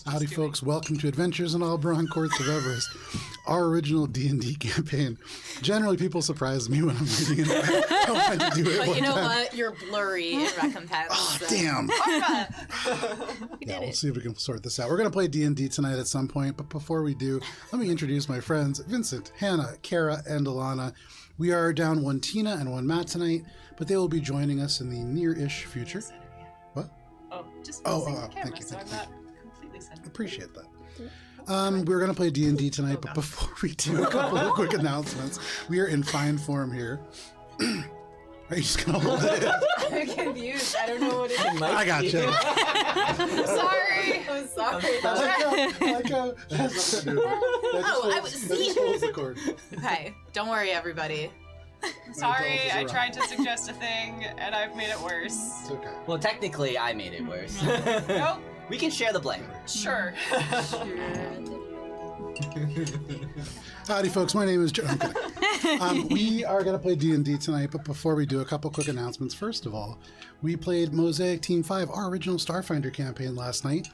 Howdy, folks. Welcome to Adventures in Alberon, Courts of Everest, our original D&D campaign. Generally, people surprise me when I'm reading it. I don't want to do it. But you know what? You're blurry in recompense. Oh, damn. We'll see if we can sort this out. We're going to play D&D tonight at some point, but before we do, let me introduce my friends, Vincent, Hannah, Kara, and Alana. We are down one Tina and one Matt tonight, but they will be joining us in the near-ish future. What? Oh, just thank you. so I'm not completely centered. Appreciate that. We're going to play D&D tonight, but before we do, a couple of quick announcements. We are in fine form here. Are you just going to hold it in? I'm confused. I don't know what it is. I got you. I'm sorry. I'm sorry. I was seeing. The cord. Okay, don't worry, everybody. Sorry, I tried to suggest a thing and I've made it worse. It's okay. Well, technically, I made it worse. Nope. We can share the blame. Sure. Howdy, folks. My name is Joe. We are going to play D&D tonight, but before we do, a couple quick announcements. First of all, we played Mosaic Team 5, our original Starfinder campaign last night.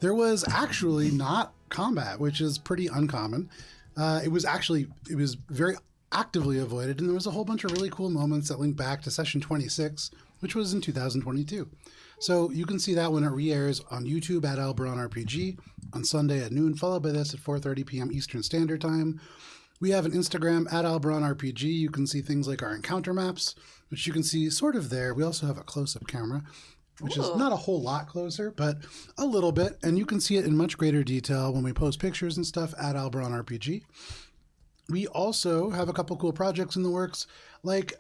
There was actually not combat, which is pretty uncommon. It was very actively avoided, and there was a whole bunch of really cool moments that link back to session 26, which was in 2022. So you can see that when it re-airs on YouTube at Alberon RPG on Sunday at noon, followed by this at 4:30 p.m. Eastern Standard Time. We have an Instagram at Alberon RPG. You can see things like our encounter maps, which you can see sort of there. We also have a close-up camera, which is not a whole lot closer, but a little bit. And you can see it in much greater detail when we post pictures and stuff at Alberon RPG. We also have a couple cool projects in the works, like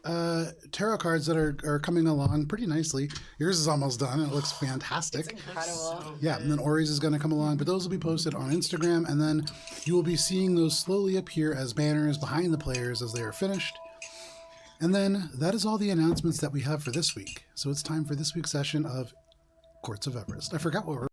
tarot cards that are coming along pretty nicely. Yours is almost done, and it looks fantastic. It's incredible. Yeah, and then Ori's is going to come along, but those will be posted on Instagram, and then you will be seeing those slowly appear as banners behind the players as they are finished. And then that is all the announcements that we have for this week. So it's time for this week's session of Courts of Everest. I forgot what we're...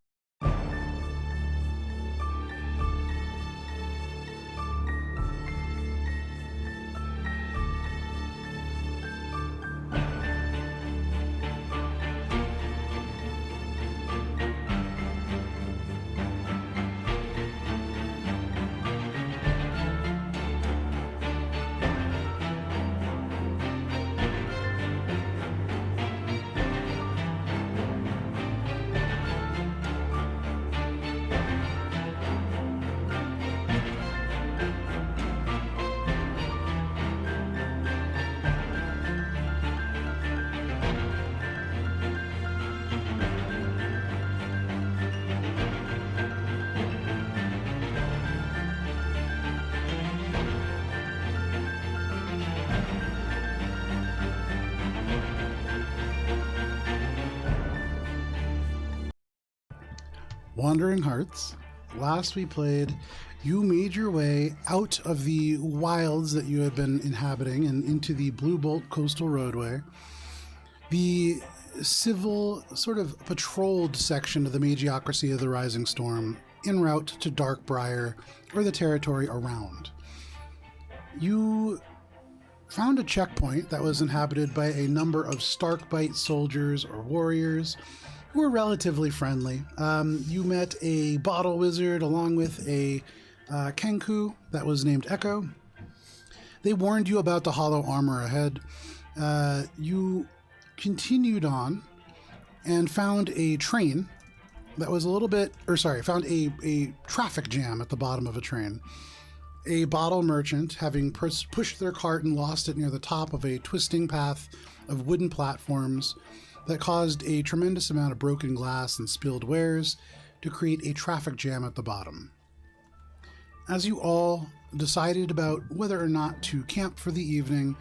Wandering Hearts. Last we played, you made your way out of the wilds that you had been inhabiting and into the Blue Bolt Coastal Roadway. The civil, sort of patrolled section of the Magiocracy of the Rising Storm, en route to Darkbriar, or the territory around. You found a checkpoint that was inhabited by a number of Starkbite soldiers or warriors who were relatively friendly. You met a bottle wizard along with a Kenku that was named Echo. They warned you about the hollow armor ahead. You continued on and found a train that was found a traffic jam at the bottom of a train. A bottle merchant, having pushed their cart and lost it near the top of a twisting path of wooden platforms that caused a tremendous amount of broken glass and spilled wares to create a traffic jam at the bottom. As you all decided about whether or not to camp for the evening,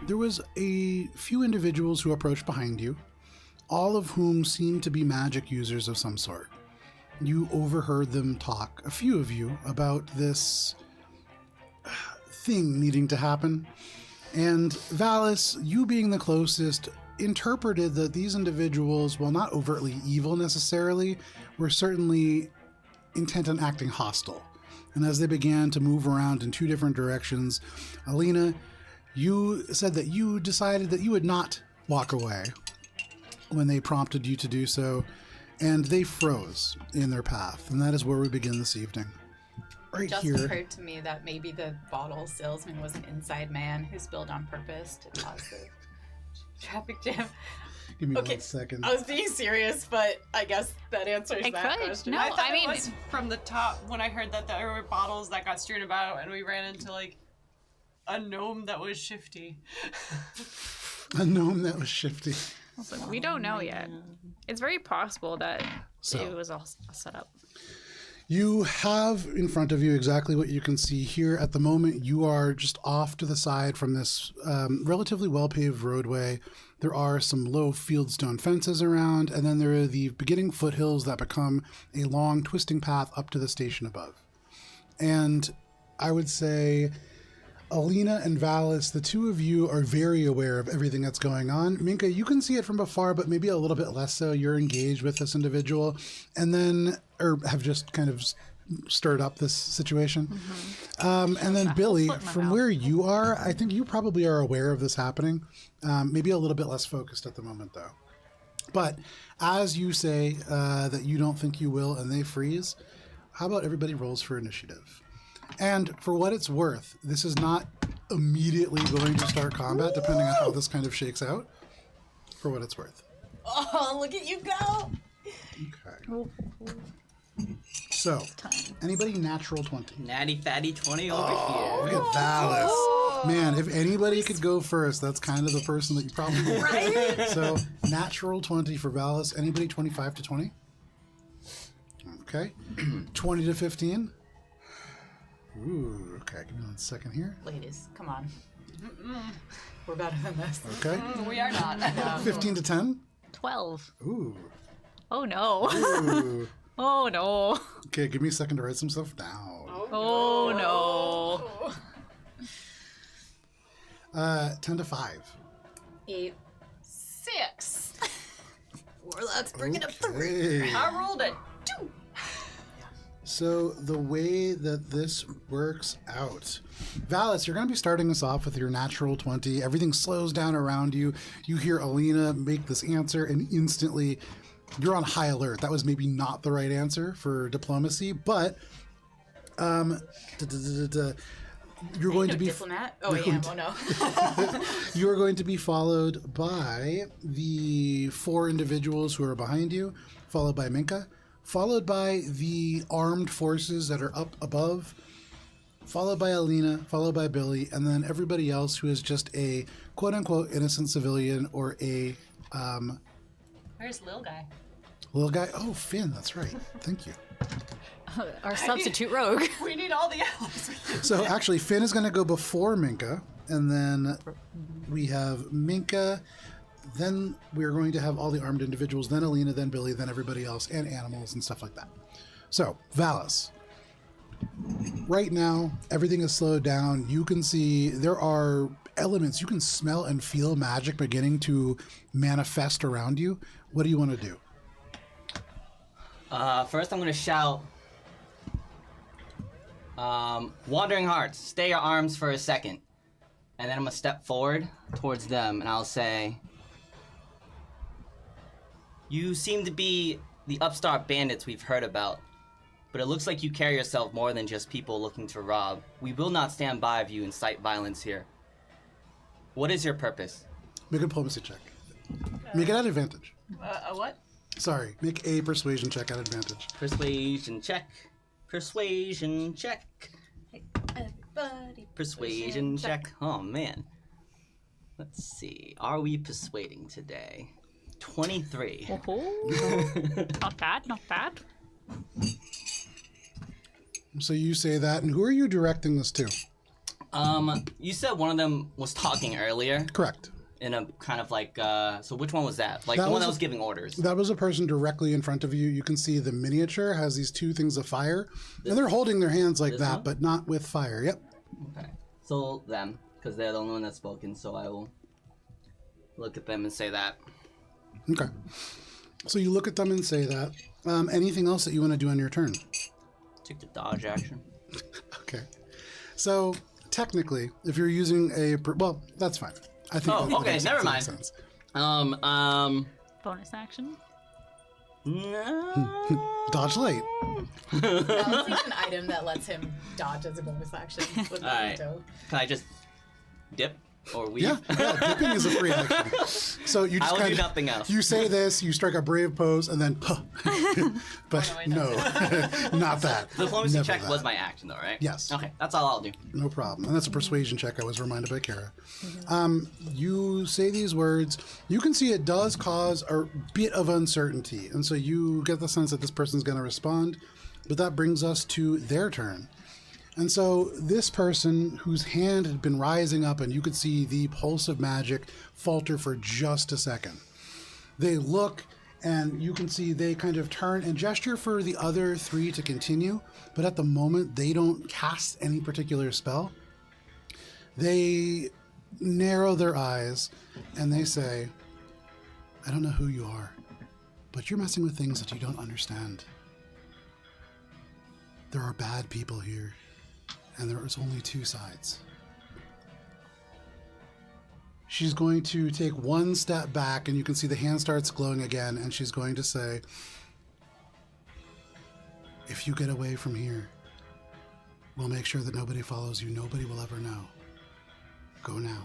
there was a few individuals who approached behind you, all of whom seemed to be magic users of some sort. You overheard them talk, a few of you, about this thing needing to happen. And Valis, you being the closest, interpreted that these individuals, while not overtly evil necessarily, were certainly intent on acting hostile. And as they began to move around in two different directions, Alina, you said that you decided that you would not walk away when they prompted you to do so. and they froze in their path, and that is where we begin this evening. Right Just here. occurred to me that maybe the bottle salesman was an inside man who's built on purpose to cause the traffic jam. Give me Okay, 1 second. I was being serious, but I guess that answers It that could. question. No, I thought I mean- it was from the top when I heard that there were bottles that got strewn about and we ran into like a gnome that was shifty. A gnome that was shifty. Also, we don't know yet. It's very possible that So. it was all set up. You have in front of you exactly what you can see here. At the moment, you are just off to the side from this relatively well-paved roadway. There are some low fieldstone fences around, and then there are the beginning foothills that become a long, twisting path up to the station above. And I would say, Alina and Valis, the two of you are very aware of everything that's going on. Minka, you can see it from afar, but maybe a little bit less so. You're engaged with this individual, and then, or have just kind of stirred up this situation. And then Billy, from where you are, I think you probably are aware of this happening. Maybe a little bit less focused at the moment, though. But as you say that you don't think you will, and they freeze, how about everybody rolls for initiative? And for what it's worth, this is not immediately going to start combat, depending on how this kind of shakes out. For what it's worth. Oh, look at you go! Okay. So, anybody natural 20? Natty fatty 20 over Look here. at Valis. Man, if anybody could go first, that's kind of the person that you probably want. Right? So, natural 20 for Valis. Anybody 25 to 20? Okay. 20 to 15? Ooh, okay. Give me 1 second here. Ladies, come on. We're better than this. Okay. We are not. 15 to 10? 12. Ooh. Oh no. Ooh. Oh no. Okay, give me a second to write some stuff down. Oh no. 10 to 5. 8. 6. Well, let's bring it up to 3. Okay. I rolled a 2. So the way that this works out, Valis, you're going to be starting us off with your natural 20. Everything slows down around you. You hear Alina make this answer, and instantly you're on high alert. That was maybe not the right answer for diplomacy, but you're going to be Diplomat? Oh, I am. Oh, no. you're going to be followed by the 4 individuals who are behind you, followed by Minka, followed by the armed forces that are up above, followed by Alina, followed by Billy, and then everybody else who is just a quote-unquote innocent civilian or a Where's Lil Guy? little guy. Oh, Finn, that's right. Thank you. Our substitute rogue. We need all the allies. So actually, Finn is going to go before Minka, and then we have Minka. Then we're going to have all the armed individuals, then Alina, then Billy, then everybody else, and animals and stuff like that. So, Valis. Right now, everything is slowed down. You can see there are elements. You can smell and feel magic beginning to manifest around you. What do you want to do? First, I'm gonna shout, Wandering Hearts, stay your arms for a second. And then I'm gonna step forward towards them, and I'll say, you seem to be the upstart bandits we've heard about, but it looks like you carry yourself more than just people looking to rob. We will not stand by if you incite violence here. What is your purpose? Make a diplomacy check. Make it at advantage. A what? Sorry, make a persuasion check at advantage. Persuasion check. Persuasion check. Everybody. Persuasion check. Oh, man. Let's see. Are we persuading today? 23. Oh, not bad, not bad. So you say that, and who are you directing this to? You said one of them was talking earlier Correct. in a kind of like, so which one was that? Like That the one was that a- was giving orders. That was a person directly in front of you. You can see the miniature has these 2 things of fire, and they're holding their hands like that, one? but not with fire. Yep. Okay. So them, because they're the only one that's spoken, so I will look at them and say that. Okay. So you look at them and say that. Anything else that you want to do on your turn? Take the dodge action. Okay. So technically, if you're using well, that's fine. I think. Oh, that okay, makes never sense. mind. Bonus action. No. Dodge light. I'll take an item that lets him dodge as a bonus action with Alright. Memento. Can I just dip or weave? Yeah, dipping is a free action. So you just I will kind do of nothing else. you say this, you strike a brave pose, and then, but Oh, no, not that. The diplomacy Never check that. was my action, though, right? Yes. Okay, that's all I'll do. No problem. And that's a persuasion check. I was reminded by Kara. Mm-hmm. You say these words. You can see it does cause a bit of uncertainty, and so you get the sense that this person's going to respond. But that brings us to their turn. And so this person whose hand had been rising up and you could see the pulse of magic falter for just a second. They look and you can see they kind of turn and gesture for the other three to continue. But at the moment, they don't cast any particular spell. They narrow their eyes and they say, I don't know who you are, but you're messing with things that you don't understand. There are bad people here. And there is only two sides. She's going to take one step back, and you can see the hand starts glowing again, and she's going to say, if you get away from here, we'll make sure that nobody follows you. Nobody will ever know. Go now.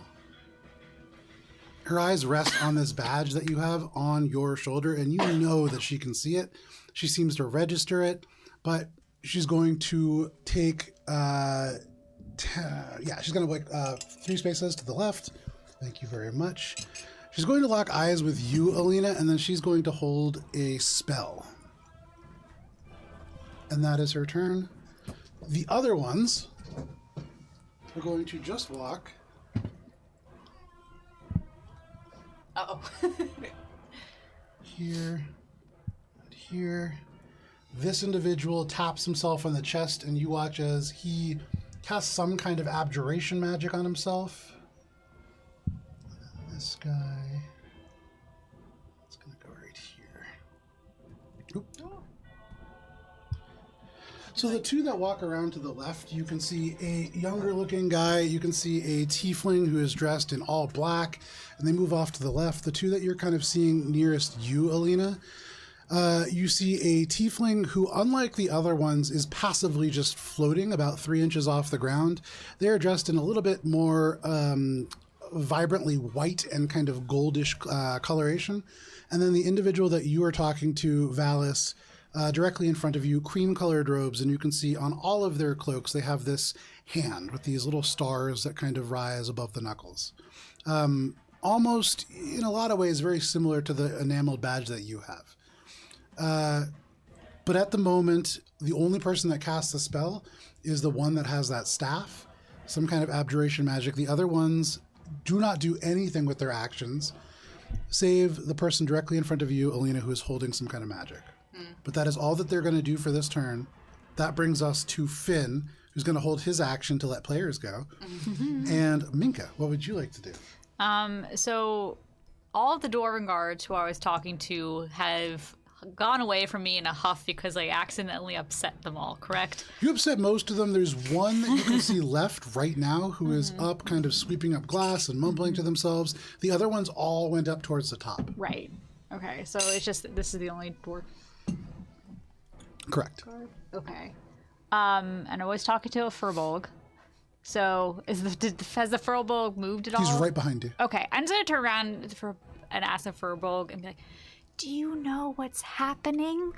Her eyes rest on this badge that you have on your shoulder, and you know that she can see it. She seems to register it, but she's going to take she's going to 3 spaces to the left. Thank you very much. She's going to lock eyes with you, Alina, and then she's going to hold a spell. And that is her turn. The other ones are going to just walk Uh-oh. here and here. This individual taps himself on the chest, and you watch as he casts some kind of abjuration magic on himself. This guy, it's going to go right here. Oop. So the two that walk around to the left, you can see a younger looking guy, you can see a tiefling who is dressed in all black, and they move off to the left. The two that you're kind of seeing nearest you, Alina, you see a tiefling who, unlike the other ones, is passively just floating about 3 inches off the ground. They are dressed in a little bit more vibrantly white and kind of goldish coloration. And then the individual that you are talking to, Valis, directly in front of you, cream-colored robes, and you can see on all of their cloaks they have this hand with these little stars that kind of rise above the knuckles. Almost, in a lot of ways, very similar to the enameled badge that you have. But at the moment, the only person that casts the spell is the one that has that staff, some kind of abjuration magic. The other ones do not do anything with their actions, save the person directly in front of you, Alina, who is holding some kind of magic. But that is all that they're going to do for this turn. That brings us to Finn, who's going to hold his action to let players go. And Minka, what would you like to do? So all of the Dwarven guards who I was talking to have gone away from me in a huff because I accidentally upset them all, correct? You upset most of them. There's one that you can see left right now who is up, kind of sweeping up glass and mumbling to themselves. The other ones all went up towards the top. Right. Okay, so it's just that this is the only dwarf Correct. guard? Okay. And I was talking to a Furbolg. So has the Furbolg moved at all? He's right behind you. Okay, I'm just going to turn around and ask the Furbolg and be like, do you know what's happening?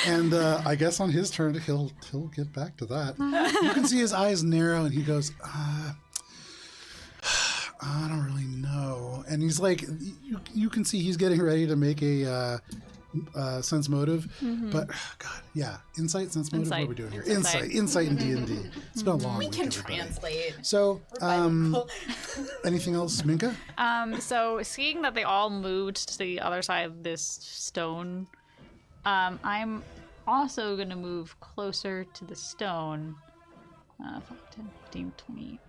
And I guess on his turn, he'll get back to that. You can see his eyes narrow, and he goes, I don't really know. And he's like, you can see he's getting ready to make a sense motive. But, God, yeah. Insight, sense motive? What are we doing here? Insight in D&D. It's been a long We week, can everybody. translate. So, anything else, Minka? So seeing that they all moved to the other side of this stone, I'm also going to move closer to the stone. 5, 10, 15, 20.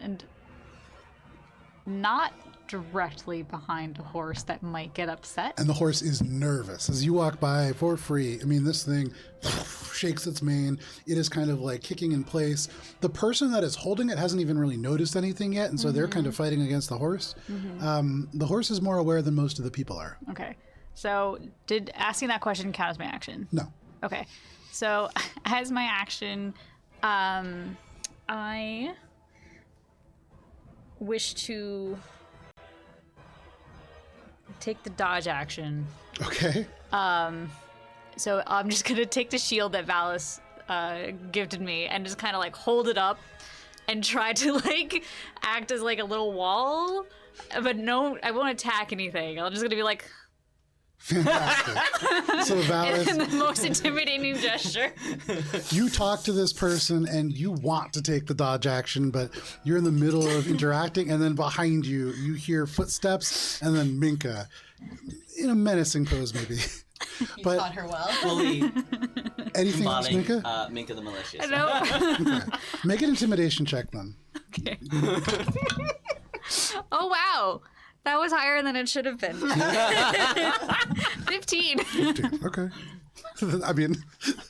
And not directly behind a horse that might get upset. And the horse is nervous as you walk by for free. I mean, this thing shakes its mane. It is kind of like kicking in place. The person that is holding it hasn't even really noticed anything yet, and so they're kind of fighting against the horse. The horse is more aware than most of the people are. Okay. So, did asking that question count as my action? No. Okay. So, as my action, I wish to take the dodge action. Okay. So I'm just gonna take the shield that Valis gifted me and just kind of like hold it up and try to like act as like a little wall. But no, I won't attack anything. I'm just gonna be like Fantastic. So in Valis, the most intimidating gesture. you talk to this person and you want to take the dodge action, but you're in the middle of interacting, and then behind you, you hear footsteps, and then Minka, in a menacing pose maybe. You But taught her well. Fully anything else, modeling Minka? Minka the Malicious. No. Make an intimidation check then. Okay. Oh wow. That was higher than it should have been. 15. 15. Okay. I mean,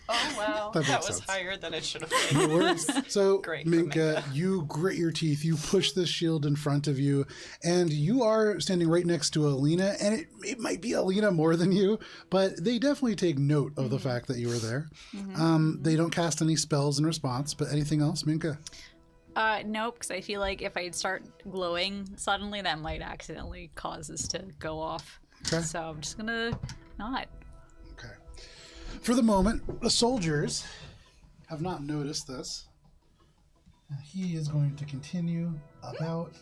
Oh wow, That that makes was sense. higher than it should have no been. worries. So, Great for Minka, you grit your teeth, you push this shield in front of you, and you are standing right next to Alina, and it might be Alina more than you, but they definitely take note of the fact that you were there. They don't cast any spells in response, but anything else, Minka? Nope, because I feel like if I start glowing suddenly, that might accidentally cause this to go off. Okay. So I'm just gonna not. Okay. For the moment, the soldiers have not noticed this. He is going to continue about,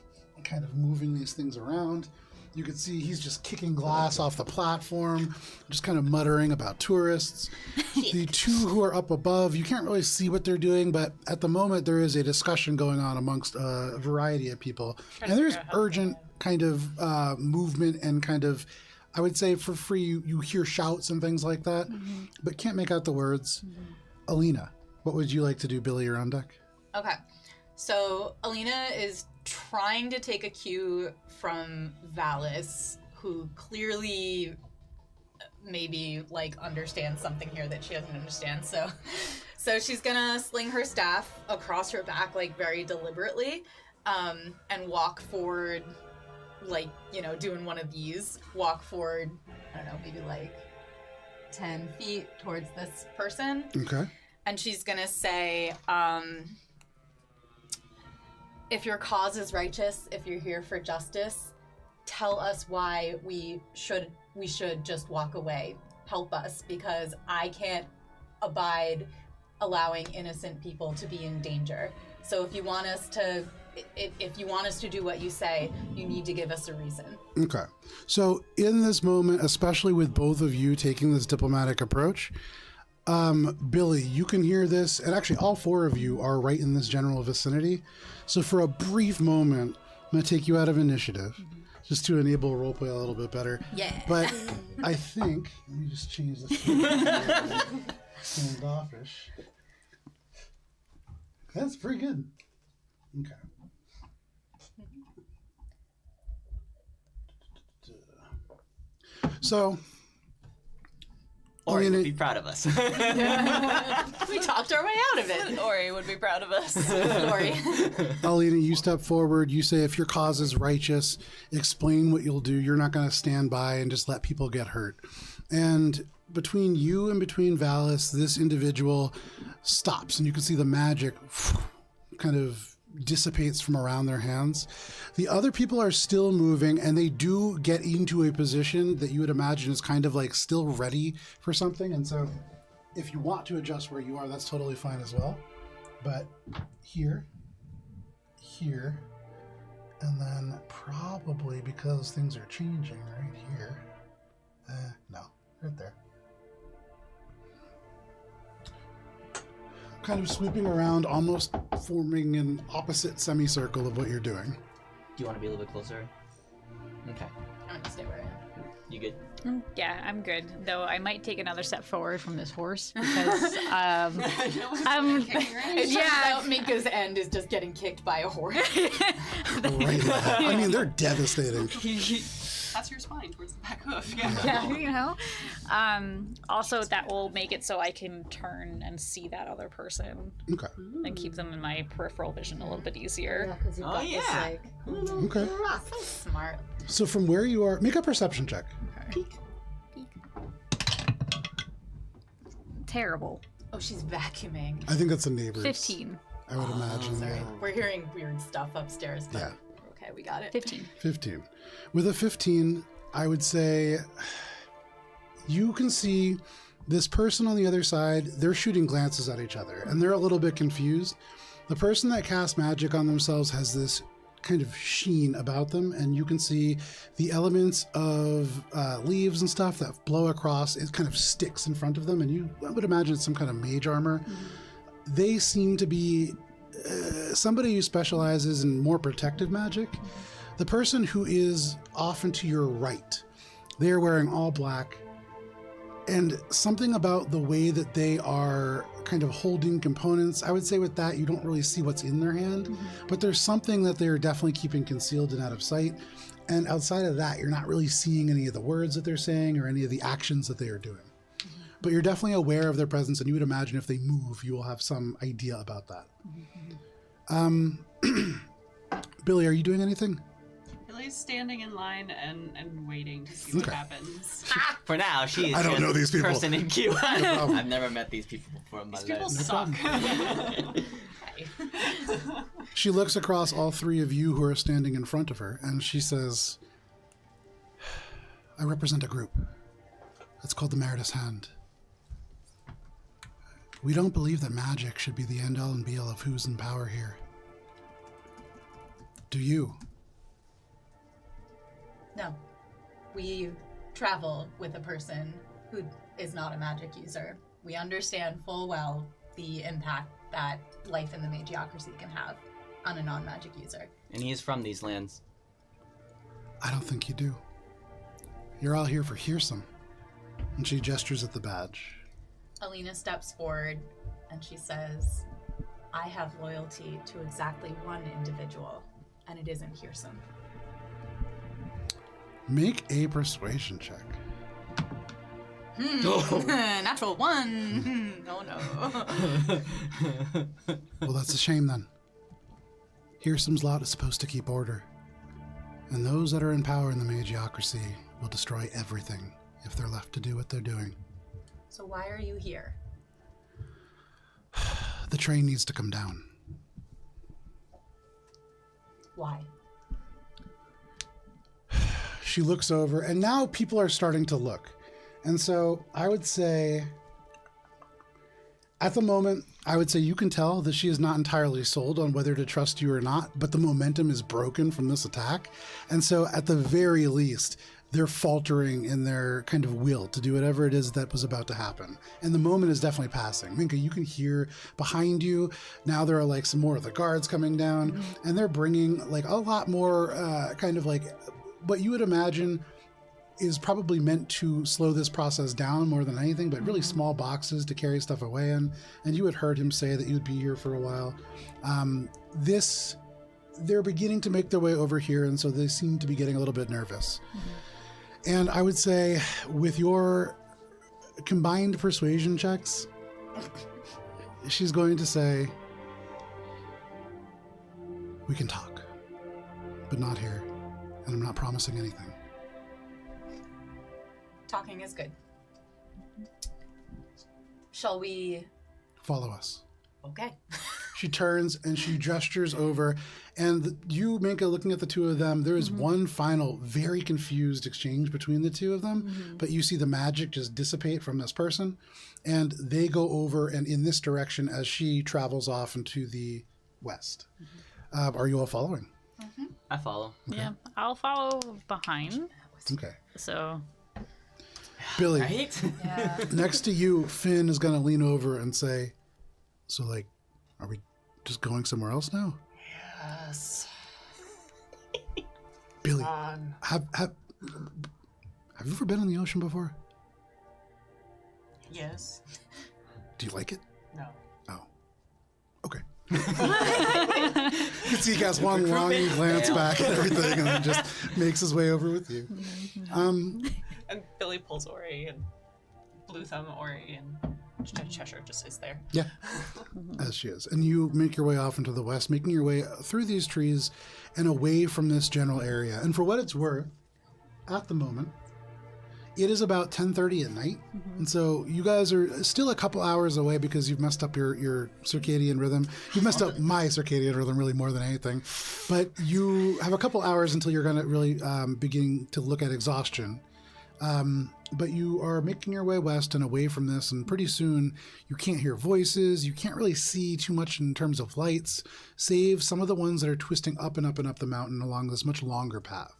kind of moving these things around. You can see he's just kicking glass off the platform, just kind of muttering about tourists. The two who are up above, you can't really see what they're doing, but at the moment there is a discussion going on amongst a variety of people. And there's urgent kind of movement and kind of, I would say for free, you hear shouts and things like that, but can't make out the words. Alina, what would you like to do, Billy? You're on deck. Okay. So Alina is trying to take a cue from Valis, who clearly maybe like understands something here that she doesn't understand. So she's gonna sling her staff across her back like very deliberately, and walk forward, like, you know, doing one of these. Walk forward, I don't know, maybe like 10 feet towards this person. Okay. And she's gonna say, if your cause is righteous, if you're here for justice, tell us why we should just walk away. Help us, because I can't abide allowing innocent people to be in danger. So if you want us to do what you say, you need to give us a reason. Okay. So in this moment, especially with both of you taking this diplomatic approach, Billy, you can hear this, and actually all four of you are right in this general vicinity. So for a brief moment, I'm going to take you out of initiative, just to enable roleplay a little bit better. Yeah. But I think, let me just change this to standoffish. That's pretty good. Okay. So, Ori I mean, would be proud of us. We talked our way out of it. Ori would be proud of us. Sorry. Alina, you step forward. You say, if your cause is righteous, explain what you'll do. You're not going to stand by and just let people get hurt. And between you and between Valis, this individual stops, and you can see the magic kind of dissipates from around their hands. The other people are still moving, and they do get into a position that you would imagine is kind of like still ready for something. And so if you want to adjust where you are, that's totally fine as well. But here, and then probably because things are changing right here. No, right there. Kind of sweeping around, almost forming an opposite semicircle of what you're doing. Do you want to be a little bit closer? Okay. I'm gonna stay where I am. You good? Yeah, I'm good. Though I might take another step forward from this horse because I'm It Yeah. turns out Minka's end is just getting kicked by a horse. Right. I mean, they're devastating. Pass your spine towards the back hoof. Yeah. Yeah, you know. Also, that will make it so I can turn and see that other person Okay. and keep them in my peripheral vision a little bit easier. Yeah, because you've Oh, got this, yeah. like, Okay. So smart. So from where you are, make a perception check. Terrible. Oh, she's vacuuming. I think that's the neighbors. 15. I would imagine. Sorry. Yeah. We're hearing weird stuff upstairs, but Yeah. okay, we got it. 15. 15. With a 15, I would say you can see this person on the other side, they're shooting glances at each other, and they're a little bit confused. The person that casts magic on themselves has this kind of sheen about them, and you can see the elements of leaves and stuff that blow across. It kind of sticks in front of them, and I would imagine it's some kind of mage armor. They seem to be somebody who specializes in more protective magic. The person who is often to your right, they are wearing all black, and something about the way that they are kind of holding components, I would say with that, you don't really see what's in their hand, but there's something that they're definitely keeping concealed and out of sight. And outside of that, you're not really seeing any of the words that they're saying or any of the actions that they are doing. But you're definitely aware of their presence, and you would imagine if they move, you will have some idea about that. Billy, are you doing anything? Billy's standing in line and waiting to see what Okay. happens. For now, she is I don't just know these people. person in queue. problem. I've never met these people before in my These people life. suck. She looks across all three of you who are standing in front of her, and she says, I represent a group. It's called the Meritorious Hand. We don't believe that magic should be the end-all and be-all of who's in power here. Do you? No. We travel with a person who is not a magic user. We understand full well the impact that life in the magiocracy can have on a non-magic user. And he is from these lands. I don't think you do. You're all here for Hearsome. And she gestures at the badge. Alina steps forward and she says, I have loyalty to exactly one individual, and it isn't Hearsome. Make a persuasion check. Natural one. Oh no. Well, that's a shame then. Hearsome's lot is supposed to keep order. And those that are in power in the magiocracy will destroy everything if they're left to do what they're doing. So why are you here? The train needs to come down. Why? She looks over, and now people are starting to look. And so I would say, at the moment, I would say you can tell that she is not entirely sold on whether to trust you or not, but the momentum is broken from this attack. And so at the very least, they're faltering in their kind of will to do whatever it is that was about to happen. And the moment is definitely passing. Minka, you can hear behind you, now there are like some more of the guards coming down, and they're bringing like a lot more kind of like what you would imagine is probably meant to slow this process down more than anything, but really small boxes to carry stuff away in. And you had heard him say that you would be here for a while. They're beginning to make their way over here, and so they seem to be getting a little bit nervous. And I would say with your combined persuasion checks, she's going to say, we can talk, but not here. And I'm not promising anything. Talking is good. Shall we? Follow us. Okay. She turns and she gestures over, and you, Minka, looking at the two of them, there is one final, very confused exchange between the two of them, but you see the magic just dissipate from this person, and they go over and in this direction as she travels off into the west. Are you all following? I follow. Yeah, I'll follow behind. Okay. So Billy, Right? Yeah. next to you, Finn is going to lean over and say, so like, are we just going somewhere else now? Yes. Billy, have you ever been on the ocean before? Yes. Do you like it? No. Oh. Okay. You can see he casts one long glance back and everything and then just makes his way over with you. Um, And Billy pulls Ori, and Blue Thumb Ori, and Cheshire just is there. Yeah, as she is. And you make your way off into the west, making your way through these trees and away from this general area. And for what it's worth, at the moment, it is about 10:30 at night. And so you guys are still a couple hours away because you've messed up your circadian rhythm. You've messed up my circadian rhythm really more than anything. But you have a couple hours until you're going to really begin to look at exhaustion. But you are making your way west and away from this, and pretty soon you can't hear voices. You can't really see too much in terms of lights, save some of the ones that are twisting up and up and up the mountain along this much longer path.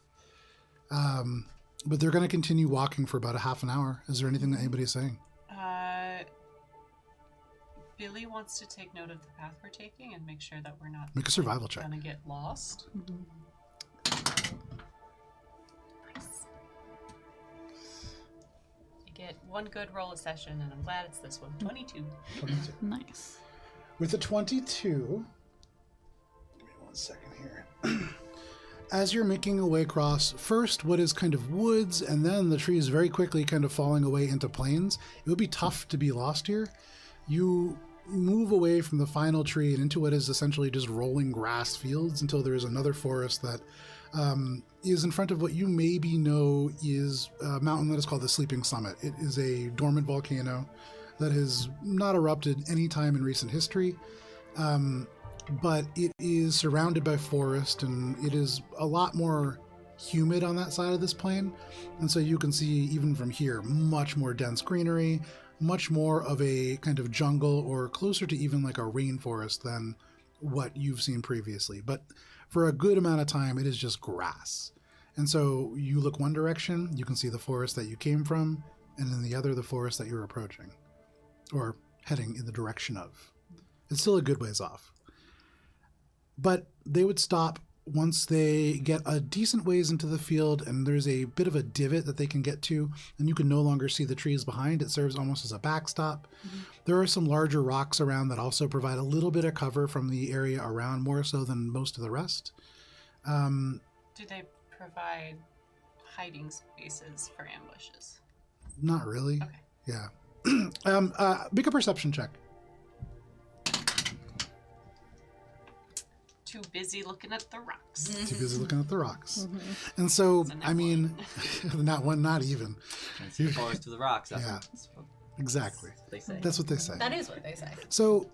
But they're going to continue walking for about a half an hour. Is there anything that anybody's saying? Billy wants to take note of the path we're taking and make sure that we're not Make a survival check. gonna get lost. Nice. You get one good roll a session, and I'm glad it's this one. 22. 22. Nice. With a 22, give me 1 second here. As you're making your way across, first what is kind of woods, and then the trees very quickly kind of falling away into plains, it would be tough to be lost here. You move away from the final tree and into what is essentially just rolling grass fields until there is another forest that is in front of what you maybe know is a mountain that is called the Sleeping Summit. It is a dormant volcano that has not erupted any time in recent history. But it is surrounded by forest, and it is a lot more humid on that side of this plain. And so you can see, even from here, much more dense greenery, much more of a kind of jungle, or closer to even like a rainforest than what you've seen previously. But for a good amount of time, it is just grass. And so you look one direction, you can see the forest that you came from, and in the other, the forest that you're approaching, or heading in the direction of. It's still a good ways off. But they would stop once they get a decent ways into the field, and there's a bit of a divot that they can get to, and you can no longer see the trees behind. It serves almost as a backstop. There are some larger rocks around that also provide a little bit of cover from the area around, more so than most of the rest. Do they provide hiding spaces for ambushes? Not really. Okay. Yeah. Make a perception check. Too busy looking at the rocks. Too busy looking at the rocks. And so, It's a net I mean, not one, not even. It's the forest to the rocks. Yeah. That's what Exactly. they say. That's what they say. That is what they say. So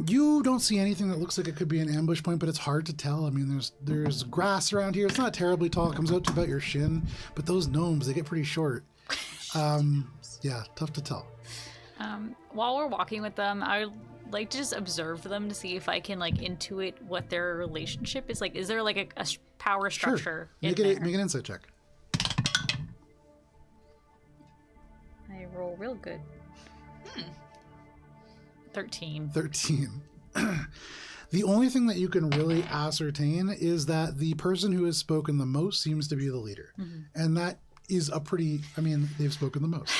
you don't see anything that looks like it could be an ambush point, but it's hard to tell. I mean, there's grass around here. It's not terribly tall. It comes out to about your shin, but those gnomes, they get pretty short. Yeah, tough to tell. While we're walking with them, I would like to just observe them to see if I can like intuit what their relationship is. Like, is there like a power structure Sure. in Make there? an insight check. I roll real good. 13. 13. The only thing that you can really ascertain is that the person who has spoken the most seems to be the leader. And that is a pretty, I mean, they've spoken the most.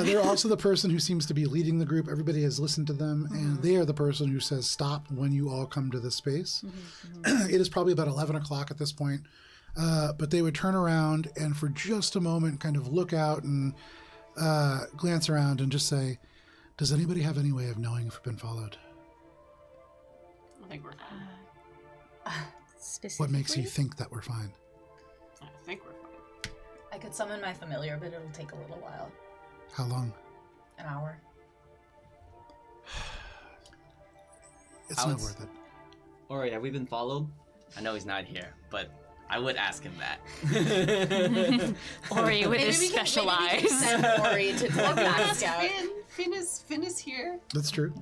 They're also the person who seems to be leading the group. Everybody has listened to them, and they are the person who says stop when you all come to this space. It is probably about 11 o'clock at this point. But they would turn around and for just a moment kind of look out and glance around and just say, does anybody have any way of knowing if we've been followed? I think we're fine. Specifically? What makes you think that we're fine? I think we're fine. I could summon my familiar, but it'll take a little while. How long? An hour. It's not Alex? worth it. Ori, have we been followed? I know he's not here, but I would ask him that. Ori with his Maybe special we eyes. can send Ori to the Black Scout. Finn is here. That's true.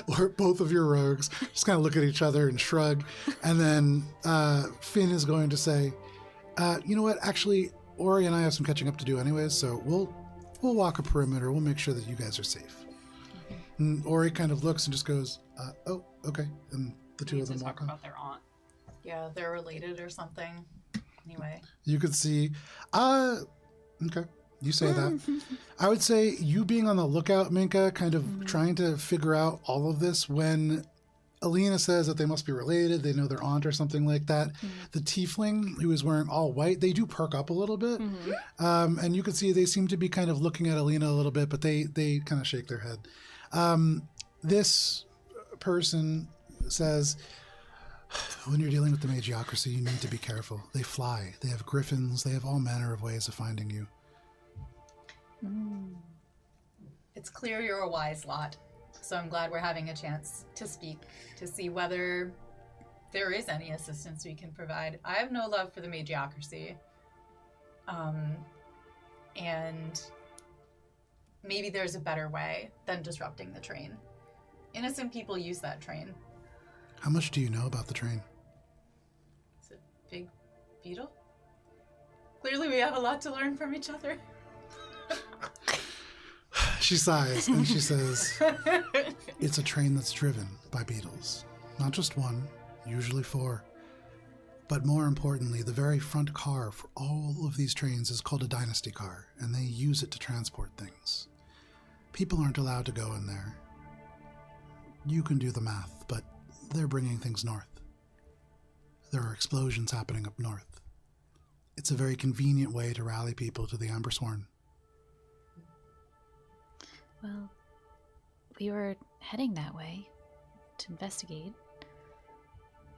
Or both of your rogues just kind of look at each other and shrug. And then Finn is going to say, you know what? Actually, Ori and I have some catching up to do anyways, so we'll walk a perimeter. We'll make sure that you guys are safe. And Ori kind of looks and just goes, oh, okay. And the two of them talk walk on. about their aunt. Yeah, they're related or something. Anyway. You could see, okay, you say that. I would say you being on the lookout, Minka, kind of trying to figure out all of this when Alina says that they must be related. They know their aunt or something like that. The tiefling, who is wearing all white, they do perk up a little bit. And you can see they seem to be kind of looking at Alina a little bit, but they kind of shake their head. This person says, when you're dealing with the Magiocracy, you need to be careful. They fly. They have griffins. They have all manner of ways of finding you. It's clear you're a wise lot, so I'm glad we're having a chance to speak, to see whether there is any assistance we can provide. I have no love for the Magiocracy. And maybe there's a better way than disrupting the train. Innocent people use that train. How much do you know about the train? It's a big beetle. Clearly we have a lot to learn from each other. She sighs and she says, it's a train that's driven by beetles. Not just one, usually 4. But more importantly, the very front car for all of these trains is called a dynasty car, and they use it to transport things. People aren't allowed to go in there. You can do the math, but they're bringing things north. There are explosions happening up north. It's a very convenient way to rally people to the Ambersworn. Well, we were heading that way to investigate,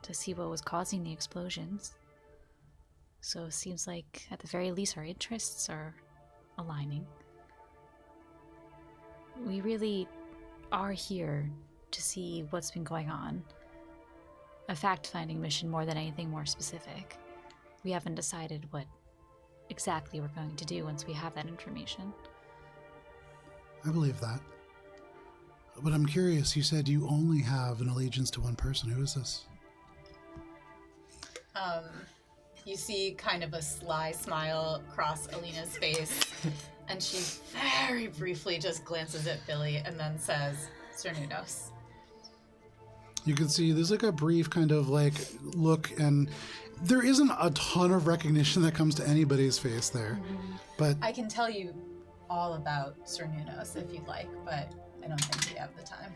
to see what was causing the explosions. So it seems like, at the very least, our interests are aligning. We really are here to see what's been going on. A fact-finding mission more than anything more specific. We haven't decided what exactly we're going to do once we have that information. I believe that. But I'm curious, you said you only have an allegiance to one person. Who is this? You see kind of a sly smile cross Alina's face, and she very briefly just glances at Billy and then says, Sir Nunos. You can see there's like a brief kind of like look, and there isn't a ton of recognition that comes to anybody's face there. But I can tell you all about Sir Nunos if you'd like, but I don't think we have the time.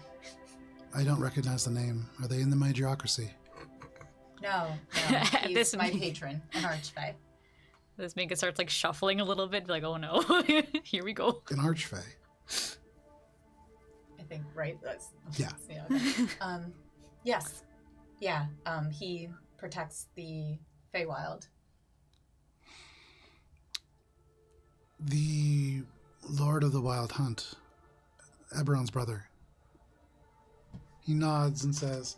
I don't recognize the name. Are they in the Magiocracy? No, he's This my may- patron, an archfey. This Minka starts like shuffling a little bit, like, oh no, here we go. An Archfey. I think, right? That's Yeah. okay. Yes. Yeah. He protects the Feywild. The Lord of the Wild Hunt, Alberon's brother. He nods and says,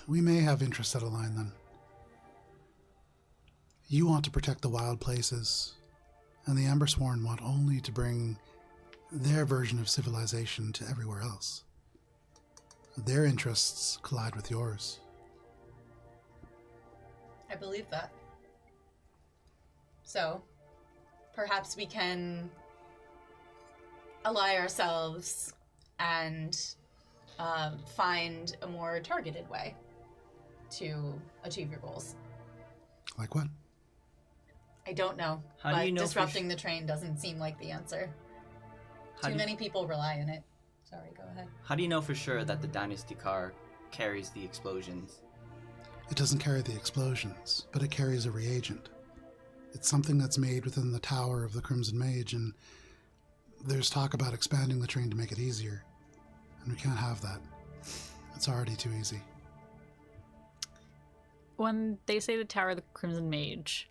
we may have interests that align then. You want to protect the wild places, and the Ambersworn want only to bring their version of civilization to everywhere else. Their interests collide with yours. I believe that. So, perhaps we can ally ourselves and find a more targeted way to achieve your goals. Like what? I don't know, How but do you know for disrupting the train doesn't seem like the answer. How Too do you- many people rely on it. Sorry, go ahead. How do you know for sure that the dynasty car carries the explosions? It doesn't carry the explosions, but it carries a reagent. It's something that's made within the tower of the Crimson Mage, and there's talk about expanding the train to make it easier. And we can't have that. It's already too easy. When they say the Tower of the Crimson Mage,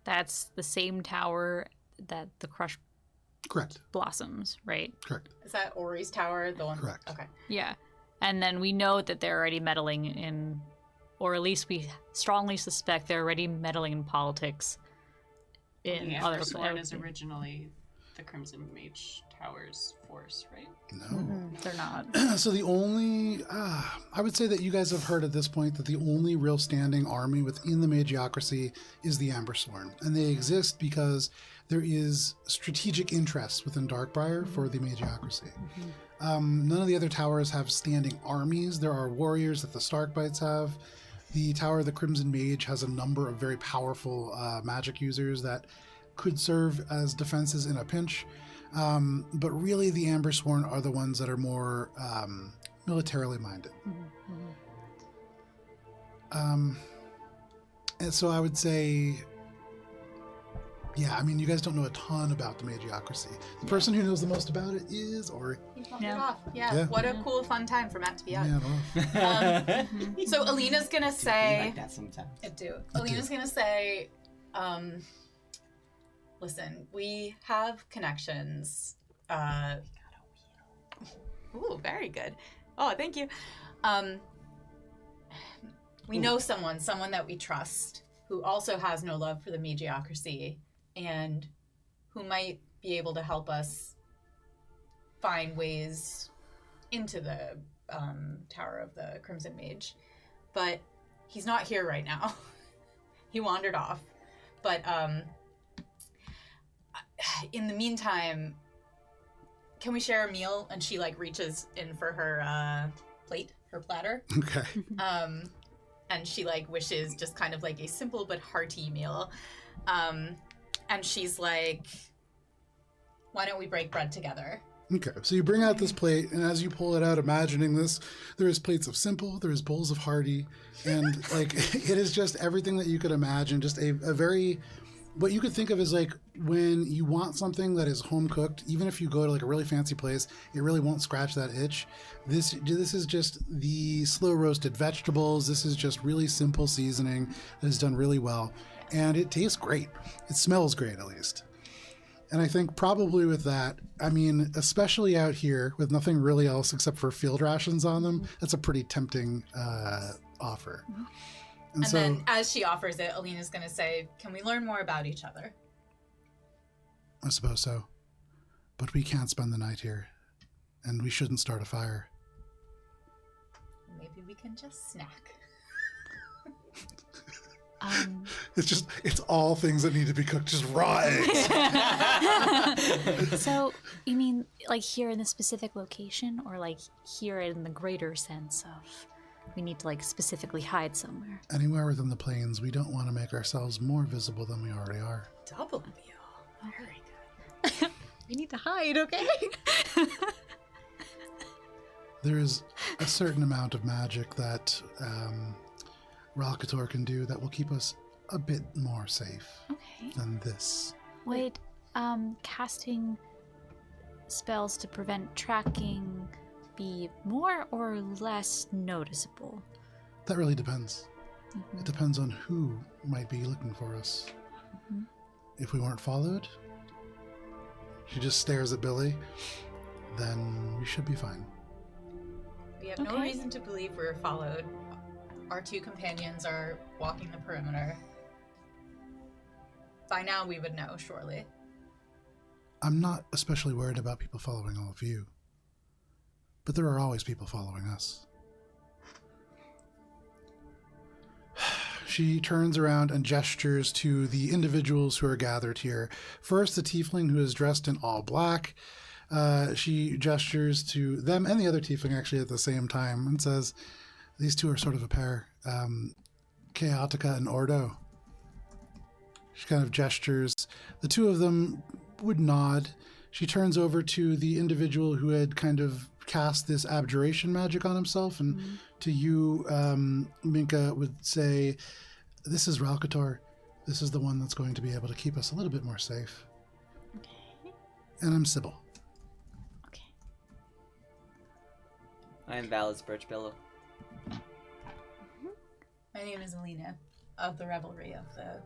that's the same tower that the Crush Correct. blossoms, right? Correct. Is that Ori's tower, the one? Correct. Okay. Yeah. And then we know that they're already meddling in, or at least we strongly suspect they're already meddling in politics in The other Ambersworn is originally the Crimson Mage Tower's force, right? No. They're not. So the only, I would say that you guys have heard at this point that the only real standing army within the Magiocracy is the Ambersworn. And they exist because there is strategic interest within Darkbriar for the Magiocracy. None of the other towers have standing armies. There are warriors that the Starkbites have. The Tower of the Crimson Mage has a number of very powerful magic users that could serve as defenses in a pinch. But really, the Ambersworn are the ones that are more militarily minded. Mm-hmm. And so I would say, yeah, I mean, you guys don't know a ton about the magiocracy. The person who knows the most about it is Ori. He wandered off. Yeah. Yeah. What a cool, fun time for Matt to be out. Yeah, well, So Alina's gonna say. like that sometimes. I do. Alina's gonna say, listen, we have connections. Ooh, very good. Oh, thank you. We know someone that we trust, who also has no love for the magiocracy, and who might be able to help us find ways into the Tower of the Crimson Mage. But he's not here right now. He wandered off. But in the meantime, can we share a meal? And she like reaches in for her plate, her platter. okay. And she like wishes just kind of like a simple but hearty meal. And she's like, why don't we break bread together? Okay, so you bring out this plate, and as you pull it out, imagining this, there is plates of simple, there is bowls of hearty, and like it is just everything that you could imagine. Just a very, what you could think of as like when you want something that is home cooked, even if you go to like a really fancy place, it really won't scratch that itch. This is just the slow roasted vegetables. This is just really simple seasoning that is done really well, and it tastes great. It smells great, at least. And I think probably with that, I mean, especially out here with nothing really else except for field rations on them, that's a pretty tempting offer. And then as she offers it, Alina's going to say, can we learn more about each other? I suppose so. But we can't spend the night here. And we shouldn't start a fire. Maybe we can just snack. It's all things that need to be cooked, just raw eggs. So, you mean like here in this specific location, or like here in the greater sense of we need to like specifically hide somewhere? Anywhere within the plains, we don't want to make ourselves more visible than we already are. Double meal. Very good. We need to hide, okay? There is a certain amount of magic that Ralkator can do that will keep us a bit more safe Okay. than this. Would casting spells to prevent tracking be more or less noticeable? That really depends. It depends on who might be looking for us. If we weren't followed, she just stares at Billy, then we should be fine. We have no Okay. reason to believe we're followed. Our two companions are walking the perimeter. By now we would know, surely. I'm not especially worried about people following all of you, but there are always people following us. She turns around and gestures to the individuals who are gathered here. First, the tiefling who is dressed in all black. She gestures to them and the other tiefling actually at the same time and says, these two are sort of a pair, Chaotica and Ordo. She kind of gestures. The two of them would nod. She turns over to the individual who had kind of cast this abjuration magic on himself, and to you, Minka, would say, this is Ralkator. This is the one that's going to be able to keep us a little bit more safe. Okay. And I'm Sybil. Okay. I am Valid's Birch Billow. My name is Alina, of the Revelry of the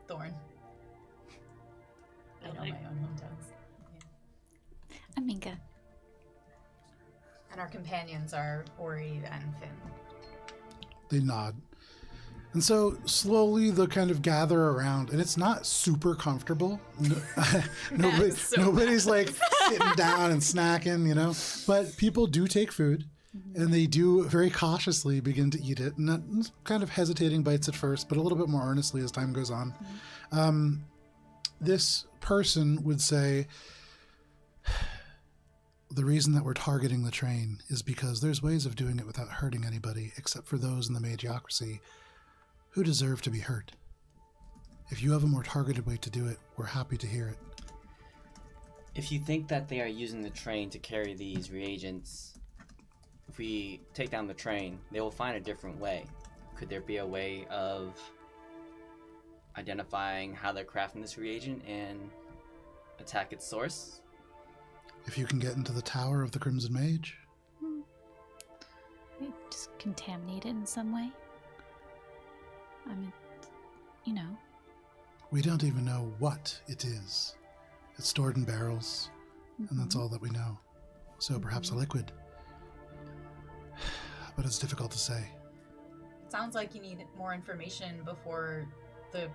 Thorn. I know my own hometowns. Yeah. I'm Minka. And our companions are Ori and Finn. They nod. And so slowly they'll kind of gather around, and it's not super comfortable. Nobody's like sitting down and snacking, you know. But people do take food, and they do very cautiously begin to eat it, and not kind of hesitating bites at first, but a little bit more earnestly as time goes on. This person would say, the reason that we're targeting the train is because there's ways of doing it without hurting anybody, except for those in the magiocracy who deserve to be hurt. If you have a more targeted way to do it, we're happy to hear it. If you think that they are using the train to carry these reagents, if we take down the train, they will find a different way. Could there be a way of identifying how they're crafting this reagent and attack its source? If you can get into the tower of the Crimson Mage, Maybe just contaminate it in some way. I mean, you know. we don't even know what it is. It's stored in barrels, and that's all that we know. So perhaps a liquid. But it's difficult to say. Sounds like you need more information before the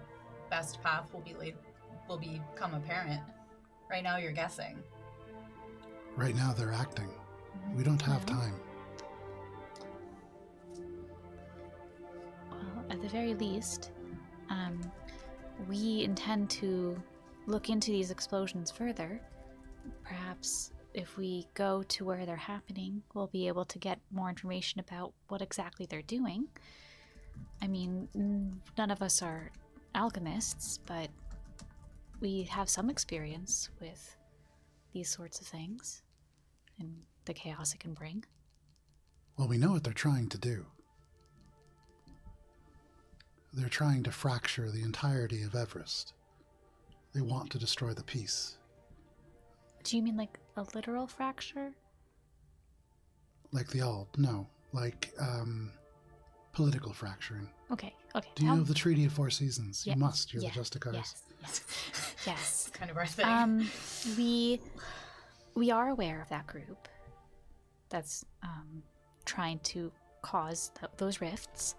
best path will become apparent. Right now you're guessing. Right now they're acting. We don't have time. Well, at the very least, we intend to look into these explosions further. Perhaps if we go to where they're happening, we'll be able to get more information about what exactly they're doing. I mean, none of us are alchemists, but we have some experience with these sorts of things and the chaos it can bring. Well, we know what they're trying to do. They're trying to fracture the entirety of Everest. They want to destroy the peace. Do you mean like a literal fracture? Like the Ald? No. Like, political fracturing. Okay. Do you know the Treaty of Four Seasons? Yeah, You must. You're yeah, the Justicars. Yes. Yes. It's kind of our thing. We are aware of that group that's trying to cause those rifts.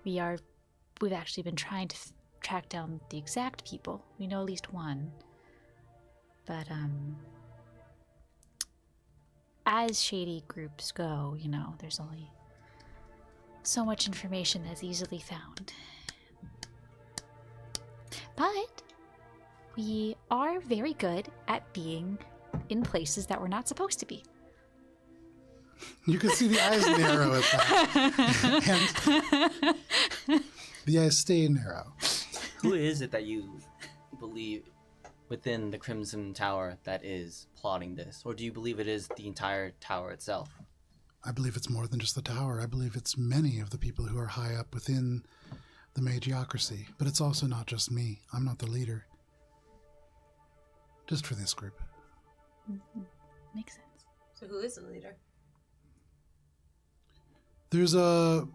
We've actually been trying to track down the exact people. We know at least one. But as shady groups go, you know, there's only so much information that's easily found. But we are very good at being in places that we're not supposed to be. You can see the eyes narrow at that. And the eyes stay narrow. Who is it that you believe within the Crimson Tower that is plotting this? Or do you believe it is the entire tower itself? I believe it's more than just the tower. I believe it's many of the people who are high up within the magiocracy. But it's also not just me. I'm not the leader. Just for this group. Makes sense. So who is the leader? There's a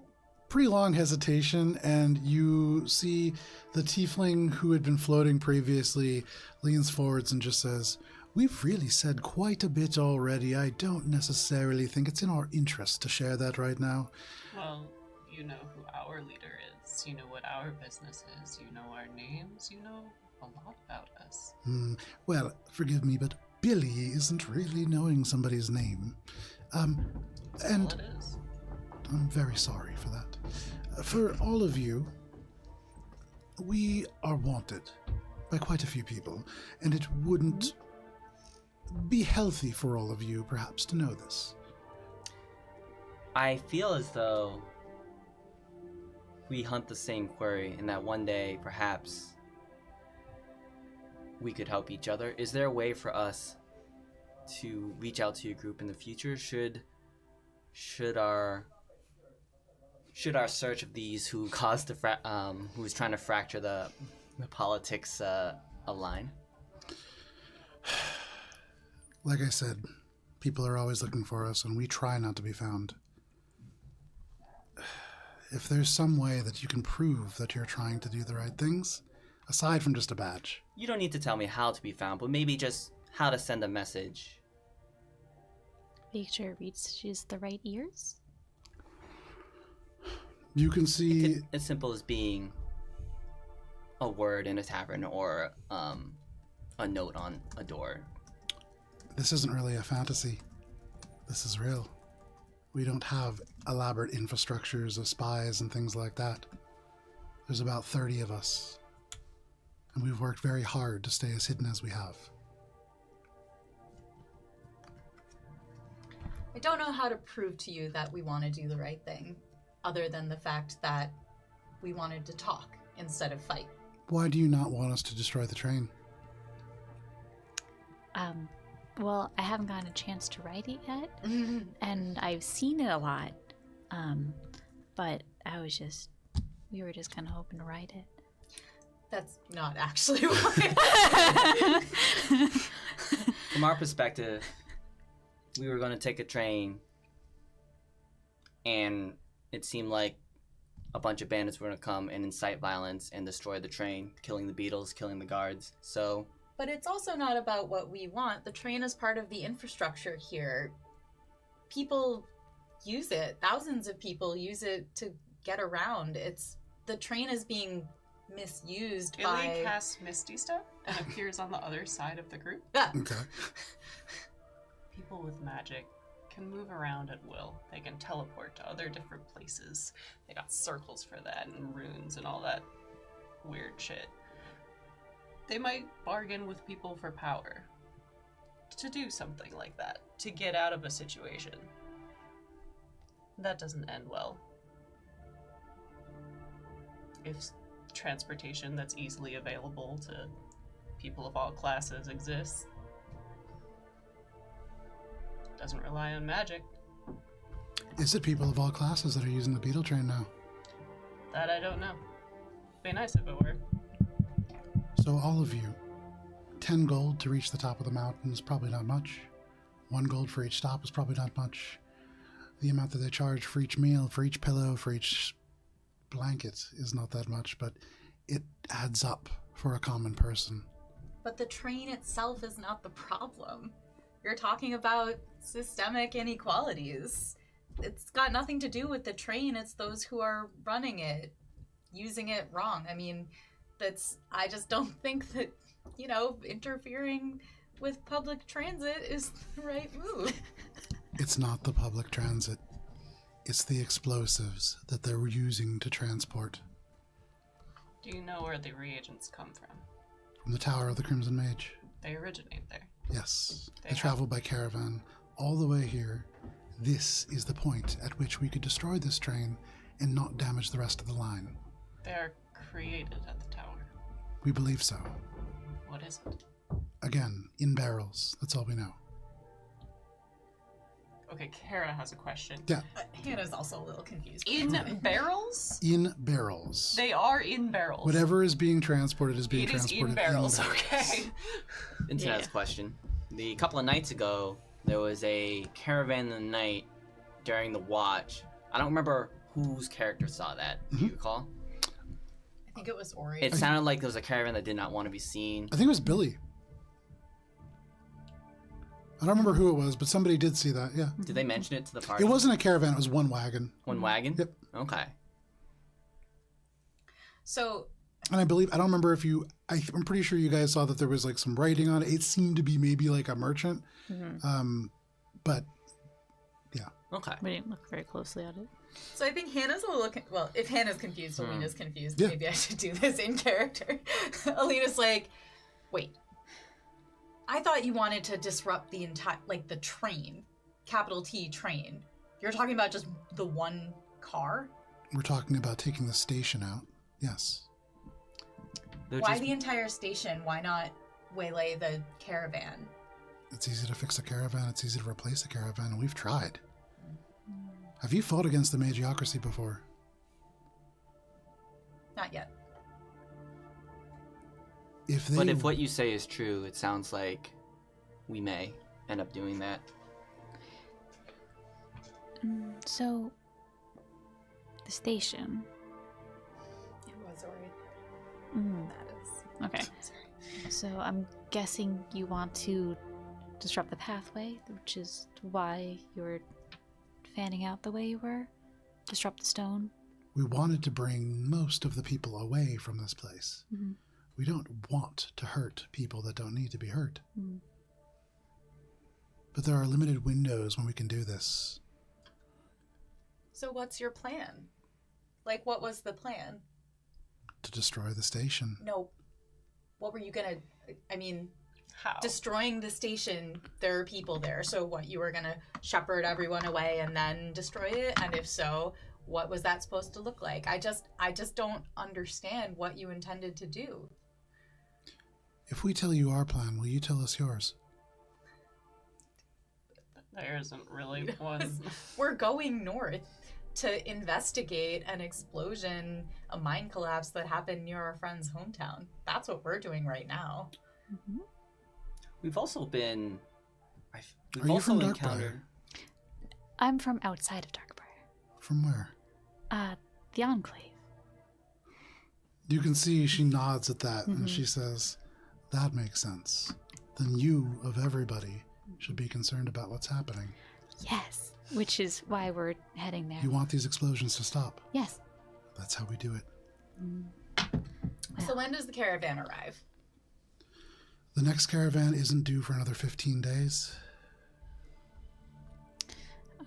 pretty long hesitation, and you see the tiefling who had been floating previously leans forwards and just says, "We've really said quite a bit already. I don't necessarily think it's in our interest to share that right now." Well, you know who our leader is. You know what our business is. You know our names. You know a lot about us. Well, forgive me, but Billy isn't really knowing somebody's name. That's And all it is. I'm very sorry for that. For all of you, we are wanted by quite a few people, and it wouldn't be healthy for all of you, perhaps, to know this. I feel as though we hunt the same quarry and that one day, perhaps, we could help each other. Is there a way for us to reach out to your group in the future? Should our search of these who caused the who's trying to fracture the politics align? Like I said, people are always looking for us, and we try not to be found. If there's some way that you can prove that you're trying to do the right things, aside from just a badge. You don't need to tell me how to be found, but maybe just how to send a message. Make sure it reaches the right ears. You can see... As simple as being a word in a tavern or a note on a door. This isn't really a fantasy. This is real. We don't have elaborate infrastructures of spies and things like that. There's about 30 of us. And we've worked very hard to stay as hidden as we have. I don't know how to prove to you that we want to do the right thing, other than the fact that we wanted to talk instead of fight. Why do you not want us to destroy the train? Well, I haven't gotten a chance to write it yet, and I've seen it a lot. But we were just kind of hoping to write it. That's not actually why. From our perspective, we were going to take a train, and it seemed like a bunch of bandits were going to come and incite violence and destroy the train, killing the beetles, killing the guards. So... But it's also not about what we want. The train is part of the infrastructure here. People use it. Thousands of people use it to get around. The train is being misused by... Illy casts Misty Step and appears on the other side of the group. Okay. People with magic can move around at will. They can teleport to other different places. They got circles for that and runes and all that weird shit. They might bargain with people for power to do something like that, to get out of a situation. That doesn't end well. If transportation that's easily available to people of all classes exists, doesn't rely on magic. Is it people of all classes that are using the beetle train now? That I don't know. Be nice if it were. So all of you, 10 gold to reach the top of the mountain is probably not much. 1 gold for each stop is probably not much. The amount that they charge for each meal, for each pillow, for each blanket is not that much, but it adds up for a common person. But the train itself is not the problem. You're talking about systemic inequalities. It's got nothing to do with the train. It's those who are running it, using it wrong. I mean, I just don't think that, interfering with public transit is the right move. It's not the public transit. It's the explosives that they're using to transport. Do you know where the reagents come from? From the Tower of the Crimson Mage. They originate there. Yes. They travel by caravan all the way here. This is the point at which we could destroy this train and not damage the rest of the line. They are created at the tower. We believe so. What is it? Again, in barrels. That's all we know. Okay, Kara has a question. Yeah. Hannah's also a little confused. In barrels? In barrels. They are in barrels. Whatever is being transported is being It is transported in barrels, okay. Internet's question. A couple of nights ago, there was a caravan in the night during the watch. I don't remember whose character saw that. Do you recall? I think it was Ori. It sounded like there was a caravan that did not want to be seen. I think it was Billy. I don't remember who it was, but somebody did see that, yeah. Did they mention it to the party? It wasn't a caravan, it was one wagon. One wagon? Yep. Okay. So... And I don't remember if I'm pretty sure you guys saw that there was like some writing on it. It seemed to be maybe like a merchant. Mm-hmm. But, yeah. Okay. We didn't look very closely at it. So I think Hannah's a little... Well, if Hannah's confused, Alina's confused. Yeah. Maybe I should do this in character. Alina's like, wait. I thought you wanted to disrupt the entire... the train. Capital T train. You're talking about just the one car? We're talking about taking the station out. Yes. Why the entire station? Why not waylay the caravan? It's easy to fix a caravan. It's easy to replace a caravan, and we've tried. Have you fought against the Magiocracy before? Not yet. But if what you say is true, it sounds like we may end up doing that. So, the station. It was Ori. That is. Okay. So I'm guessing you want to disrupt the pathway, which is why you're fanning out the way you were? Disrupt the stone? We wanted to bring most of the people away from this place. Mm-hmm. We don't want to hurt people that don't need to be hurt. Mm. But there are limited windows when we can do this. So what's your plan? What was the plan? To destroy the station. No. What were you gonna... How? Destroying the station, there are people there. So what, you were gonna shepherd everyone away and then destroy it? And if so, what was that supposed to look like? I just don't understand what you intended to do. If we tell you our plan, will you tell us yours? There isn't really one. We're going north to investigate an explosion, a mine collapse that happened near our friend's hometown. That's what we're doing right now. Mm-hmm. We've also been. We've Are you also from encountered. Darkbriar? I'm from outside of Darkbriar. From where? The Enclave. You can see she nods at that and she says, that makes sense. Then you, of everybody, should be concerned about what's happening. Yes, which is why we're heading there. You want these explosions to stop. Yes. That's how we do it. So when does the caravan arrive? The next caravan isn't due for another 15 days.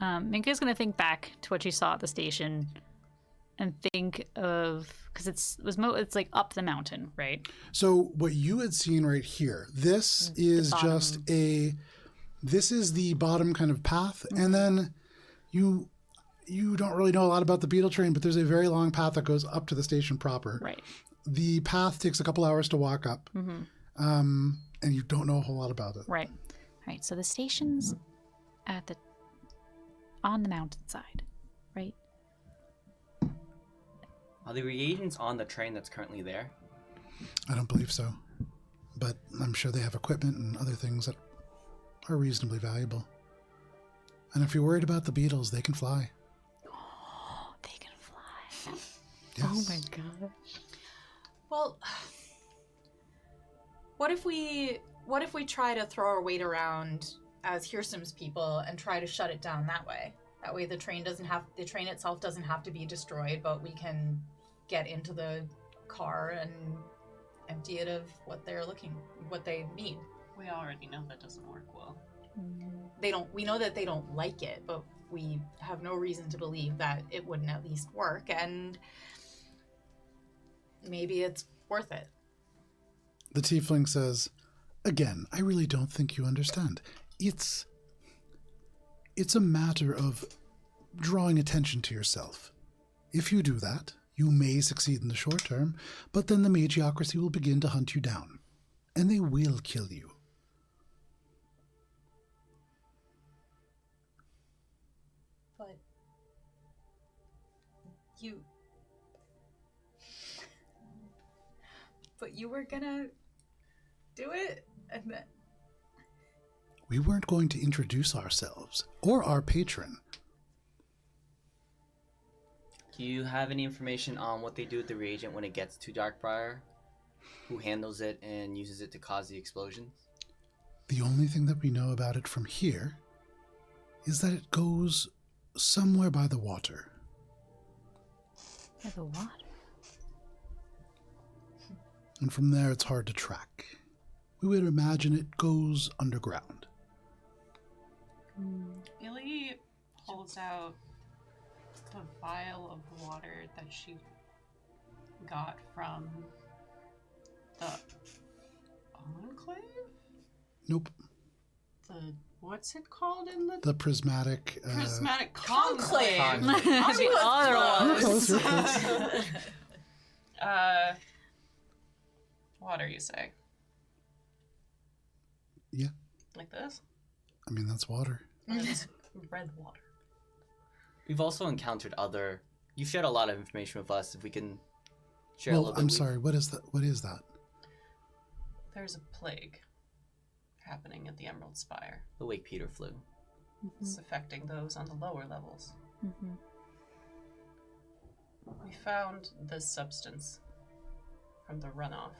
Minka's gonna think back to what she saw at the station and think of, because it's like up the mountain, right? So what you had seen right here, this is bottom. just this is the bottom kind of path. And then you don't really know a lot about the beetle train, but there's a very long path that goes up to the station proper. Right. The path takes a couple hours to walk up. And you don't know a whole lot about it. Right. Right, so the station's on the mountainside, right? Are the reagents on the train that's currently there? I don't believe so. But I'm sure they have equipment and other things that are reasonably valuable. And if you're worried about the beetles, they can fly. Oh, they can fly. Yes. Oh my god. Well, what if we try to throw our weight around as Hearsom's people and try to shut it down that way? That way the train itself doesn't have to be destroyed, but we can get into the car and empty it of what they need. We already know that doesn't work well. We know that they don't like it, but we have no reason to believe that it wouldn't at least work, and maybe it's worth it. The tiefling says, again, I really don't think you understand. It's a matter of drawing attention to yourself. If you do that, you may succeed in the short term, but then the Magiocracy will begin to hunt you down, and they will kill you. But you were gonna do it, and then... We weren't going to introduce ourselves, or our patron. Do you have any information on what they do with the reagent when it gets to Darkbriar? Who handles it and uses it to cause the explosions? The only thing that we know about it from here is that it goes somewhere by the water. By the water? And from there it's hard to track. We would imagine it goes underground. Billy pulls out the vial of water that she got from the Enclave? Nope. What's it called in the The prismatic... prismatic Conclave. conclave? The other one. You're close, you're close. Water, you say? Yeah. Like this? I mean, that's water. It's red water. We've also encountered other... You've shared a lot of information with us. If we can share a Well, little bit. I'm sorry, what is that? What is that? There's a plague happening at the Emerald Spire. The Wake Peter flu. It's affecting those on the lower levels. Mm-hmm. We found this substance from the runoff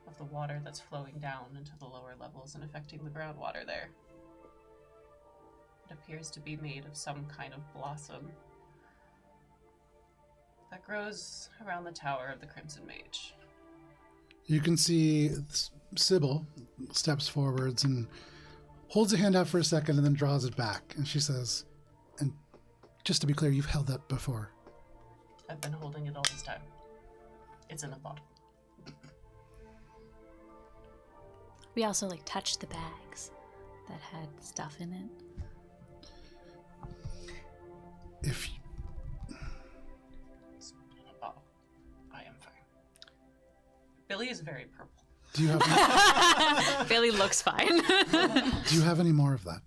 of the water that's flowing down into the lower levels and affecting the groundwater there. It appears to be made of some kind of blossom that grows around the tower of the Crimson Mage. You can see Sybil steps forwards and holds a hand out for a second and then draws it back. And she says, and just to be clear, you've held that before. I've been holding it all this time. It's in a bottle. We also touched the bags that had stuff in it. If It's in a bottle. I am fine. Billy is very purple. do you have Billy looks fine. do you have any more of that?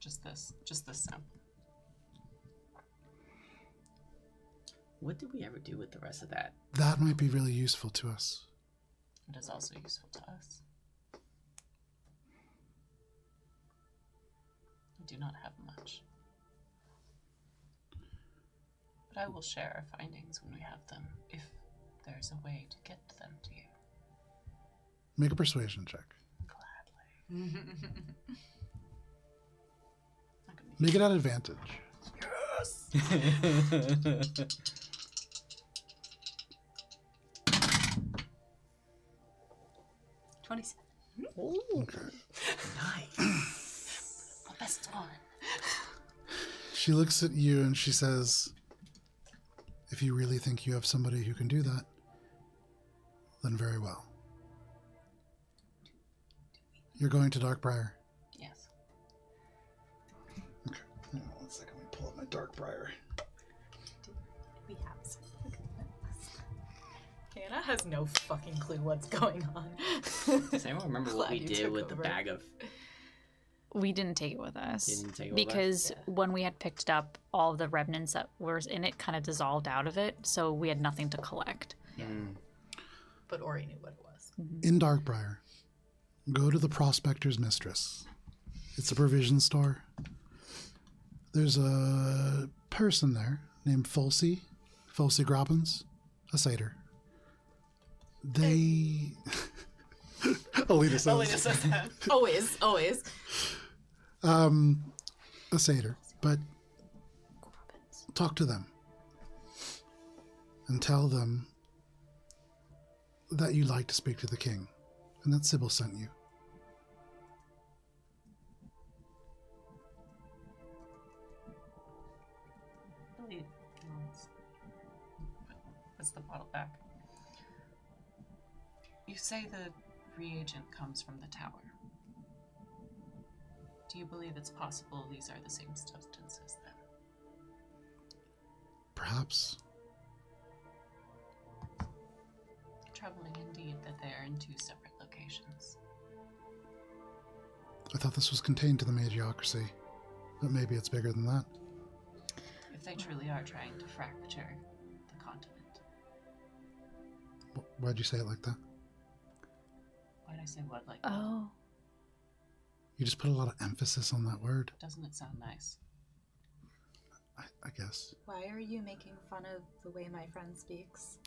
Just this sample. What did we ever do with the rest of that? That might be really useful to us. It is also useful to us. I do not have much. But I will share our findings when we have them, if there's a way to get them to you. Make a persuasion check. Gladly. Make it at advantage. Yes! 27. Okay. Nice. The best one. She looks at you and she says, if you really think you have somebody who can do that, then very well. You're going to Darkbriar. Yes. Okay. Hang on 1 second. Let me pull up my Darkbriar. We have some. Hannah has no fucking clue what's going on. Does anyone remember what we Glad you did took with the over. bag of... We didn't take it with us. You didn't take it with us? because when we had picked it up, all of the remnants that were in it kind of dissolved out of it, so we had nothing to collect. But Ori knew what it was. In Darkbriar, go to the Prospector's Mistress. It's a provision store. There's a person there named Fulsey Groppins, a satyr. They... Alita says. Alina says that. Always, always. A satyr, but talk to them and tell them that you'd like to speak to the king and that Sybil sent you. Billy nods. Puts the bottle back. You say the reagent comes from the tower. Do you believe it's possible these are the same substances then? Perhaps. Troubling indeed that they are in two separate locations. I thought this was contained to the Magiocracy, but maybe it's bigger than that. If they truly are trying to fracture the continent. Why'd you say it like that? Why'd I say what like that? Oh, You just put a lot of emphasis on that word, Doesn't it sound nice? I guess. Why are you making fun of the way my friend speaks?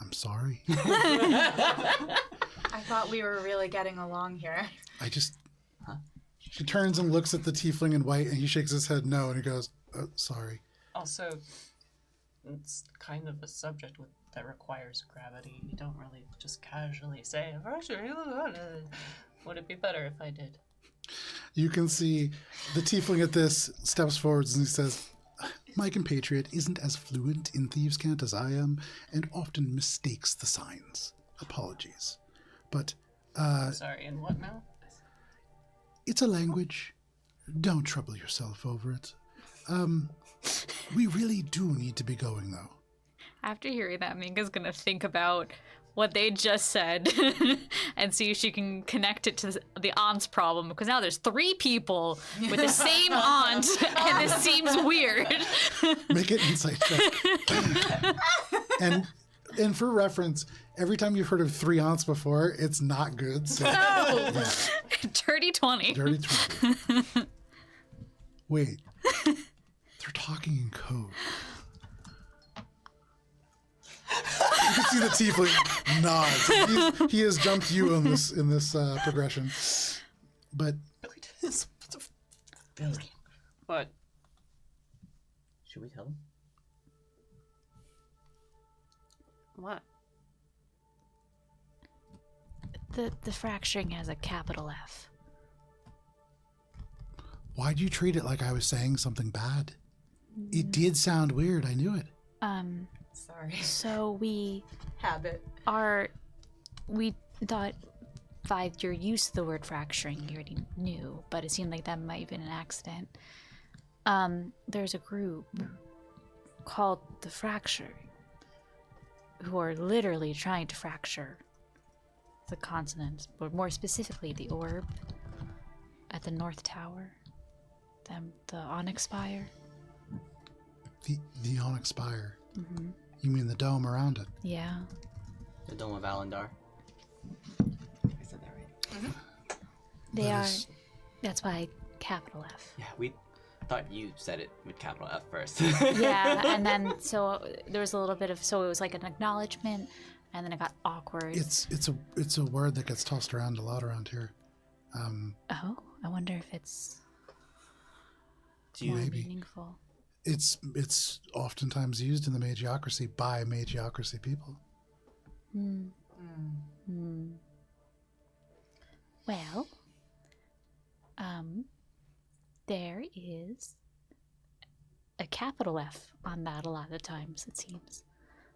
I'm sorry. I thought we were really getting along here. I just... Huh? She turns and looks at the tiefling in white, and he shakes his head no, and he goes, oh, sorry. Also, it's kind of a subject that requires gravity. You don't really just casually say, would it be better if I did? You can see the tiefling at this steps forwards and he says, my compatriot isn't as fluent in thieves' cant as I am and often mistakes the signs. Apologies. But Sorry, and what now? it's a language. Don't trouble yourself over it. We really do need to be going, though. After hearing that, Minka's gonna think about what they just said and see if she can connect it to the aunt's problem, because now there's 3 people with the same aunt and this seems weird. Make it insight check. and for reference, every time you've heard of 3 aunts before, it's not good. So yeah, Dirty 20. dirty 20. Wait, they're talking in code. You can see the tiefling nods. He has jumped you in this progression, but Billy. But Should we tell him? what? the fracturing has a capital F. why'd you treat it like I was saying something bad? It did sound weird. I knew it. Sorry. So we Habit. thought by your use of the word fracturing, you already knew, but it seemed like that might have been an accident. There's a group called the Fracture who are literally trying to fracture the continent, but more specifically the orb at the North Tower. The Onyx Spire. The Onyx Spire. Mm-hmm. You mean the dome around it? Yeah. The Dome of Alendar. I said that right. They That are. is- That's why capital F. Yeah, we thought you said it with capital F first. Yeah, and then so there was a little bit of, so it was like an acknowledgement, and then it got awkward. It's a word that gets tossed around a lot around here. Oh, I wonder if it's Do you more Maybe. meaningful. It's oftentimes used in the Magiocracy by Magiocracy people. Well, there is a capital F on that a lot of the times, it seems.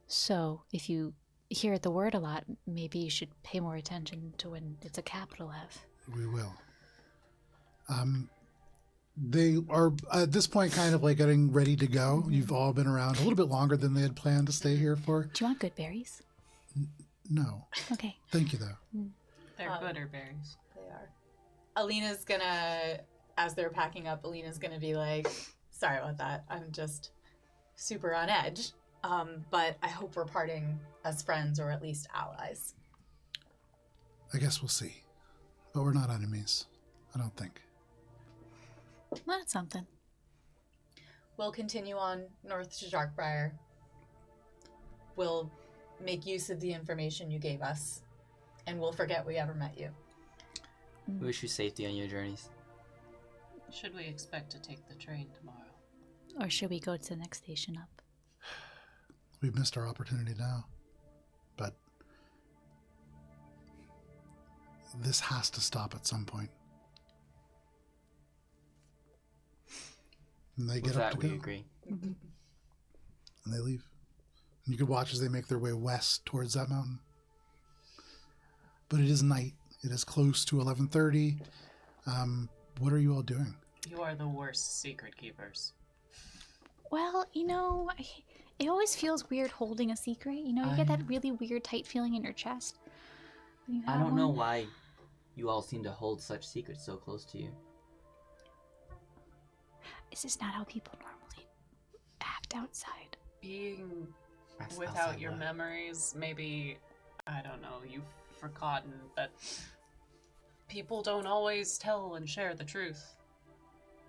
So if you hear the word a lot, maybe you should pay more attention to when it's a capital F. We will. They are at this point kind of like getting ready to go. You've all been around a little bit longer than they had planned to stay here for. Do you want good berries? No. Okay. Thank you, though. They're gooder berries. They are. Alina's gonna, as they're packing up, Alina's gonna be like, sorry about that. I'm just super on edge. But I hope we're parting as friends or at least allies. I guess we'll see. But we're not enemies. I don't think. Well, that's something. We'll continue on north to Darkbriar. We'll make use of the information you gave us, and we'll forget we ever met you. We wish you safety on your journeys. Should we expect to take the train tomorrow? Or should we go to the next station up? We've missed our opportunity now. But this has to stop at some point. And they With get up that, to we go. agree. And they leave. And you can watch as they make their way west towards that mountain. But it is night. It is close to 11:30. What are you all doing? You are the worst secret keepers. Well, it always feels weird holding a secret. You get that really weird tight feeling in your chest. when you I have don't know one. why you all seem to hold such secrets so close to you. This is not how people normally act outside. Being That's without outside your what? memories, maybe, I don't know, you've forgotten that people don't always tell and share the truth.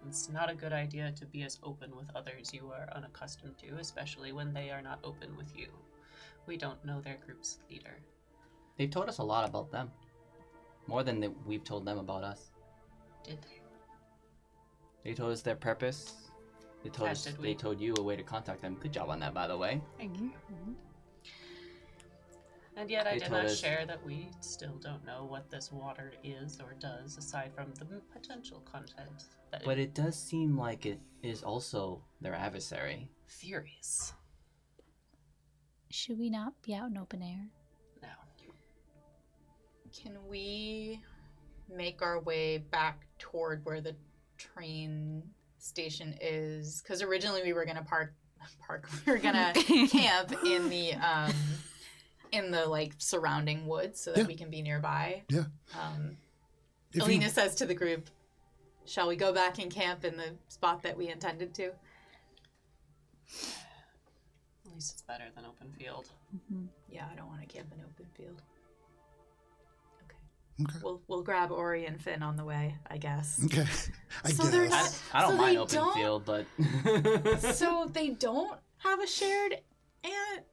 It's not a good idea to be as open with others you are unaccustomed to, especially when they are not open with you. We don't know their group's leader. They've told us a lot about them. More than we've told them about us. Did they? They told us their purpose. They told As us. did we. They told you a way to contact them. Good job on that, by the way. Thank you. And yet I They did told not us- share that we still don't know what this water is or does, aside from the potential content that But it does seem like it is also their adversary. theories. Should we not be out in open air? No. Can we make our way back toward where the train station is? Because originally we were gonna we were gonna camp in the like surrounding woods so that Yeah. we can be nearby. Yeah. If Alina you, says to the group, "Shall we go back and camp in the spot that we intended to?" At least it's better than open field. Yeah, I don't want to camp in open field. Okay, okay. we'll grab Ori and Finn on the way, I guess. Okay. I So guess. they're I, not- I don't So mind they open don't- field, but So they don't have a shared aunt.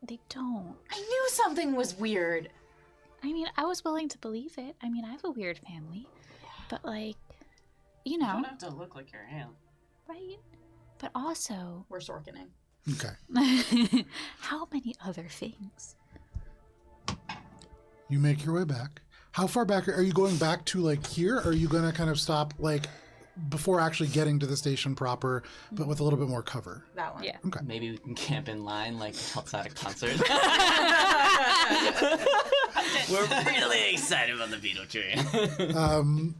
They don't. I knew something was weird. I mean, I was willing to believe it. I mean, I have a weird family. But, like, you You know, don't have to look like your aunt. right? But also, We're Sorkening. Okay. how many other things? You make your way back. How far back are you going back to, like here? Or are you going to kind of stop like before actually getting to the station proper, but with a little bit more cover? That one. Yeah. Okay. maybe we can camp in line like outside a concert. We're really excited about the beetle tree. I mean,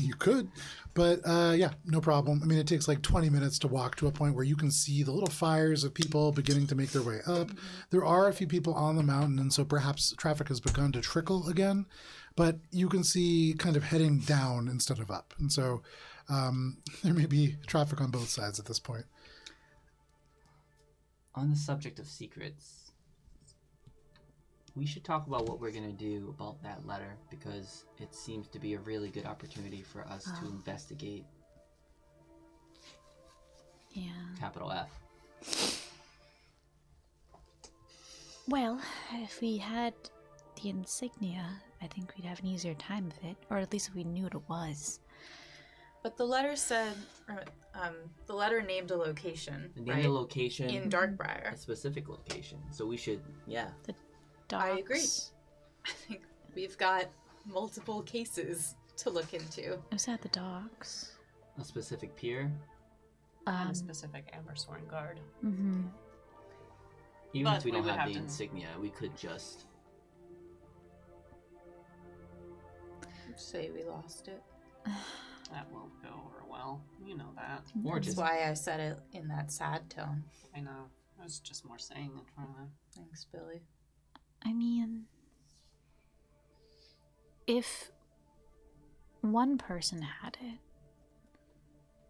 you could, but yeah, no problem. I mean, it takes like 20 minutes to walk to a point where you can see the little fires of people beginning to make their way up. There are a few people on the mountain, and so perhaps traffic has begun to trickle again, but you can see kind of heading down instead of up. And so There may be traffic on both sides at this point. On the subject of secrets, we should talk about what we're going to do about that letter, because it seems to be a really good opportunity for us to investigate capital F. Well, if we had the insignia, I think we'd have an easier time of it, or at least if we knew what it was. But the letter said, the letter named a location, Named a location. in Darkbriar. A specific location. So we should, The docks. I agree. I think we've got multiple cases to look into. It was at the docks. a specific pier. And a specific Ambersworn guard. Mm-hmm. Even But if we we don't would have have the to- insignia, we could just... Say we lost it. That won't go over well. You know that. Or That's just... why I said it in that sad tone. I know. I was just more saying it for them. Thanks, Billy. I mean, if one person had it,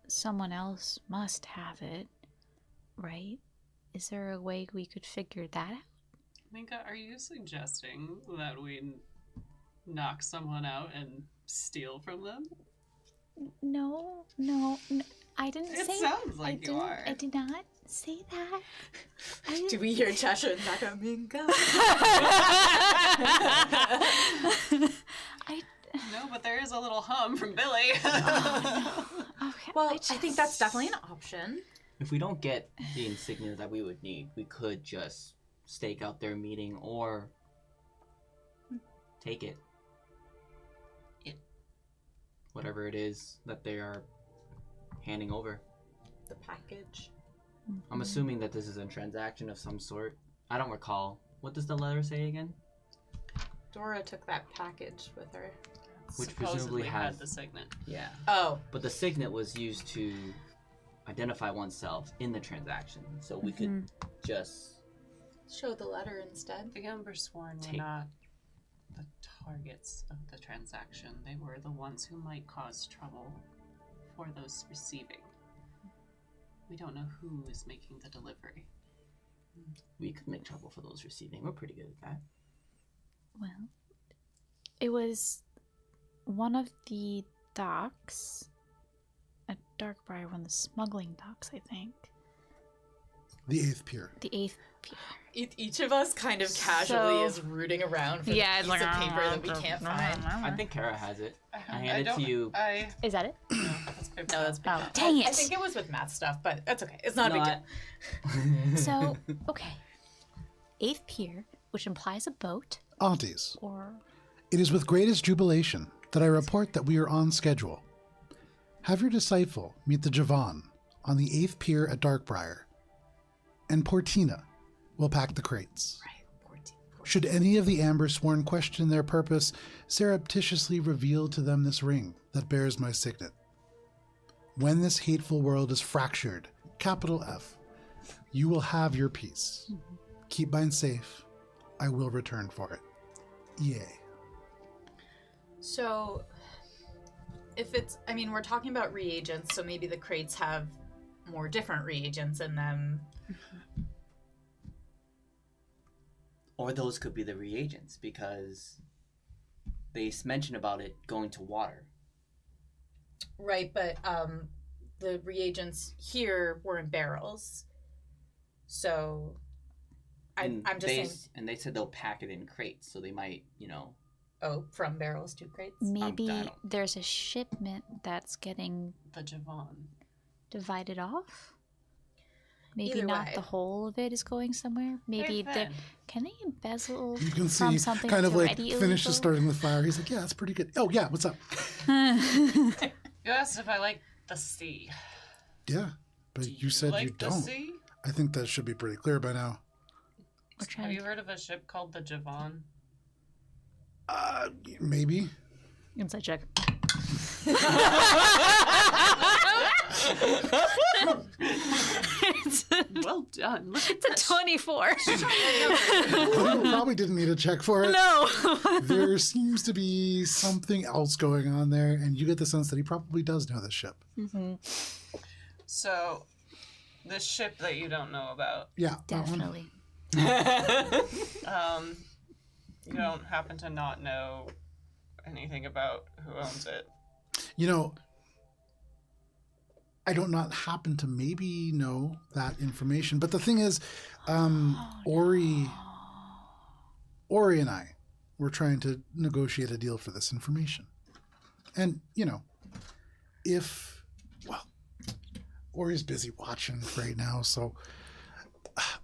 someone else must have it, right? Is there a way we could figure that out? Minka, are you suggesting that we knock someone out and steal from them? No, I didn't It say. sounds like you are. I did not say that. I didn't- Do we hear Cheshire in the background? Minka? No, but there is a little hum from Billy. Okay, Well, I think that's definitely an option. If we don't get the insignia that we would need, we could just stake out their meeting or take it. Whatever it is that they are handing over. The package. I'm assuming that this is a transaction of some sort. I don't recall. What does the letter say again? Dora took that package with her. Which Supposedly presumably had has- the signet. Yeah. Oh, But the signet was used to identify oneself in the transaction. So we could just... show the letter instead. The Ambersworn were Take- not the targets of the transaction. They were the ones who might cause trouble for those receiving. We don't know who is making the delivery. We could make trouble for those receiving. We're pretty good at that. Well, it was one of the docks at Darkbriar, one of the smuggling docks, I think. The 8th pier. The 8th pier. Each of us kind of casually So- is rooting around for Yeah, the it's piece like of paper that we can't find. I think Kara has it. I hand it don't- to you. Is that it? That's paper. No, that's Oh, bad. dang I it. think it was with math stuff, but that's okay. It's not a big deal. So, okay. 8th pier, which implies a boat, Aunties, or... it is with greatest jubilation that I report that we are on schedule. Have your disciple meet the Javan on the 8th pier at Darkbriar, and Portina will pack the crates. Right, poor team. Should any of the Ambersworn question their purpose, surreptitiously reveal to them this ring that bears my signet. When this hateful world is fractured, capital F, you will have your peace. Keep mine safe. I will return for it. Yay. So, if it's, I mean, we're talking about reagents, so maybe the crates have more different reagents in them. Or those could be the reagents, because they mention about it going to water. Right, but the reagents here were in barrels. So, I'm just saying, And they said they'll pack it in crates, so they might, oh, from barrels to crates? Maybe I don't- there's a shipment that's getting The Javan. divided off? Maybe Either not way. the whole of it is going somewhere. Maybe Hey, they Finn. can they embezzle You can from see something kind that's of like already finishes illegal? starting the fire. He's like, yeah, that's pretty good. Oh, yeah, what's up? You asked if I like the sea. Yeah, but Do you said like you the don't. sea? I think that should be pretty clear by now. We're trying Have to- you heard of a ship called the Javan? Maybe. Inside check. Well done. Look at It's a 24. You probably didn't need a check for it. No. There seems to be something else going on there, and you get the sense that he probably does know this ship. So, this ship that you don't know about, Yeah, that one. Definitely. you don't happen to not know anything about who owns it. You know, I don't not happen to maybe know that information, but the thing is, Ori and I were trying to negotiate a deal for this information. And, you know, Ori's busy watching right now, so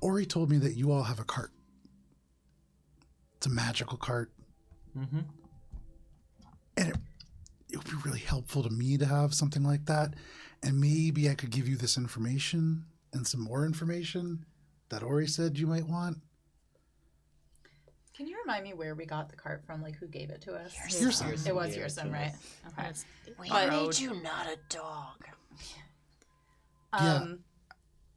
Ori told me that you all have a cart. It's a magical cart. Mm-hmm. And it would be really helpful to me to have something like that. And maybe I could give you this information and some more information that Ori said you might want. Can you remind me where we got the cart from? Like, who gave it to us? Your son. It was your son, right? Okay. We But- made you not a dog.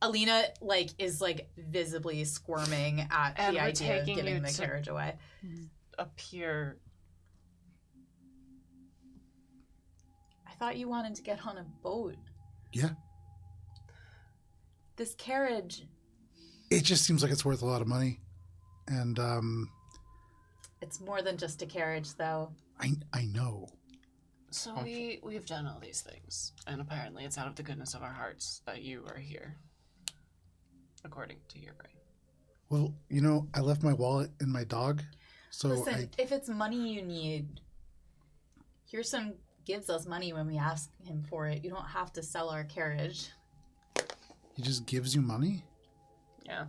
Alina, like, is, like, visibly squirming at And the we're idea of taking giving you the to- carriage away. A pure. I thought you wanted to get on a boat. Yeah. This carriage, It just seems like it's worth a lot of money. And it's more than just a carriage, though. I know. So we've done all these things, and apparently it's out of the goodness of our hearts that you are here, according to your brain. Well, you know, I left my wallet and my dog. So Listen, if it's money you need, Hearson gives us money when we ask him for it. You don't have to sell our carriage. he just gives you money? Yeah.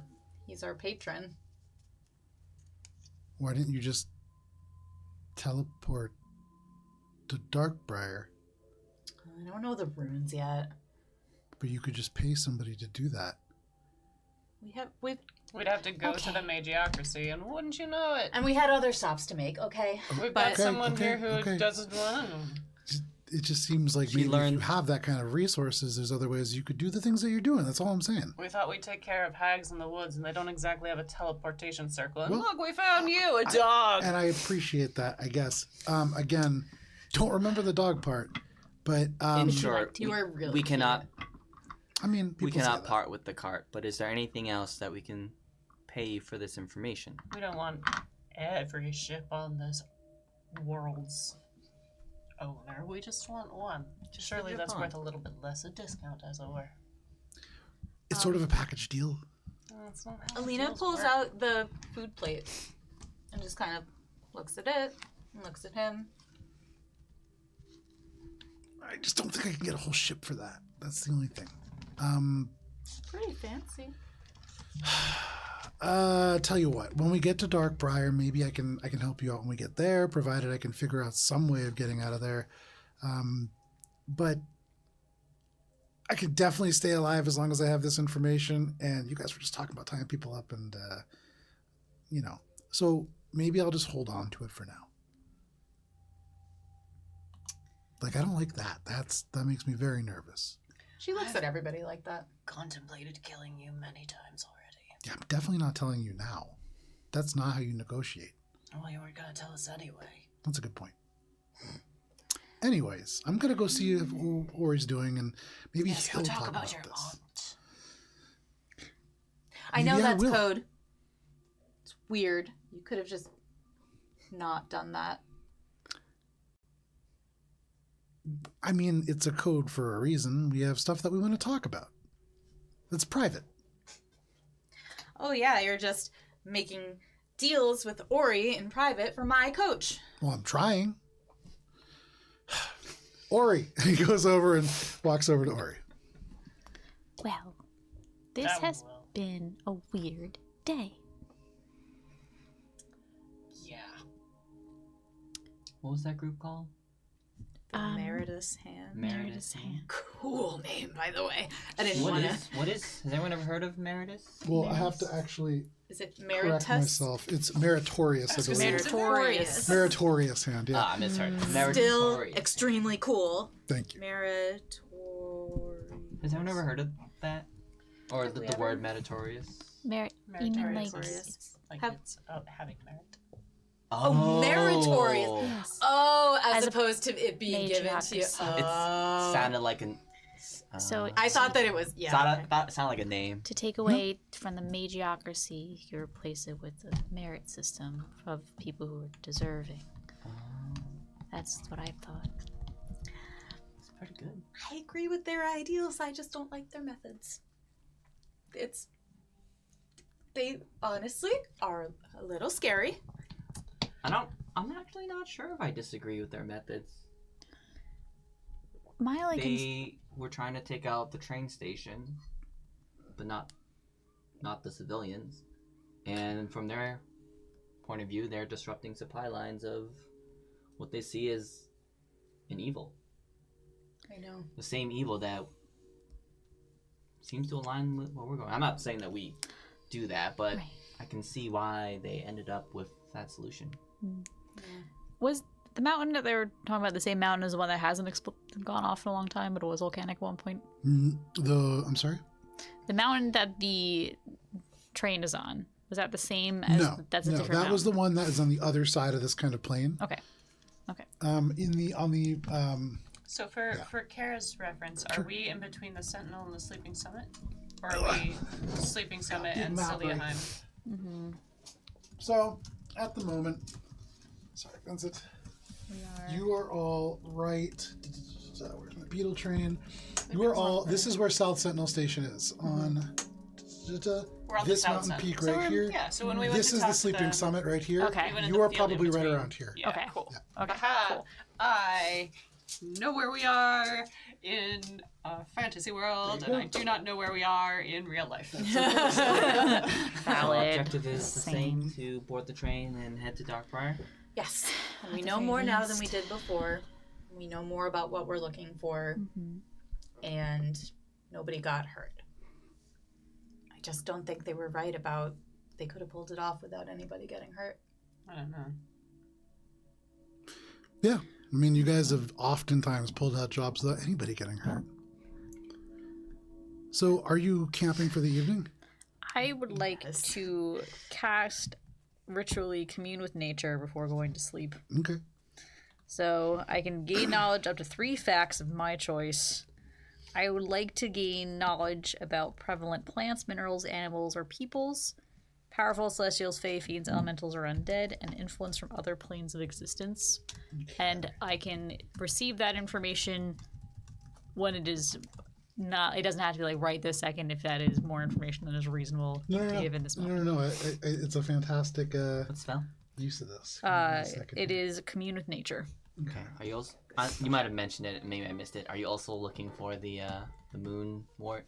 He's our patron. Why didn't you just teleport to Darkbriar? I don't know the runes yet. But you could just pay somebody to do that. We'd have to go to the Magiocracy, and wouldn't you know it? And we had other stops to make, okay? We've But- got someone Okay, here who okay. doesn't want to. It just seems like She maybe if you learned- have that kind of resources, there's other ways you could do the things that you're doing. That's all I'm saying. We thought we'd take care of hags in the woods, and they don't exactly have a teleportation circle. And Well, look, we found you, a dog! And I appreciate that, I guess. Again, don't remember the dog part. But, In short, you are really we cannot I mean, we people say cannot that. part with the cart. But is there anything else that we can pay you for this information? We don't want every ship on this world's owner. We just want one. Surely that's worth a little bit less a discount, as it were. It's sort of a package deal. That's not how Alina deals pulls work. out the food plate and just kind of looks at it and looks at him. I just don't think I can get a whole ship for that. That's the only thing. Pretty fancy. Tell you what, when we get to Darkbriar, maybe I can help you out when we get there, provided I can figure out some way of getting out of there. But I could definitely stay alive as long as I have this information. And you guys were just talking about tying people up and, you know. So maybe I'll just hold on to it for now. Like, I don't like that. That makes me very nervous. She looks at everybody like that. Contemplated killing you many times already. Yeah, I'm definitely not telling you now. That's not how you negotiate. Well, you weren't gonna tell us anyway. That's a good point. Anyways, I'm gonna go see if Ori's doing, and maybe Yes, he'll go talk about this. your aunt. I know Yeah, I that's will. code. It's weird. You could have just not done that. I mean, it's a code for a reason. We have stuff that we want to talk about. It's private. Oh yeah, you're just making deals with Ori in private for my coach. Well, I'm trying. Ori. He goes over and walks over to Ori. Well, this That has will. been a weird day. Yeah. What was that group called? The Um, Meritorious hand. Meritorious hand. Cool name, by the way. I didn't What want is? to. What is? Has anyone ever heard of Meritorious? Well, I have to actually Is it correct Meritus? myself. It's Meritorious, I believe. Meritorious. Meritorious hand, yeah. Ah, I misheard. Still Meritorious. extremely cool. Thank you. Meritorious. Has anyone ever heard of that? Or is it the word meritorious? You mean like Meritorious. Like Have- it's having merit. Oh, meritorious. yes. Oh, as As opposed to it being given to you. Matriarchy. It Oh. sounded like an. So I thought that it was, yeah. Sounded like a name. to take away from the magiocracy, you replace it with the merit system of people who are deserving. That's what I thought. It's pretty good. I agree with their ideals. I just don't like their methods. They honestly are a little scary. I'm actually not sure if I disagree with their methods. My Were trying to take out the train station, but not the civilians. And from their point of view, they're disrupting supply lines of what they see as an evil. I know. The same evil that seems to align with where we're going. I'm not saying that we do that, but Right. I can see why they ended up with that solution. Was the mountain that they were talking about the same mountain as the one that hasn't gone off in a long time, but it was volcanic at one point? I'm sorry? The mountain that the train is on, was that the same as No. that's a No, different that was the mountain? one that is on the other side of this kind of plain. Okay. So for Kara's reference, are we in between the Sentinel and the Sleeping Summit? Or are we Sleeping Summit Big and map, right? Celiaheim? So, at the moment, sorry, Vincent, you are all right. Where's my beetle train? You are all. This is where South Sentinel Station is on. We're on the This south mountain side. peak So right we're- here. Yeah, so when we went This to is talk the to Sleeping them, Summit right here. Okay. we went in You the are field in probably right between. around here. Yeah, Okay. cool. Okay, Aha. cool. I know where we are in a fantasy world, and I do not know where we are in real life. Our Valid. objective is the same, to board the train and head to Darkbriar. Yes. And we the know very more now than we least. did before. We know more about what we're looking for. And nobody got hurt. I just don't think they were right about they could have pulled it off without anybody getting hurt. I don't know. Yeah. I mean, you guys have oftentimes pulled out jobs without anybody getting hurt. So, are you camping for the evening? I would like Yes. to cast ritually commune with nature before going to sleep. Okay. So I can gain knowledge up to 3 facts of my choice. I would like to gain knowledge about prevalent plants, minerals, animals, or peoples, powerful celestials, fae, fiends, elementals, or undead, and influence from other planes of existence. And I can receive that information when it is not. It doesn't have to be like right this second if that is more information than is reasonable to give in this moment. No. It's a fantastic What spell? use of this. Give me a second It here. is commune with nature. Okay. Are you also? You might have mentioned it. Maybe I missed it. Are you also looking for the moon wart?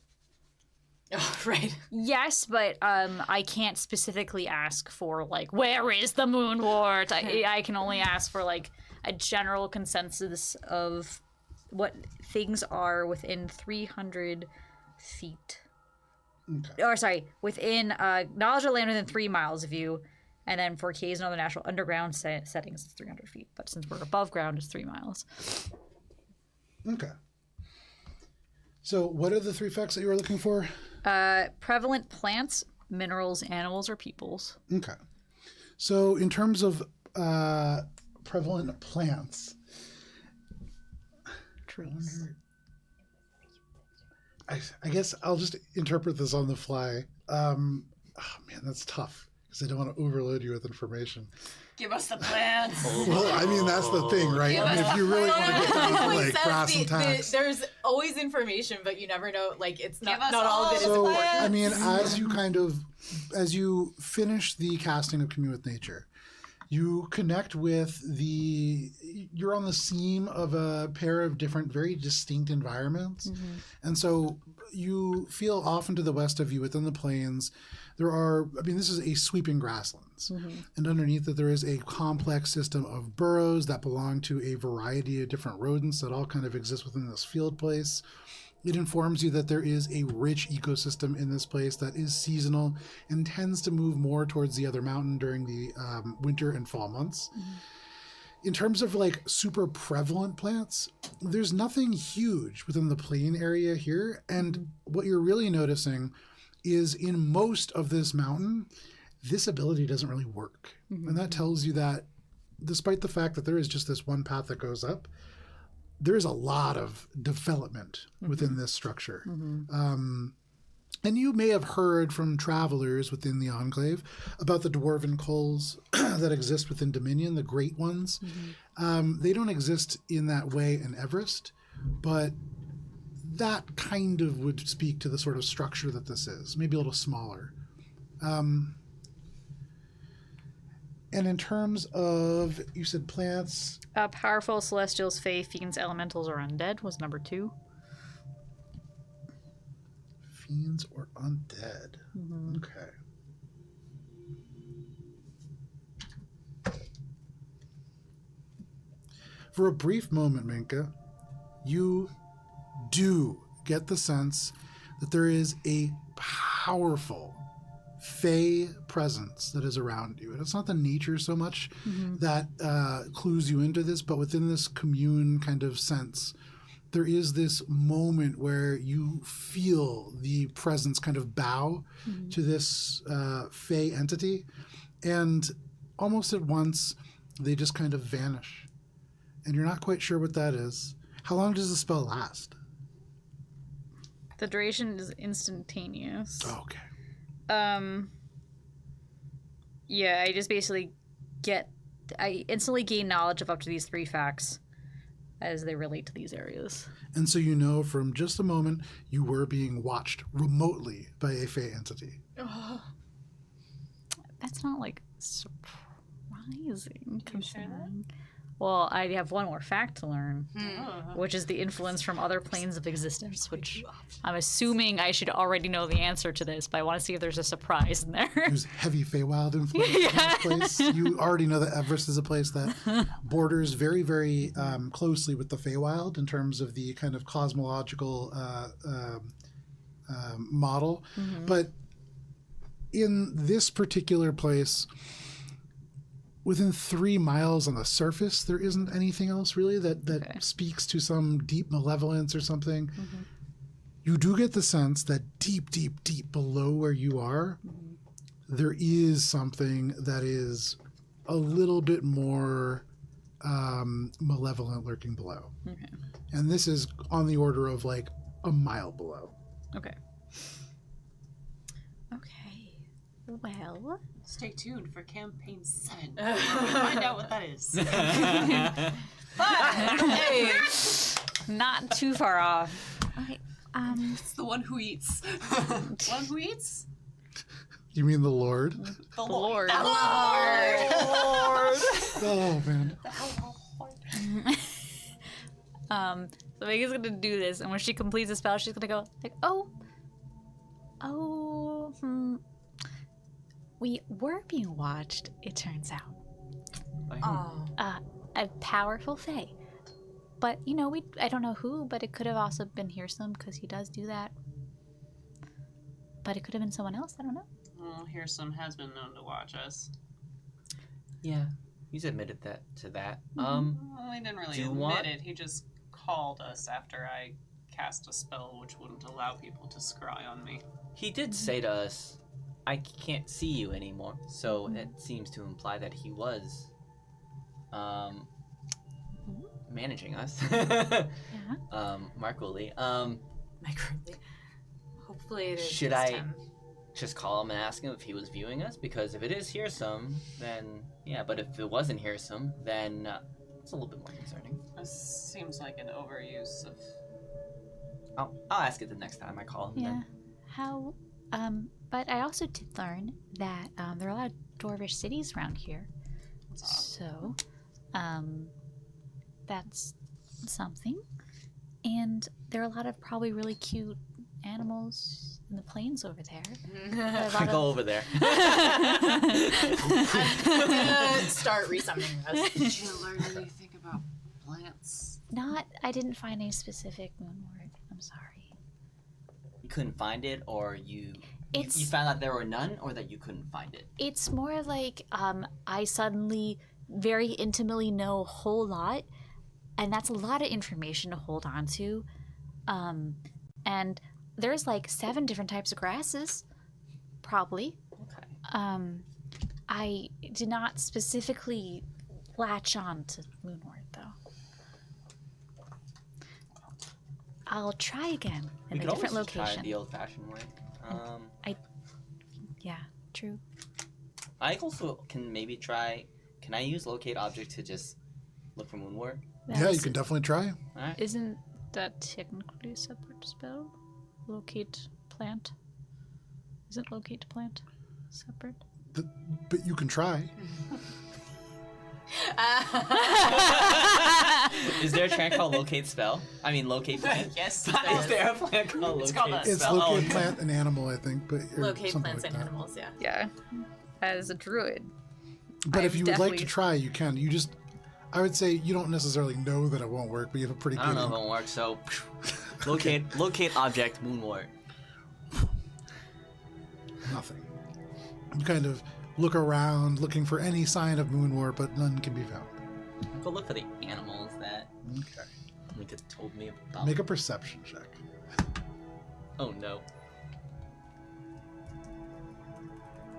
Oh, right. Yes, but I can't specifically ask for like where is the moon wart. I can only ask for like a general consensus of what things are within 300 feet. Okay. Or sorry, within knowledge of land within 3 miles of you, and then for caves and other natural underground settings, it's 300 feet. But since we're above ground, it's 3 miles. Okay. So, what are the 3 facts that you were looking for? Prevalent plants, minerals, animals, or peoples. Okay. So, in terms of prevalent plants, Trees. I guess I'll just interpret this on the fly. Oh man, that's tough because I don't want to overload you with information. Give us the plans. Well, I mean that's the thing, right? I mean, if you really want to get down to like brass and tacks. There's always information, but you never know. Like, it's not, Give us not all of it is So, important. I mean, as you finish the casting of Commune with Nature, you connect with you're on the seam of a pair of different, very distinct environments. And so you feel off and to the west of you within the plains, this is a sweeping grasslands. And underneath it, there is a complex system of burrows that belong to a variety of different rodents that all kind of exist within this field place. It informs you that there is a rich ecosystem in this place that is seasonal and tends to move more towards the other mountain during the winter and fall months. In terms of like super prevalent plants, there's nothing huge within the plain area here. And what you're really noticing is in most of this mountain, this ability doesn't really work. And that tells you that despite the fact that there is just this one path that goes up, there is a lot of development within this structure. And you may have heard from travelers within the Enclave about the dwarven culls that exist within Dominion, the great ones. They don't exist in that way in Everest, but that kind of would speak to the sort of structure that this is, maybe a little smaller. And in terms of, you said plants. Powerful celestials, fae, fiends, elementals, or undead was number 2. Fiends or undead. Okay. For a brief moment, Minka, you do get the sense that there is a powerful fey presence that is around you. And it's not the nature so much that clues you into this, but within this commune kind of sense, there is this moment where you feel the presence kind of bow to this fey entity, and almost at once they just kind of vanish. And you're not quite sure what that is. How long does the spell last? The duration is instantaneous. Oh, okay. Yeah, I just basically I instantly gain knowledge of up to these 3 facts as they relate to these areas. And so you know from just a moment you were being watched remotely by a fey entity. That's not, like, surprising. Can you share that? Well, I have one more fact to learn, which is the influence from other planes of existence, which I'm assuming I should already know the answer to this, but I want to see if there's a surprise in there. There's heavy Feywild influence in this place. You already know that Everest is a place that borders very, very closely with the Feywild in terms of the kind of cosmological model. But in this particular place, within 3 miles on the surface, there isn't anything else really that speaks to some deep malevolence or something. You do get the sense that deep, deep, deep below where you are, there is something that is a little bit more malevolent lurking below. And this is on the order of like a mile below. Okay. Well, Stay tuned for campaign 7. Find out what that is. Hey, Not too far off. okay. It's the one who eats. One who eats? You mean the Lord? The Lord. Oh, man. So Megan's gonna do this, and when she completes the spell, she's gonna go like, We were being watched, it turns out. oh, A powerful fae. But, you know, I don't know who, but it could have also been Hearsome, because he does do that. But it could have been someone else, I don't know. Well, Hearsome has been known to watch us. Yeah, he's admitted to that. Well, he didn't really Do you admit want- it. He just called us after I cast a spell which wouldn't allow people to scry on me. He did say to us, I can't see you anymore. So it seems to imply that he was managing us. Mark Woolley. microwave. Hopefully it is. Should this I- time. Just call him and ask him if he was viewing us, because if it is Hearsome, then yeah, but if it wasn't Hearsome, then it's a little bit more concerning. This seems like an overuse of... I'll ask it the next time I call him Yeah. then. How, but I also did learn that there are a lot of dwarvish cities around here. So, that's something. And there are a lot of probably really cute animals in the plains over there. There are a lot Go of, over there. I'm gonna start resummoning us. Did you learn anything about plants? I didn't find a specific moon word. I'm sorry. You couldn't find it, or you It's- found out there were none, or that you couldn't find it. It's more like I suddenly very intimately know a whole lot, and that's a lot of information to hold on to. And there's like 7 different types of grasses. probably. Okay. I did not specifically latch on to Moonward, though. I'll try again in We a could different always just try location. the old-fashioned way. Yeah, true. I also can maybe try. Can I use locate object to just look for moonwort? Yeah, you can definitely try. All right. Isn't that technically a separate spell? Locate plant. Isn't locate plant separate? But you can try. Is there a plant called locate spell? I mean, locate plant. Yes. Is there a plant called It's locate called a It's spell? locate plant and animal, I think. But or Locate something plants like and that. animals, yeah. Yeah. As a druid. But if I've you would like to definitely- try, you can. You just, I would say you don't necessarily know that it won't work, but you have a pretty I don't good. know if it won't work. So, locate object moonwort. Nothing. You kind of look around, looking for any sign of moonwort, but none can be found. Go look for the animals that Okay. Mika told me about. Make a perception check. Oh no.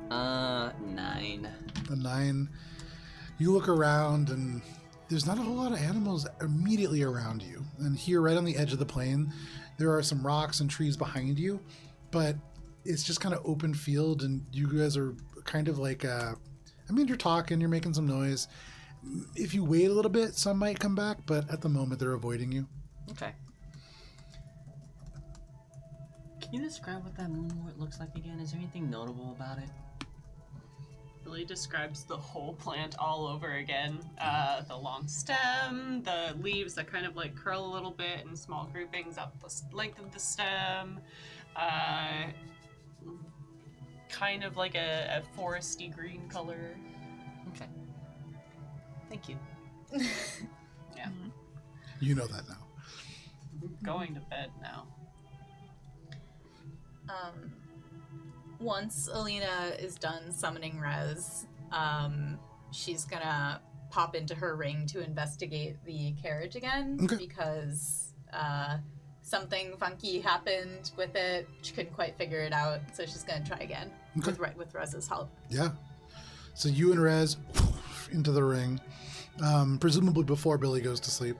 9. A 9. You look around, and there's not a whole lot of animals immediately around you. And here, right on the edge of the plain, there are some rocks and trees behind you, but it's just kind of open field, and you guys are kind of like, you're talking, you're making some noise. If you wait a little bit, some might come back, but at the moment, they're avoiding you. Okay. Can you describe what that moonwort looks like again? Is there anything notable about it? Billy describes the whole plant all over again. The long stem, the leaves that kind of like curl a little bit in small groupings up the length of the stem. Kind of like a foresty green color. Okay. Thank you. Yeah. You know that now. Going to bed now. Once Alina is done summoning Rez, she's gonna pop into her ring to investigate the carriage again Okay. because something funky happened with it. She couldn't quite figure it out, so she's gonna try again Okay. with Rez's help. Yeah. So you and Rez into the ring, presumably before Billy goes to sleep.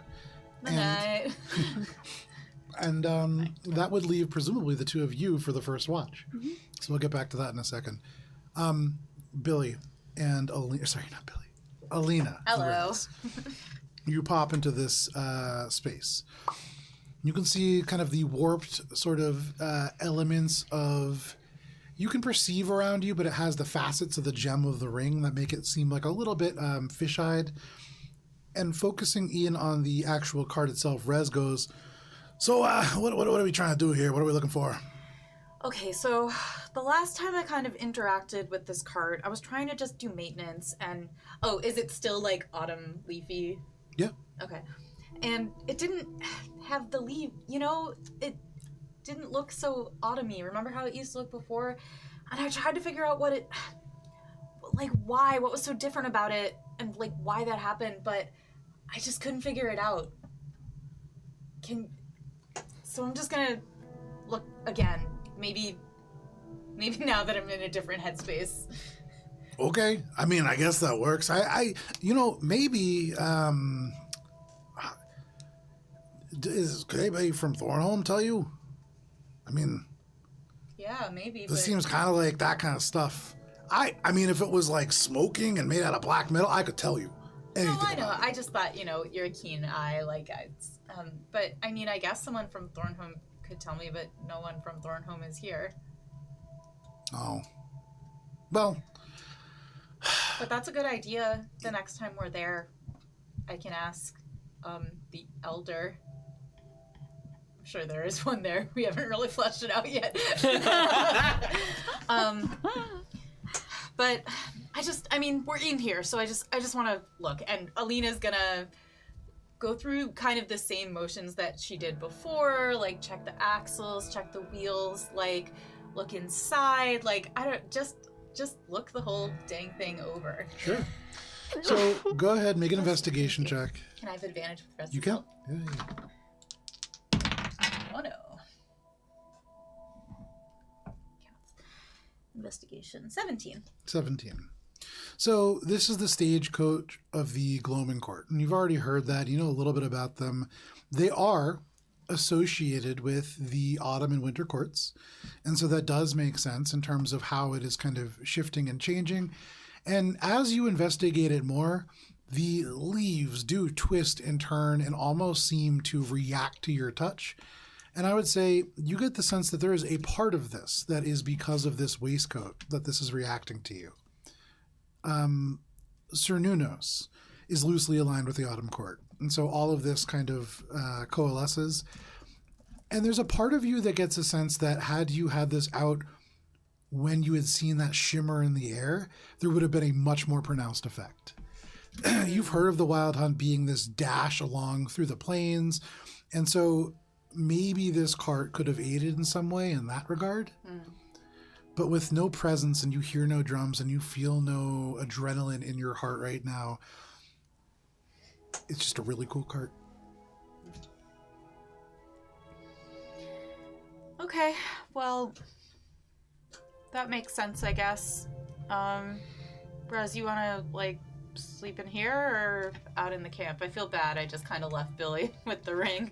Good night. And that would leave presumably the two of you for the first watch. So we'll get back to that in a second. Billy and Alina, sorry, not Billy, Alina. and Hello. Rez, you pop into this space. You can see kind of the warped sort of elements of, you can perceive around you, but it has the facets of the gem of the ring that make it seem like a little bit fish-eyed. And focusing in on the actual card itself, Rez goes, so what are we trying to do here? What are we looking for? Okay, so the last time I kind of interacted with this cart, I was trying to just do maintenance and... Oh, is it still, like, autumn leafy? Yeah. Okay. And it didn't have the leaf, it didn't look so autumny. Remember how it used to look before? And I tried to figure out what was so different about it and, like, why that happened, but I just couldn't figure it out. So I'm just gonna look again. Maybe now that I'm in a different headspace. Okay. I mean, I guess that works. Maybe, could anybody from Thornholm tell you? I mean, Yeah, maybe. this seems kind of like that kind of stuff. I mean, if it was like smoking and made out of black metal, I could tell you anything. No, I know. about it. I just thought, you're a keen eye. But I mean, I guess someone from Thornholm could tell me, but no one from Thornholm is here. Oh. Well, But that's a good idea. The next time we're there, I can ask the elder. I'm sure there is one there. We haven't really fleshed it out yet. But we're in here, so I just want to look. And Alina's gonna go through kind of the same motions that she did before, like check the axles, check the wheels, like look inside, like just look the whole dang thing over. sure. So go ahead, make an investigation check. Can I have advantage with Rez's You can. help? Yeah. Oh no. Investigation. 17. 17. So this is the stagecoach of the Gloaming Court, and you've already heard that. You know a little bit about them. They are associated with the autumn and winter courts, and so that does make sense in terms of how it is kind of shifting and changing. And as you investigate it more, the leaves do twist and turn and almost seem to react to your touch. And I would say you get the sense that there is a part of this that is because of this waistcoat that this is reacting to you. Sir Nunos is loosely aligned with the Autumn Court. And so all of this kind of coalesces. And there's a part of you that gets a sense that had you had this out when you had seen that shimmer in the air, there would have been a much more pronounced effect. You've heard of the Wild Hunt being this dash along through the plains. And so maybe this cart could have aided in some way in that regard. But with no presence and you hear no drums and you feel no adrenaline in your heart right now, it's just a really cool cart. Okay, well, that makes sense, I guess. Rez, you want to, like, sleep in here or out in the camp? I feel bad. I just kind of left Billy with the ring.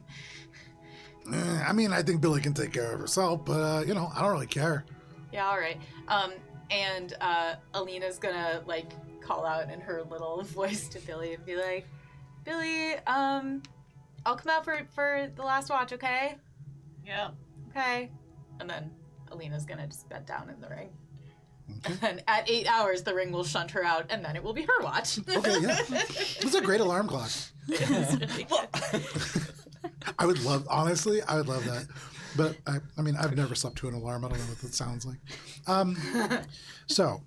I mean, I think Billy can take care of herself, but, I don't really care. Yeah, all right. And Alina's gonna, like, call out in her little voice to Billy and be like, Billy, I'll come out for the last watch, okay? Yeah. Okay. And then Alina's gonna just bed down in the ring. Okay. And at 8 hours, the ring will shunt her out, and then it will be her watch. Okay, yeah. It's a great alarm clock. I would love that. But, I mean, I've never slept to an alarm. I don't know what that sounds like. So,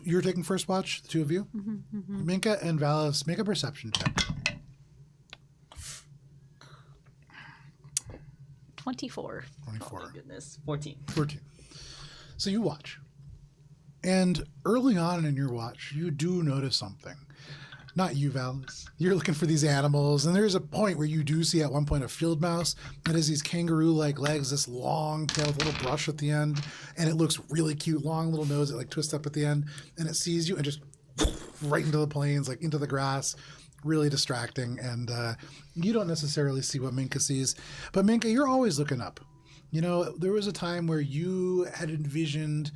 you're taking first watch, the two of you? Minka and Valis, make a perception check. 24. 24. Oh my goodness. 14. 14. So you watch. And early on in your watch, you do notice something. Not you, Valis. You're looking for these animals, and there's a point where you do see at one point a field mouse that has these kangaroo-like legs, this long tail with a little brush at the end, and it looks really cute, long little nose that like twists up at the end, and it sees you and just right into the plains, like into the grass, really distracting, and you don't necessarily see what Minka sees. But Minka, you're always looking up. You know, there was a time where you had envisioned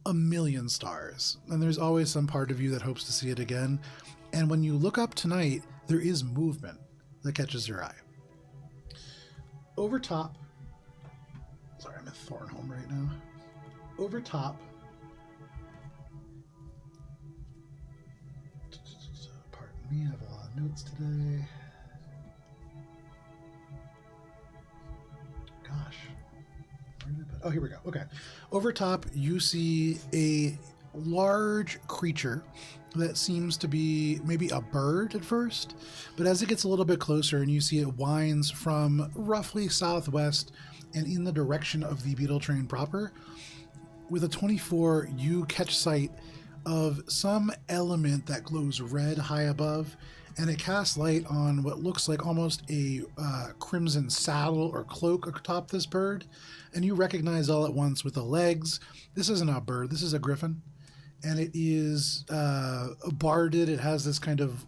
a million stars, and there's always some part of you that hopes to see it again. And when you look up tonight, there is movement that catches your eye. Over top, sorry, I'm at Thornholm right now. Over top, pardon me, I have a lot of notes today. Gosh, where did I put? Oh, here we go. Okay. Over top, you see a large creature that seems to be maybe a bird at first, but as it gets a little bit closer and you see it winds from roughly southwest and in the direction of the beetle train proper, with a 24, you catch sight of some element that glows red high above, and it casts light on what looks like almost a crimson saddle or cloak atop this bird, and you recognize all at once with the legs, this isn't a bird, this is a griffin. And it is barded. It has this kind of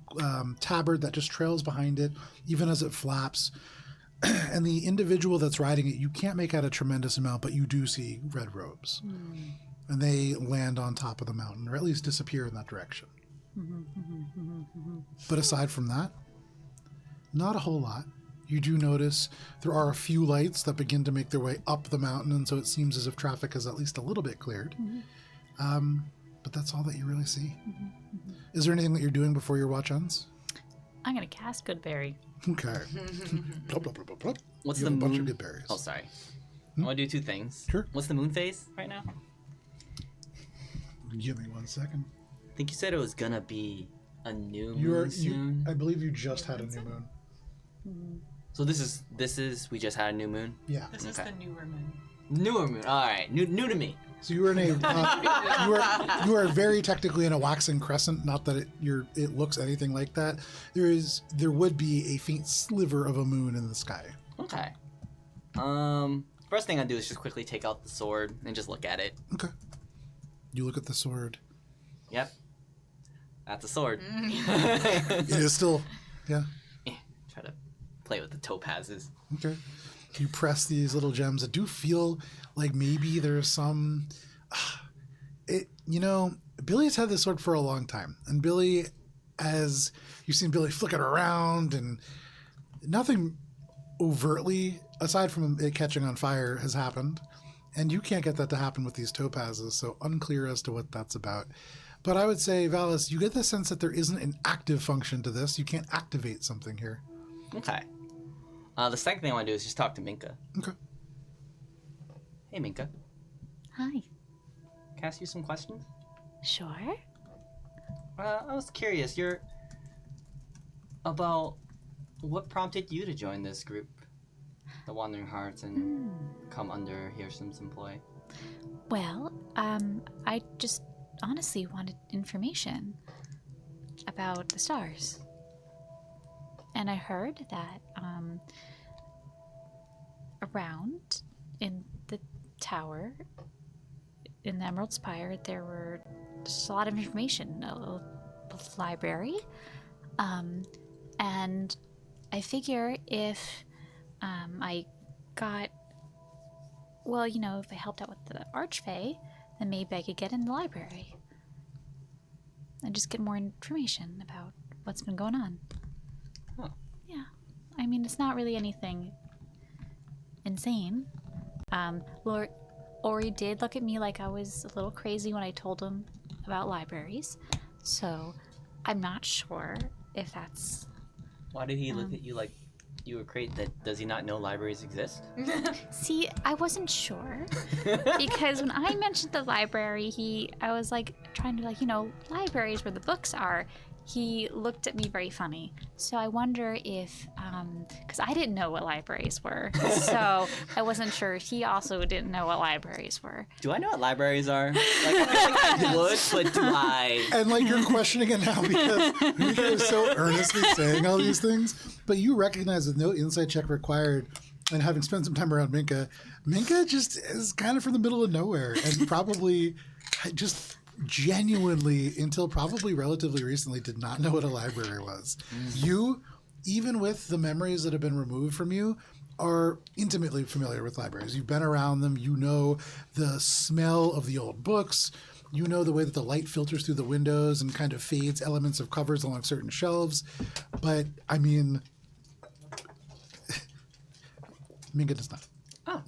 tabard that just trails behind it, even as it flaps. And the individual that's riding it, you can't make out a tremendous amount, but you do see red robes. And they land on top of the mountain, or at least disappear in that direction. But aside from that, not a whole lot. You do notice there are a few lights that begin to make their way up the mountain, and so it seems as if traffic is at least a little bit cleared. But that's all that you really see. Is there anything that you're doing before your watch ends? I'm going to cast Goodberry. Okay. Blah, blah, blah, blah, blah. What's You the have a bunch moon? of good berries. Oh, sorry. I want to do 2 things. Sure. What's the moon phase right now? Give me 1 second. I think you said it was gonna be a new You moon are. soon. I believe you just had a new moon. So this is we just had a new moon. Yeah. This is Okay. the newer moon. Newer moon. All right. New to me. So you are in a. You are very technically in a waxing crescent. Not that it looks anything like that. There would be a faint sliver of a moon in the sky. Okay. All First thing I do is just quickly take out the sword and just look at it. Okay. You look at the sword. Yep. That's a sword. It is still, yeah. Try to play with the topazes. Okay. You press these little gems that do feel like maybe there's some. Billy's had this sword for a long time, and Billy, as you've seen Billy flick it around, and nothing overtly aside from it catching on fire has happened, and you can't get that to happen with these topazes, so unclear as to what that's about. But I would say, Valis, you get the sense that there isn't an active function to this. You can't activate something here. Okay. The second thing I want to do is just talk to Minka. Okay. Hey, Minka. Hi. Can I ask you some questions? Sure. I was curious. About what prompted you to join this group, the Wandering Hearts, and come under Hearsom's employ? Well, I just honestly wanted information about the stars. And I heard that around in the tower, in the Emerald Spire, there were just a lot of information, a library. And I figure if I got, well, if I helped out with the Archfey, then maybe I could get in the library and just get more information about what's been going on. Huh. Yeah. I mean, it's not really anything insane. Ori did look at me like I was a little crazy when I told him about libraries. So I'm not sure if that's... Why did he look at you like you were crazy? Does he not know libraries exist? See, I wasn't sure. Because when I mentioned the library, I was like trying to libraries where the books are. He looked at me very funny. So I wonder if, because I didn't know what libraries were. So I wasn't sure if he also didn't know what libraries were. Do I know what libraries are? I feel like I would, but do I? And you're questioning it now because Minka is so earnestly saying all these things, but you recognize with no insight check required, and having spent some time around Minka just is kind of from the middle of nowhere and probably just genuinely, until probably relatively recently, did not know what a library was. You, even with the memories that have been removed from you, are intimately familiar with libraries. You've been around them. You know the smell of the old books. You know the way that the light filters through the windows and kind of fades elements of covers along certain shelves. But, I mean, Minka does not. Oh.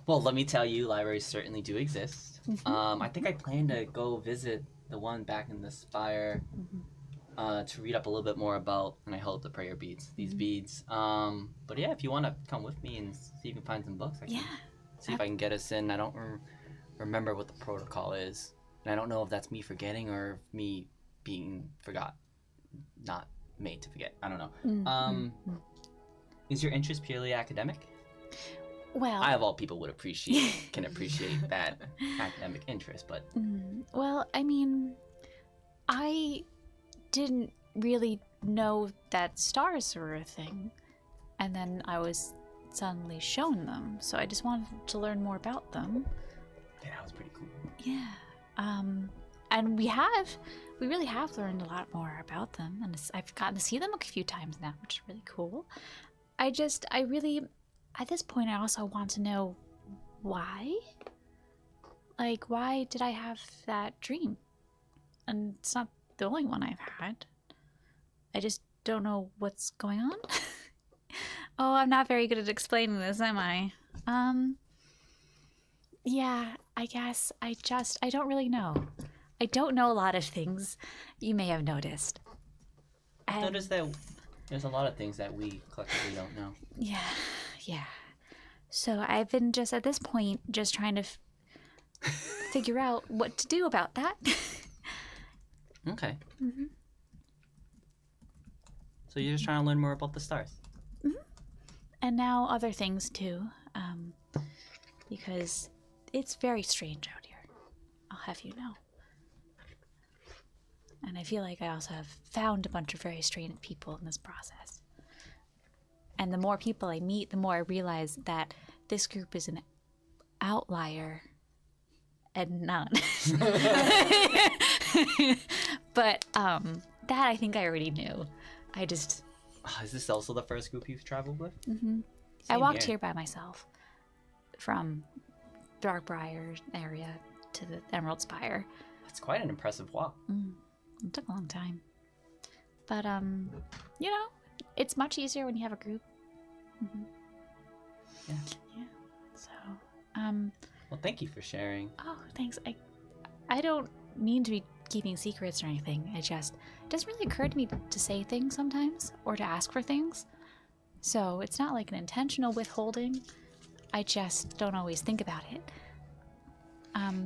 Well, let me tell you, libraries certainly do exist. I think I plan to go visit the one back in the spire to read up a little bit more about, and I hold the prayer beads, these beads. But yeah, if you want to come with me and see if you can find some books, I can see if I can get us in. I don't remember what the protocol is, and I don't know if that's me forgetting or me being not made to forget. I don't know. Is your interest purely academic? Well, I, of all people, can appreciate that academic interest, but... Well, I mean, I didn't really know that stars were a thing, and then I was suddenly shown them, so I just wanted to learn more about them. Yeah, that was pretty cool. Yeah. And we really have learned a lot more about them, and I've gotten to see them a few times now, which is really cool. At this point, I also want to know why. Why did I have that dream? And it's not the only one I've had. I just don't know what's going on. Oh, I'm not very good at explaining this, am I? Yeah, I guess I don't really know. I don't know a lot of things, you may have noticed. I've noticed that there's a lot of things that we collectively don't know. Yeah. So I've been just at this point just trying to figure out what to do about that. Okay. So you're just trying to learn more about the stars. And now other things too, because it's very strange out here. I'll have you know. And I feel like I also have found a bunch of very strange people in this process. And the more people I meet, the more I realize that this group is an outlier and none. But that I think I already knew. I just Is this also the first group you've traveled with? I Same walked here by myself from Darkbriar area to the Emerald Spire. It's quite an impressive walk. It took a long time. But you know, it's much easier when you have a group. Yeah. Yeah. So, Well, thank you for sharing. oh, thanks. I don't mean to be keeping secrets or anything. It doesn't really occur to me to say things sometimes or to ask for things. So it's not like an intentional withholding. I just don't always think about it.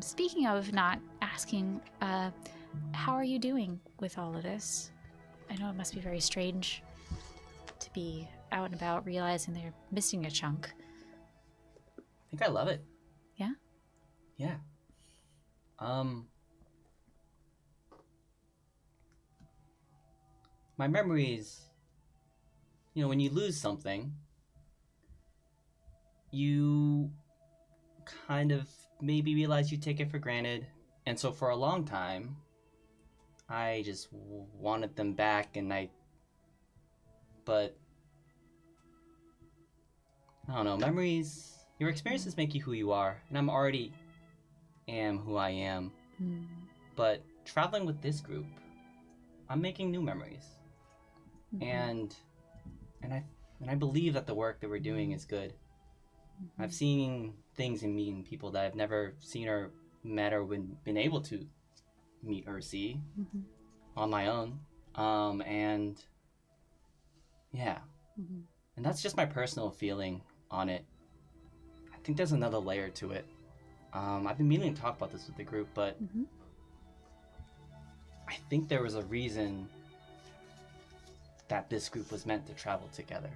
Speaking of not asking, how are you doing with all of this? I know it must be very strange to be out and about realizing they're missing a chunk. I think I love it. Yeah? Yeah. My memories, when you lose something, you kind of maybe realize you take it for granted. And so for a long time, I just wanted them back, but I don't know, memories, your experiences make you who you are, and I'm already am who I am. But traveling with this group, I'm making new memories. And I believe that the work that we're doing is good. I've seen things in meeting people that I've never seen or met or been able to meet or see on my own. And yeah. And that's just my personal feeling on it. I think there's another layer to it. I've been meaning to talk about this with the group, but I think there was a reason that this group was meant to travel together.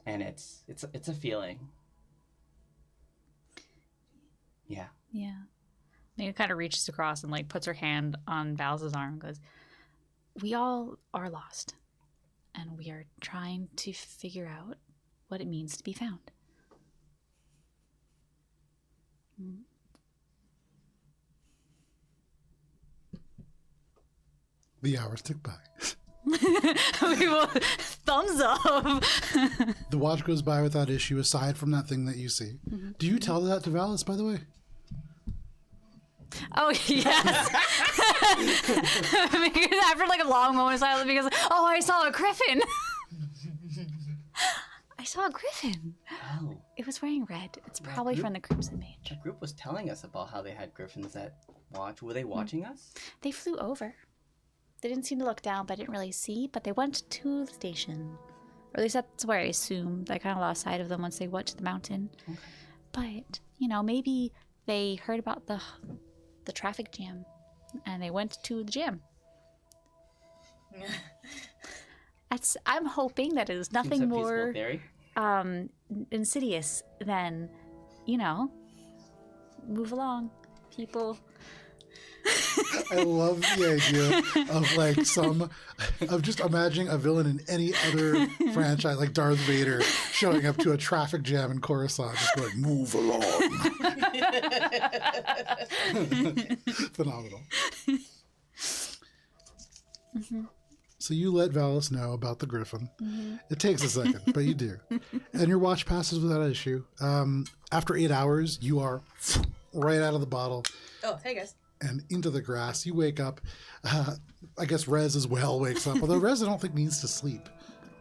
And it's a feeling. Yeah. Yeah. Nina kind of reaches across and like puts her hand on Val's arm and goes, "We all are lost, and we are trying to figure out what it means to be found." The hours tick by. We will thumbs up. The watch goes by without issue, aside from that thing that you see. Do you tell that to Valis, by the way? Oh yes. Because after like a long moment of silence, because I saw a griffin. I saw a griffin. Oh. It was wearing red. It's probably from the Crimson Mage. The group was telling us about how they had griffins that watch. Were they watching us? They flew over. They didn't seem to look down, but I didn't really see. But they went to the station. Or at least that's where I assumed. I kind of lost sight of them once they went to the mountain. Okay. But, maybe they heard about the traffic jam. And they went to the jam. I'm hoping that it is nothing more insidious than, move along, people. I love the idea of just imagining a villain in any other franchise, like Darth Vader showing up to a traffic jam in Coruscant, just going, "Move along." Phenomenal. So you let Valis know about the griffin. It takes a second, but you do. And your watch passes without issue. After 8 hours, you are right out of the bottle. Oh, hey guys. And into the grass. You wake up. I guess Rez as well wakes up. Although Rez I don't think needs to sleep.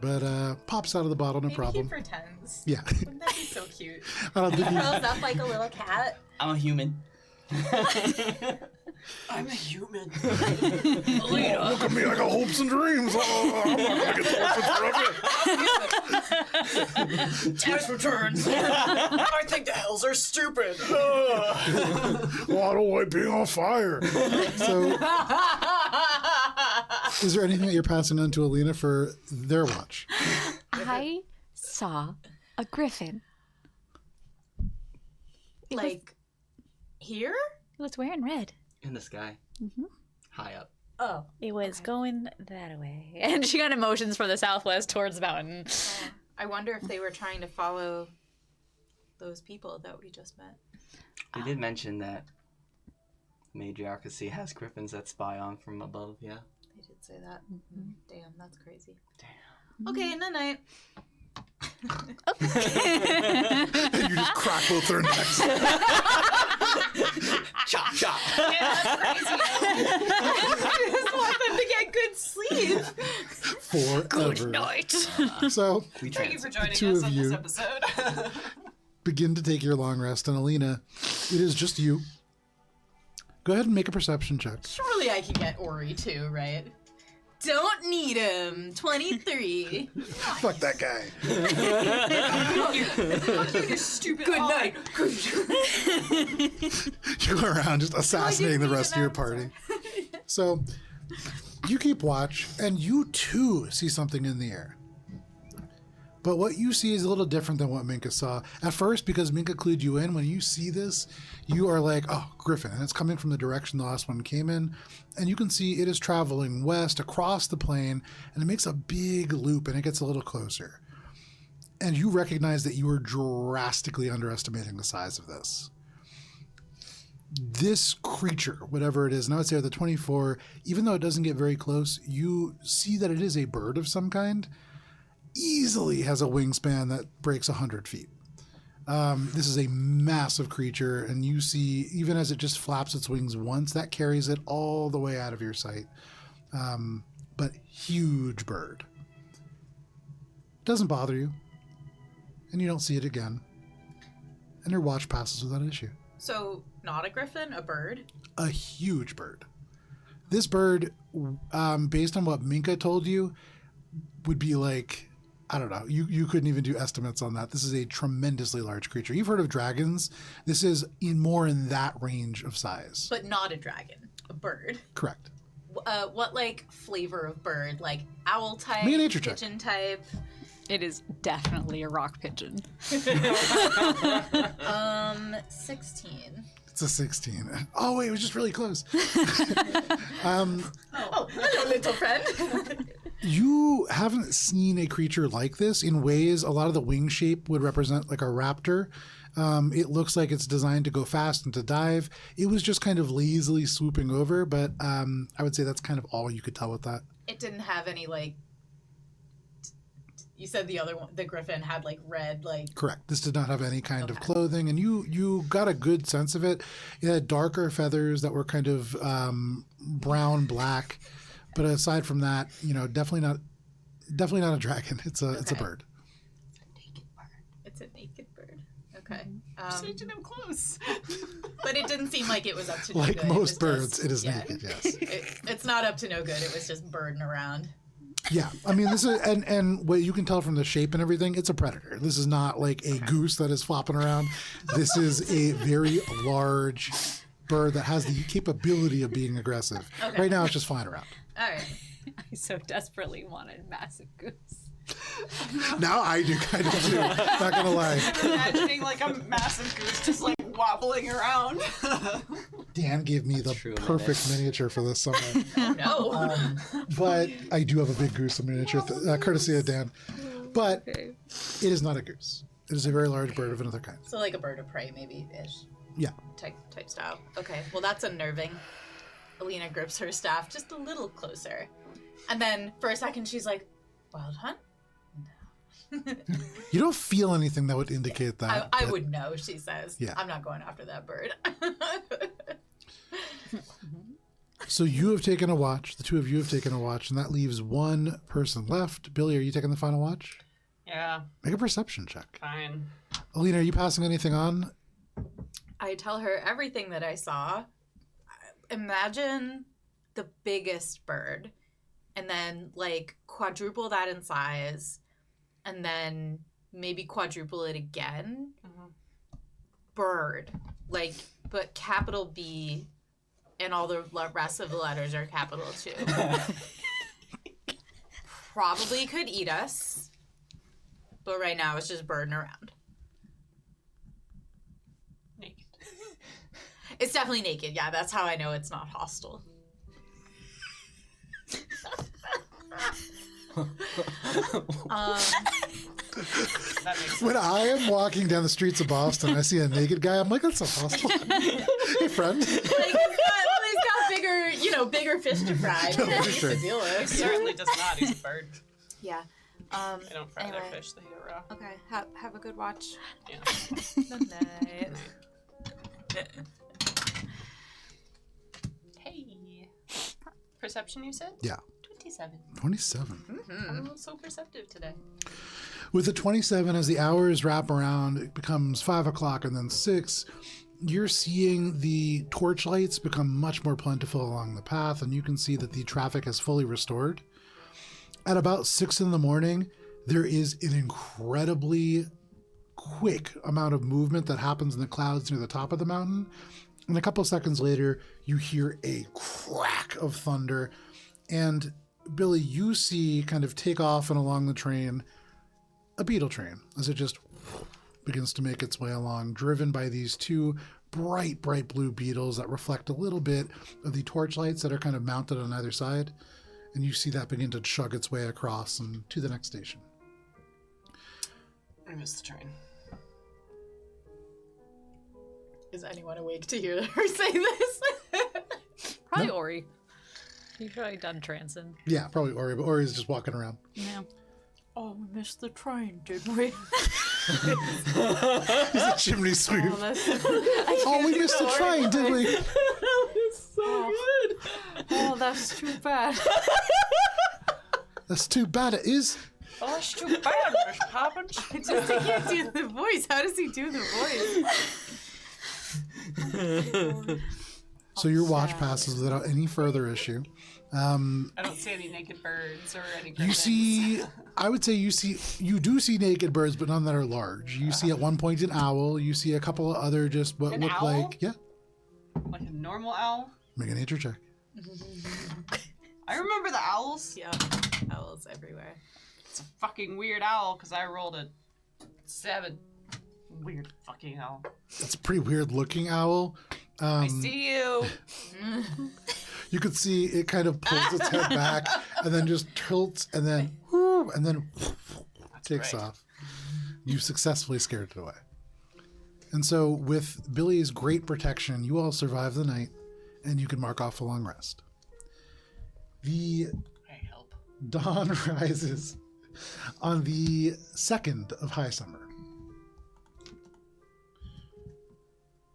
But pops out of the bottle, no problem. He pretends. Yeah. Wouldn't that be so cute? Did he- Curls up like a little cat. I'm a human. I'm a human. Look at me, I got hopes and dreams. Oh, I'm not going to get the Tax returns. I think the hells are stupid. Well, I don't like being on fire. So, is there anything that you're passing on to Alina for their watch? I saw a griffin. It was- Like, here? It was wearing red. In the sky. High up. Oh. It was Okay. going that way. And she kind of motions from the southwest towards the mountain. I wonder if they were trying to follow those people that we just met. We did mention that Matriarchy has griffins that spy on from above, yeah? They did say that. Damn, that's crazy. Damn. Okay, night-night. And you just crack both their necks. Chop, chop! I just want them to get good sleep. Forever. Night. So, Thank you for joining two us of on you this episode. begin to take your long rest. And Alina, it is just you. Go ahead and make a perception check. Surely I can get Ori too, right? Don't need him. 23. Fuck that guy. Fuck you stupid. Good night. You go around just assassinating the rest of your party. So you keep watch, and you too see something in the air. But what you see is a little different than what Minka saw. At first, because Minka clued you in, when you see this, you are like, oh, Griffin. And it's coming from the direction the last one came in. And you can see it is traveling west across the plain, and it makes a big loop, and it gets a little closer. And you recognize that you are drastically underestimating the size of this. This creature, whatever it is, and I would say the 24, even though it doesn't get very close, you see that it is a bird of some kind. Easily has a wingspan that breaks 100 feet. This is a massive creature, and you see, even as it just flaps its wings once, that carries it all the way out of your sight. But huge bird. Doesn't bother you, and you don't see it again. And your watch passes without issue. So, not a griffin, a bird? A huge bird. This bird, based on what Minka told you, would be like, I don't know, you couldn't even do estimates on that. This is a tremendously large creature. You've heard of dragons. This is more in that range of size. But not a dragon, a bird. Correct. What, like, flavor of bird? Like, owl type? Make a nature check. Pigeon type? It is definitely a rock pigeon. 16. It's a 16. Oh, wait, it was just really close. Oh, hello, little friend. You haven't seen a creature like this. In ways, a lot of the wing shape would represent like a raptor. It looks like it's designed to go fast and to dive. It was just kind of lazily swooping over, but I would say that's kind of all you could tell with that. It didn't have any, like... You said the other one, the griffin, had, like, red, like... Correct. This did not have any kind of Okay. clothing, and you got a good sense of it. It had darker feathers that were kind of brown black, but aside from that, definitely not a dragon. It's a Okay. bird. It's a naked bird. Okay. Stayed him close. But it didn't seem like it was up to no Like good. most It birds, was just- it is yeah. naked. Yes. It's not up to no good. It was just birding around. Yeah, I mean, this is and what you can tell from the shape and everything, it's a predator. This is not like a goose that is flopping around. This is a very large bird that has the capability of being aggressive. Okay. Right now, it's just flying around. All right. I so desperately wanted massive goose. Now I do kind of too. Not gonna lie. Imagining like a massive goose just like wobbling around. Dan gave me the True perfect miniature for this summer, No. but I do have a big goose in miniature, courtesy of Dan. But Okay. it is not a goose. It is a very large bird of another kind. So like a bird of prey, maybe ish. Yeah. Type style. Okay. Well, that's unnerving. Alina grips her staff just a little closer, and then for a second she's like, "Wild hunt." You don't feel anything that would indicate that. I but- would know, she says. Yeah. I'm not going after that bird. So you have taken a watch. The two of you have taken a watch, and that leaves one person left. Billy, are you taking the final watch? Yeah, Make a perception check. fine. Alina, are you passing anything on? I tell her everything that I saw. Imagine the biggest bird, and then like quadruple that in size, and then maybe quadruple it again. Bird, like, but capital B, and all the rest of the letters are capital too. Probably could eat us, but right now it's just birding around. Naked. It's definitely naked. Yeah, that's how I know it's not hostile. That makes sense. When I am walking down the streets of Boston, I see a naked guy. I'm like, that's not possible. Hey, friend. Like, he's got bigger fish to fry. No, Bigger for fish sure. to deal He with. certainly does not. He's a bird. Yeah. They don't fry their fish, they eat it raw. Okay. Have a good watch. Yeah. Good night. Hey. Perception, you said? Yeah. 27. 27. I'm not so perceptive today. With the 27, as the hours wrap around, it becomes 5 o'clock and then 6. You're seeing the torchlights become much more plentiful along the path, and you can see that the traffic has fully restored. At about 6 in the morning, there is an incredibly quick amount of movement that happens in the clouds near the top of the mountain. And a couple seconds later, you hear a crack of thunder. And Billy, you see kind of take off and along the train, a beetle train, as it just begins to make its way along, driven by these two bright blue beetles that reflect a little bit of the torchlights that are kind of mounted on either side. And you see that begin to chug its way across and to the next station. I missed the train. Is anyone awake to hear her say this? Probably Ori. He's probably done Transin. Yeah, probably Ori, but Ori's just walking around. Yeah. Oh, we missed the train, did we? He's a chimney sweep. Oh, We missed the train, did we? Oh, that's too bad. That's too bad it is. Oh, that's too bad, Miss Poppins. I can't do the voice. How does he do the voice? So your watch passes without any further issue. I don't see any naked birds or any You griffins. see, I would say you do see naked birds, but none that are large. You see at one point an owl. You see a couple of other just what An look owl? like, yeah, Like a normal owl? make a nature check. I remember the owls. Yeah, owls everywhere. It's a fucking weird owl because I rolled a 7. Weird fucking owl. It's a pretty weird looking owl. I see you. You could see it kind of pulls its head back and then just tilts and then takes right. off. You've successfully scared it away. And so with Billy's great protection, you all survive the night and you can mark off a long rest. The Hey, help. dawn rises on the 2nd of high summer.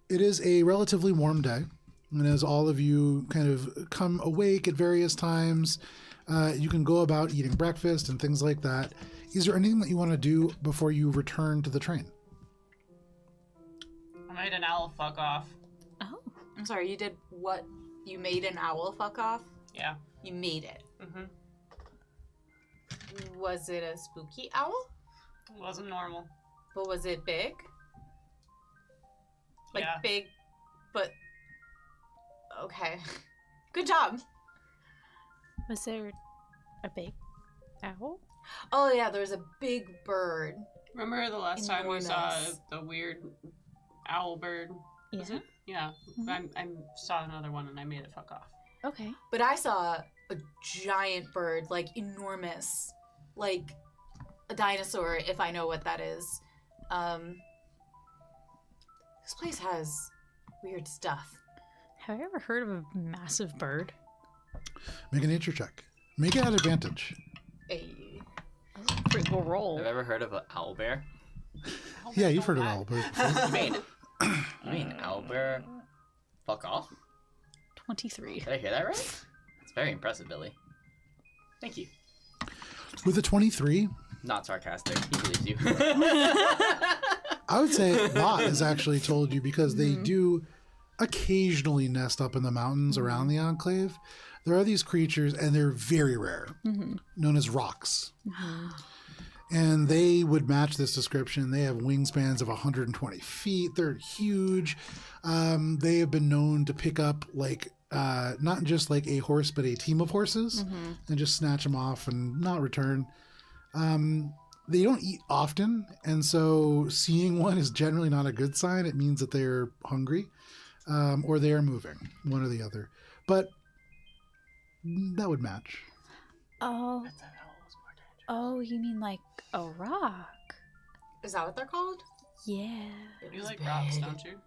It is a relatively warm day, and as all of you kind of come awake at various times, you can go about eating breakfast and things like that. Is there anything that you want to do before you return to the train? I made an owl fuck off. Oh. I'm sorry, you did what? You made an owl fuck off? Yeah. You made it. Mm-hmm. Was it a spooky owl? It wasn't normal. But was it big? Like Yeah. big, but okay. Good job. Was there a big owl? Oh yeah, there was a big bird. Remember the last time we saw Enormous. the weird owl bird? Was Yeah. it? Yeah. I saw another one and I made it fuck off. Okay. But I saw a giant bird, like enormous, like a dinosaur, if I know what that is. This place has weird stuff. Have you ever heard of a massive bird? Make a nature check. Make it at advantage. Hey. Pretty cool roll. Have you ever heard of an owl bear? Yeah, you've heard of owl bird before. You mean owl bear? Fuck off. 23. Did I hear that right? That's very impressive, Billy. Thank you. With a 23, Not sarcastic. He believes you. I would say Lot has actually told you because they do occasionally nest up in the mountains around the Enclave. There are these creatures, and they're very rare, known as rocks. And they would match this description. They have wingspans of 120 feet. They're huge. They have been known to pick up like not just like a horse, but a team of horses and just snatch them off and not return. They don't eat often, and so seeing one is generally not a good sign. It means that they're hungry or they are moving, one or the other. But that would match. Oh, Bet that owl was more dangerous. oh, you mean like a rock? Is that what they're called? Yeah. You like rocks, don't you?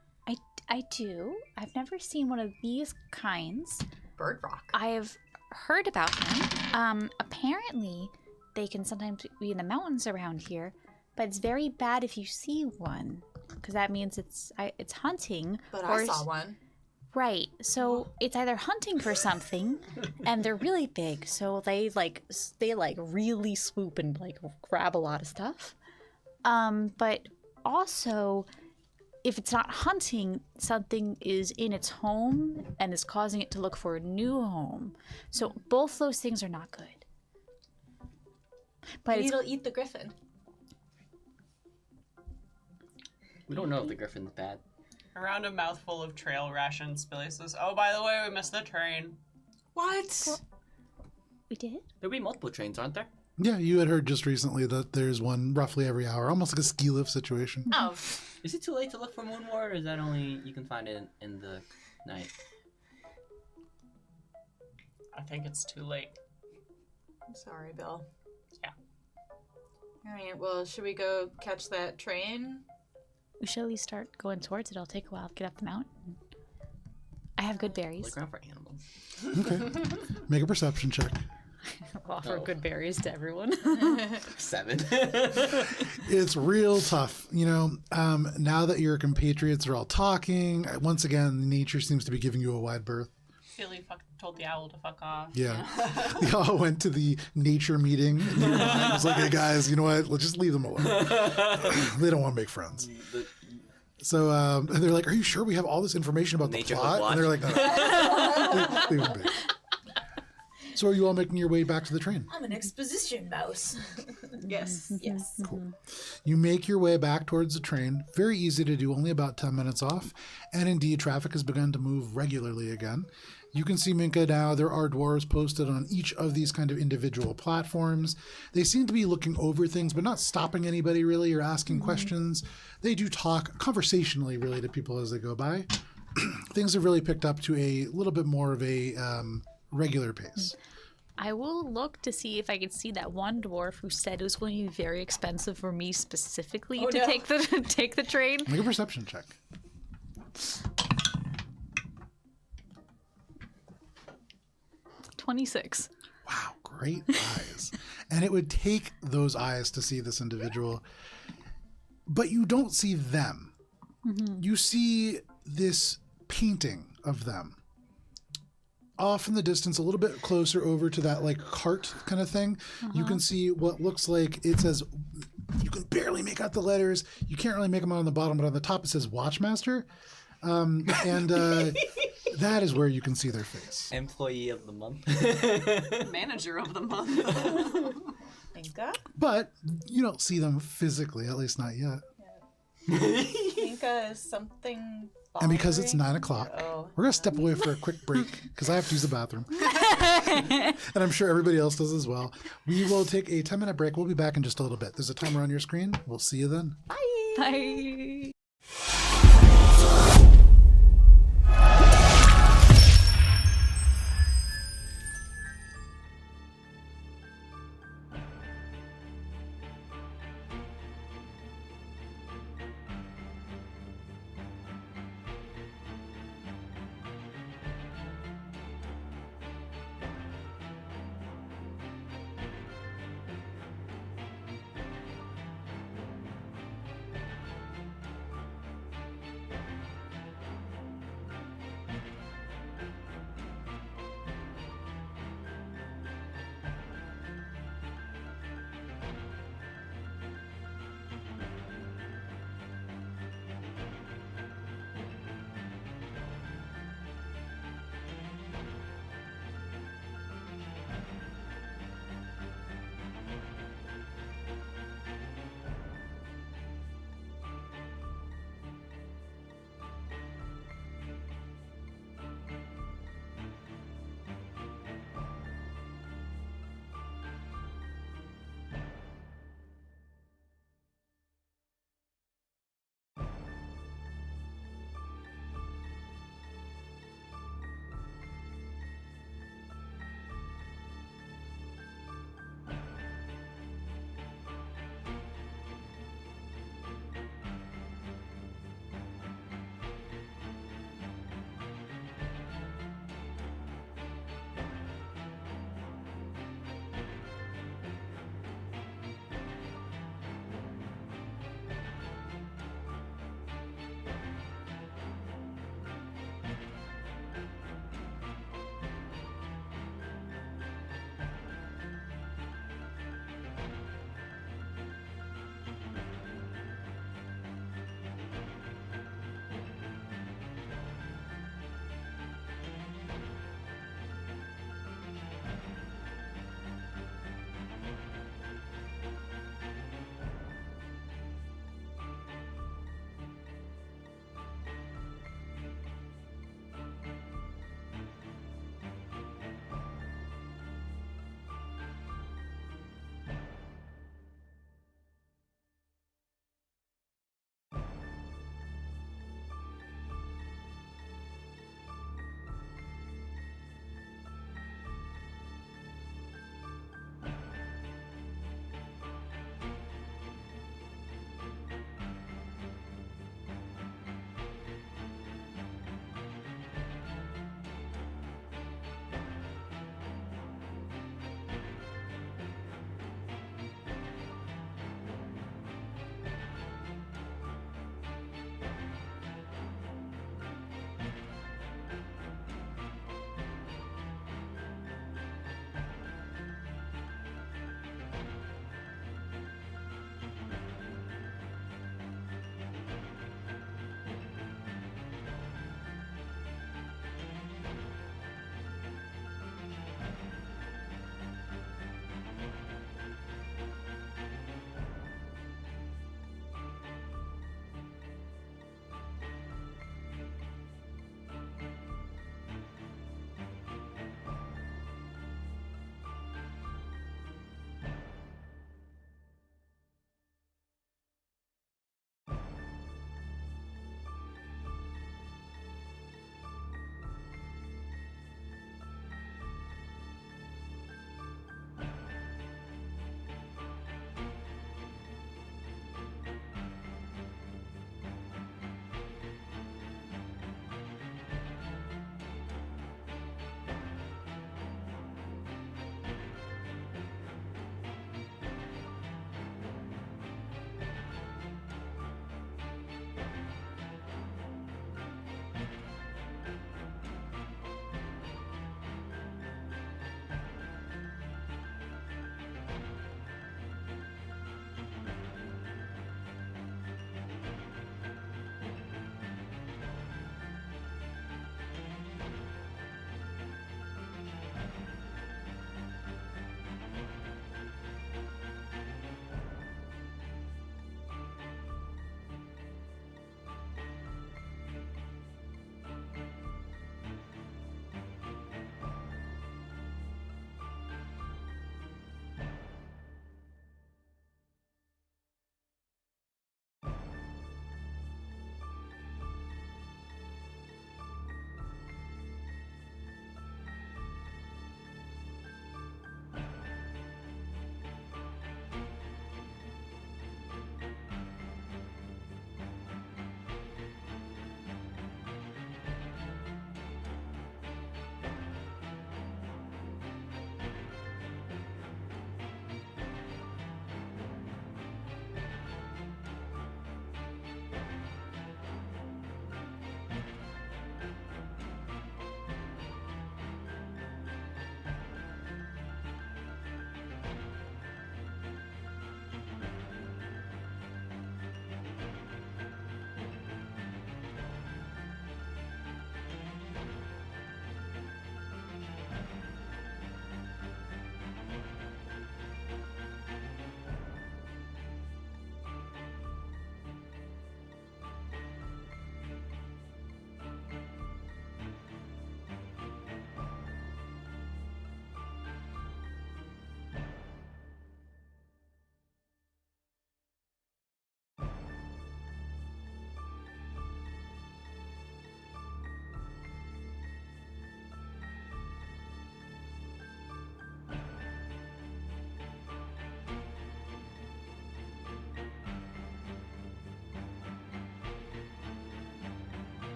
I do. I've never seen one of these kinds. Bird rock. I have heard about them. Apparently, they can sometimes be in the mountains around here, but it's very bad if you see one, because that means it's hunting. But or I saw one. Right. So it's either hunting for something, and they're really big, so they really swoop and like grab a lot of stuff. But also, if it's not hunting, something is in its home and is causing it to look for a new home. So both those things are not good. But Maybe it's it'll eat the griffin. We don't know if the griffin's bad. Around a mouthful of trail rations, Billy says, "Oh, by the way, we missed the train." What? we did. There'll be multiple trains, aren't there? Yeah, you had heard just recently that there's one roughly every hour, almost like a ski lift situation. Oh, Is it too late to look for Moon Ward, or is that only you can find it in the night? I think it's too late. I'm sorry, Bill. Yeah. All right. Well, should we go catch that train? We should at least start going towards it. It'll take a while to get up the mountain. I have good berries. Look around for animals. Okay. Make a perception check. Offer Oh. good berries to everyone. 7. It's real tough. You know, now that your compatriots are all talking, once again, nature seems to be giving you a wide berth. Billy told the owl to fuck off. Yeah. They all went to the nature meeting. And it was like, hey guys, you know what? Let's just leave them alone. They don't want to make friends. So they're like, are you sure we have all this information about Nature the Hope plot? And they're like, no. Leave them be. So are you all making your way back to the train? I'm an exposition mouse. Yes. Yes. Cool. You make your way back towards the train. Very easy to do, only about 10 minutes off. And indeed, traffic has begun to move regularly again. You can see Minka now. There are dwarves posted on each of these kind of individual platforms. They seem to be looking over things, but not stopping anybody really or asking questions. They do talk conversationally really to people as they go by. Things have really picked up to a little bit more of a regular pace. I will look to see if I can see that one dwarf who said it was going to be very expensive for me specifically to take the train. Make a perception check. $26. Wow, great eyes. And it would take those eyes to see this individual, but you don't see them. You see this painting of them off in the distance, a little bit closer over to that like cart kind of thing. You can see what looks like, it says, you can barely make out the letters. You can't really make them out on the bottom, but on the top it says Watchmaster. That is where you can see their face. Employee of the month. Manager of the month. Minka? But you don't see them physically, at least not yet. Minka, is something And because it's bothering 9 o'clock, you? Oh. we're going to step away for a quick break because I have to use the bathroom. And I'm sure everybody else does as well. We will take a 10-minute break. We'll be back in just a little bit. There's a timer on your screen. We'll see you then. Bye.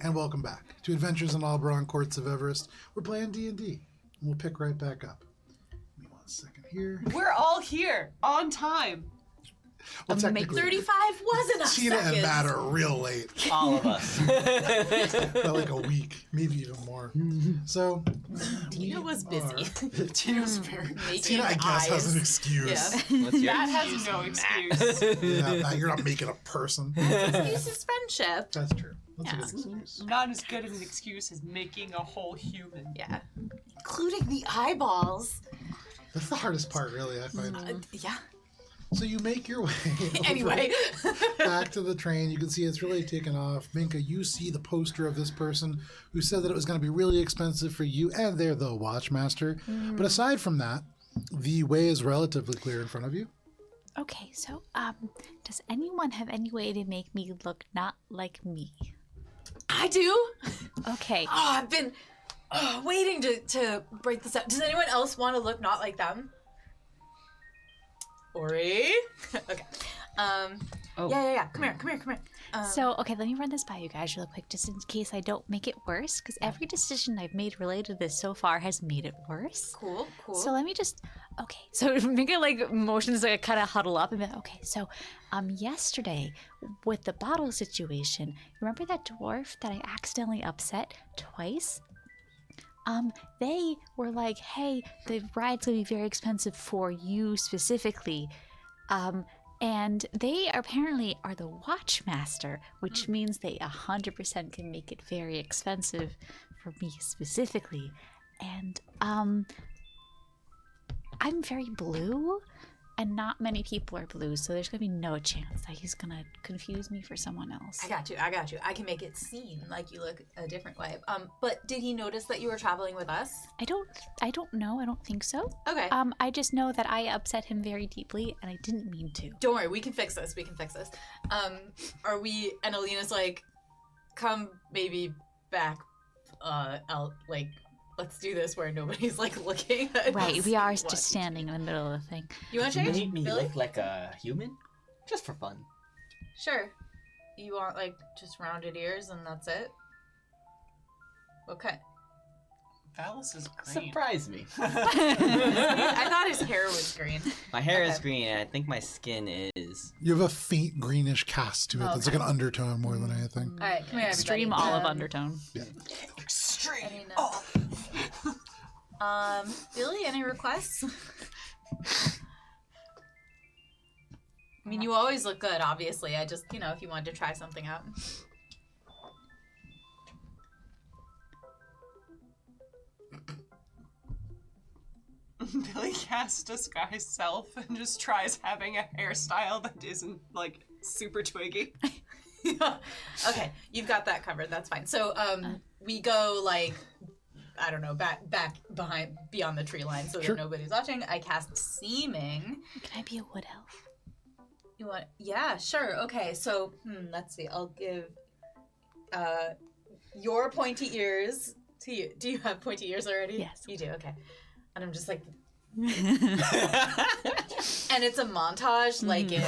and welcome back to Adventures in Alberon, Courts of Everest. We're playing D&D, and we'll pick right back up. Give me 1 second here. We're all here on time. Well, technically, 35 was enough Tina and seconds. Matt are real late. All of us. By like a week, maybe even more. So Tina was busy. Tina's very. Tina, I guess, has an excuse. Yeah. What's your That has no excuse. Yeah, Matt, you're not making a person. Excuse is friendship. That's true. That's a good excuse. Not as good of an excuse as making a whole human. Yeah. Including the eyeballs. That's the hardest part, really, I find. Yeah. So you make your way over Anyway. back to the train. You can see it's really taken off. Minka, you see the poster of this person who said that it was going to be really expensive for you, and they're the Watchmaster. But aside from that, the way is relatively clear in front of you. Okay, so does anyone have any way to make me look not like me? I do. Okay. Oh, I've been waiting to break this up. Does anyone else want to look not like them? Ori? Okay. Oh. Yeah. Come here. So, okay, let me run this by you guys real quick, just in case I don't make it worse, because every decision I've made related to this so far has made it worse. Cool. So let me just, okay, so make it like motions like kind of huddle up and be like, okay, so yesterday with the bottle situation, remember that dwarf that I accidentally upset twice? They were like, hey, the ride's gonna be very expensive for you specifically. And they apparently are the Watchmaster, which means they 100% can make it very expensive for me specifically. And, I'm very blue, and not many people are blue, so there's gonna be no chance that he's gonna confuse me for someone else. I got you. I can make it seem like you look a different way. But did he notice that you were traveling with us? I don't know. I don't think so. Okay. I just know that I upset him very deeply, and I didn't mean to. Don't worry, we can fix this. Are we? And Alina's like, come maybe back. Let's do this where nobody's like looking. Right, we are What? just standing in the middle of the thing. You want to change? Make me Billy? look like a human? Just for fun. Sure. You want like just rounded ears and that's it? Okay. Valis is green. Surprise me. I thought his hair was green. My hair is Okay. green, and I think my skin is. You have a faint greenish cast to it. That's like an undertone more than anything. All right, come here, Extreme everybody. olive undertone. Extreme. Billy, any requests? I mean, you always look good, obviously. I just, if you wanted to try something out. Billy casts disguise self and just tries having a hairstyle that isn't like super twiggy. Okay, you've got that covered. That's fine. So, we go like, I don't know, back behind, beyond the tree line, so Sure. that nobody's watching. I cast Seeming. Can I be a wood elf? You want? Yeah, sure. Okay, so let's see. I'll give your pointy ears to you. Do you have pointy ears already? Yes. You do. Okay. And I'm just like, and it's a montage, like in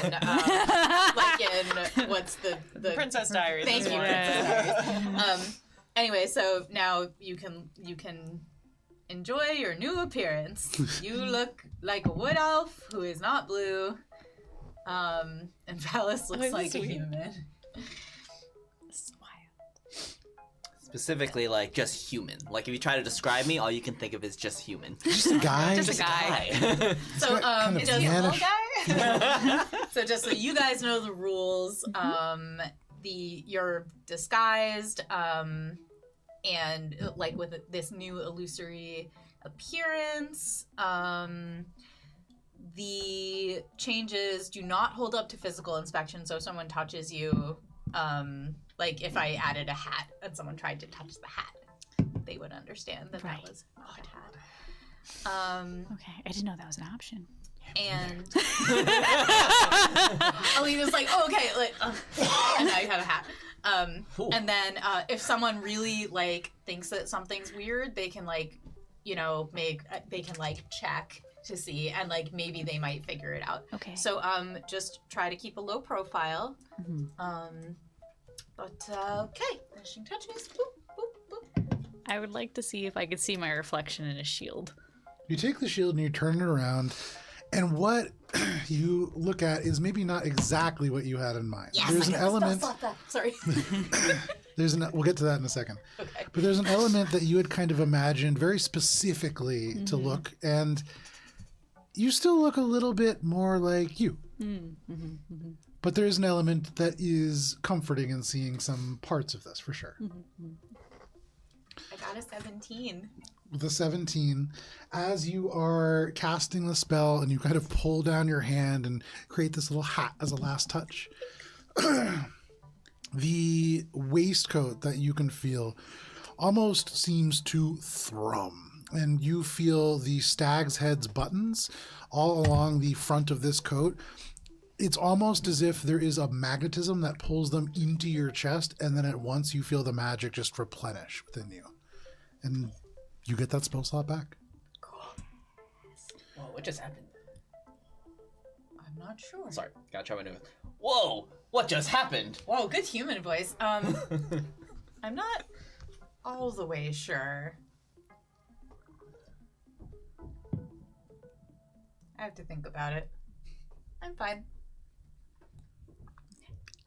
what's the Princess Diaries. Thank is you, one. Princess Diaries. Anyway, so now you can enjoy your new appearance. You look like a wood elf who is not blue. And Valis looks Oh, like a sweet. human. Specifically, like, just human. Like, if you try to describe me, all you can think of is just human. Just a guy. Just a guy. So, kind of just mannish. so just so you guys know the rules, you're disguised, and like with this new illusory appearance, the changes do not hold up to physical inspection. So if someone touches you, like if I added a hat and someone tried to touch the hat, they would understand that Right. that was not a hat. Okay, I didn't know that was an option. And Alina's like, oh, okay, like, and I have a hat. And then if someone really like thinks that something's weird, they can like, they can like check to see, and like maybe they might figure it out. Okay. So just try to keep a low profile. But, okay. Finishing touches. Boop, boop, boop. I would like to see if I could see my reflection in a shield. You take the shield and you turn it around, and what you look at is maybe not exactly what you had in mind. Yes, There's I an got element. spell slot that. Sorry. We'll get to that in a second. Okay. But there's an element that you had kind of imagined very specifically to look, and you still look a little bit more like you. But there's an element that is comforting in seeing some parts of this for sure. I got a 17. With a 17, as you are casting the spell and you kind of pull down your hand and create this little hat as a last touch, the waistcoat that you can feel almost seems to thrum. And you feel the stag's head's buttons all along the front of this coat. It's almost as if there is a magnetism that pulls them into your chest, and then at once you feel the magic just replenish within you. And you get that spell slot back. Whoa, what just happened? I'm not sure. Sorry, gotta try my new. Whoa! What just happened? Whoa, good human voice. I'm not all the way sure. I have to think about it. I'm fine.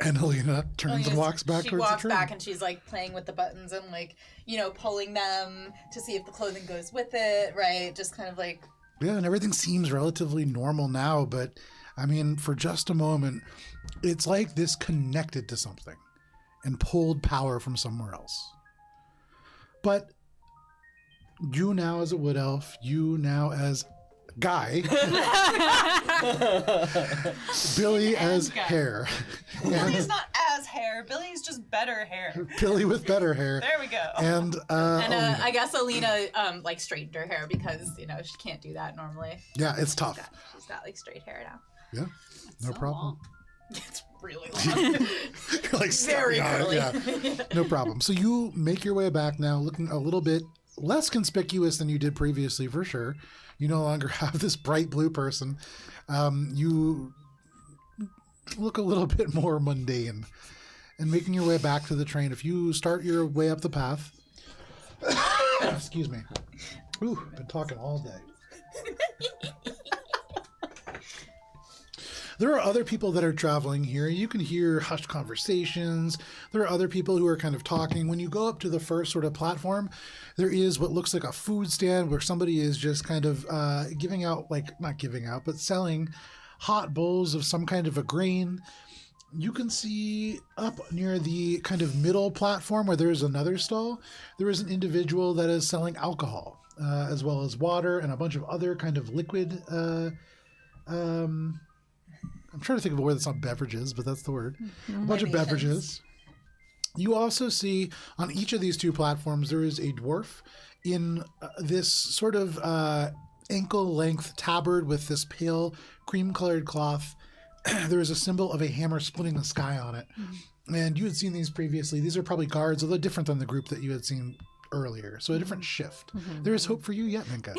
And Helena turns and walks back She towards the walks train. back and she's like playing with the buttons and like, pulling them to see if the clothing goes with it, right? Just kind of like... Yeah, and everything seems relatively normal now, but I mean, for just a moment, it's like this connected to something and pulled power from somewhere else. But you now as a wood elf, you now as Guy, Billy as Guy. Hair, Billy's not as hair. Billy's just better hair. Billy with better hair, There we go. and Alina. I guess Alina straightened her hair because, she can't do that normally. Yeah, it's tough. She's got like straight hair now. Yeah, no so problem. long. It's really long. You're like Very stepping on it, curly. yeah. No problem. So you make your way back now, looking a little bit less conspicuous than you did previously, for sure. You no longer have this bright blue person. You look a little bit more mundane. And making your way back to the train, if you start your way up the path... Excuse me. Ooh, been talking all day. There are other people that are traveling here. You can hear hushed conversations. There are other people who are kind of talking. When you go up to the first sort of platform, there is what looks like a food stand where somebody is just kind of giving out, not giving out, but selling hot bowls of some kind of a grain. You can see up near the kind of middle platform where there is another stall, there is an individual that is selling alcohol, as well as water and a bunch of other kind of liquid I'm trying to think of a word that's not beverages, but that's the word. A bunch of beverages. You also see on each of these two platforms, there is a dwarf in this sort of ankle-length tabard with this pale cream-colored cloth. There is a symbol of a hammer splitting the sky on it. And you had seen these previously. These are probably guards, although different than the group that you had seen earlier. So a different shift. There is hope for you yet, Minka.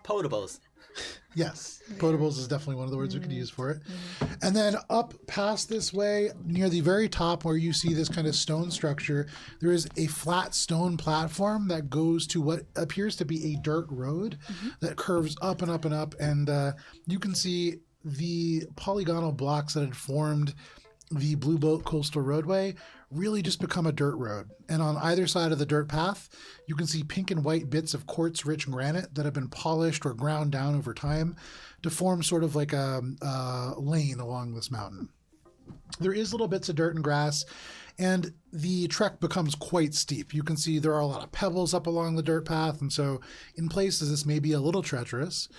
Potables. Yes, potables is definitely one of the words we could use for it. And then up past this way, near the very top where you see this kind of stone structure, there is a flat stone platform that goes to what appears to be a dirt road that curves up and up and up. And you can see the polygonal blocks that had formed the Blue Boat Coastal Roadway really just become a dirt road. And on either side of the dirt path, you can see pink and white bits of quartz-rich granite that have been polished or ground down over time to form sort of like a lane along this mountain. There is little bits of dirt and grass, and the trek becomes quite steep. You can see there are a lot of pebbles up along the dirt path, and so in places this may be a little treacherous.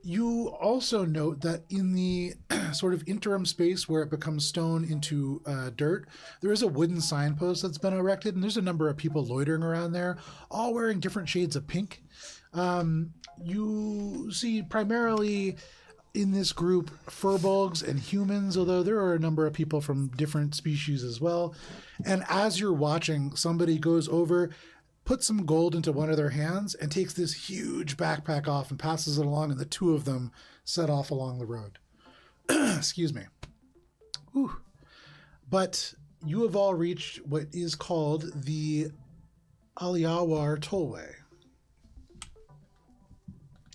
You also note that in the sort of interim space where it becomes stone into dirt, there is a wooden signpost that's been erected, and there's a number of people loitering around there, all wearing different shades of pink. You see primarily in this group furbolgs and humans, although there are a number of people from different species as well. And as you're watching, somebody goes over, puts some gold into one of their hands and takes this huge backpack off and passes it along, and the two of them set off along the road. Excuse me. Whew. But you have all reached what is called the Aliawar Tollway.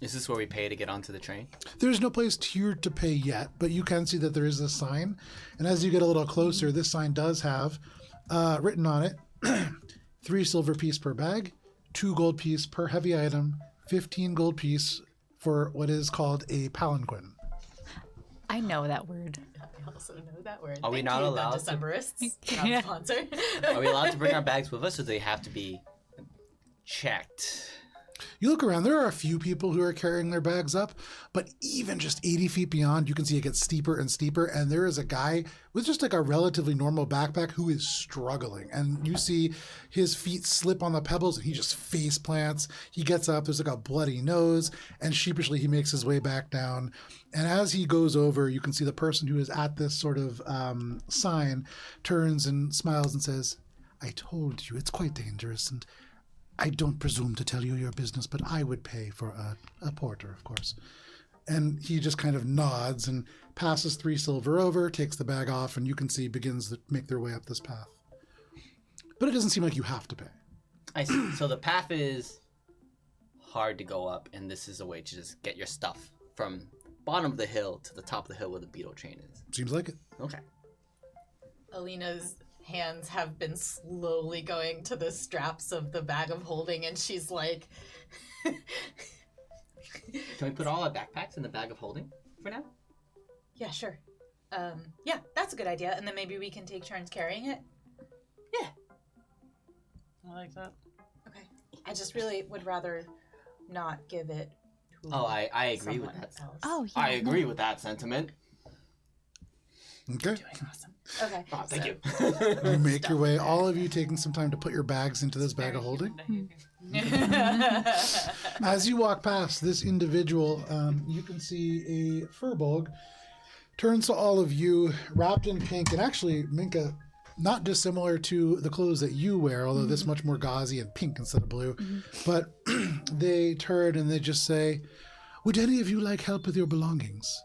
Is this where we pay to get onto the train? There's no place here to pay yet, but you can see that there is a sign. And as you get a little closer, this sign does have written on it 3 silver piece per bag, 2 gold piece per heavy item, 15 gold piece for what is called a palanquin. I know that word. I also know that word. Are we Thank not you, allowed the to- Decemberists? Not Yeah. sponsor. Are we allowed to bring our bags with us, or do they have to be checked? You look around, there are a few people who are carrying their bags up, but even just 80 feet beyond, you can see it gets steeper and steeper. And there is a guy with just like a relatively normal backpack who is struggling. And you see his feet slip on the pebbles and he just face plants. He gets up, there's like a bloody nose, and sheepishly he makes his way back down. And as he goes over, you can see the person who is at this sort of sign turns and smiles and says, "I told you, it's quite dangerous, and I don't presume to tell you your business, but I would pay for a porter, of course." And he just kind of nods and passes 3 silver over, takes the bag off, and you can see begins to make their way up this path. But it doesn't seem like you have to pay. I see. So the path is hard to go up, and this is a way to just get your stuff from bottom of the hill to the top of the hill where the beetle train is. Seems like it. Okay. Alina's hands have been slowly going to the straps of the bag of holding, and she's like, Can we put all our backpacks in the bag of holding for now? yeah, sure. Yeah, that's a good idea. And then maybe we can take turns carrying it. I like that. Okay. I just really would rather not give it to Oh, I agree with someone that. else. Oh, yeah. I agree with that sentiment. Okay. Awesome. Okay. Oh, thank so- you. You make your way, all of you taking some time to put your bags into this bag of holding. As you walk past this individual, you can see a furbolg turns to all of you wrapped in pink, and actually, Minka, not dissimilar to the clothes that you wear, although this much more gauzy and pink instead of blue. But they turn and they just say, "Would any of you like help with your belongings?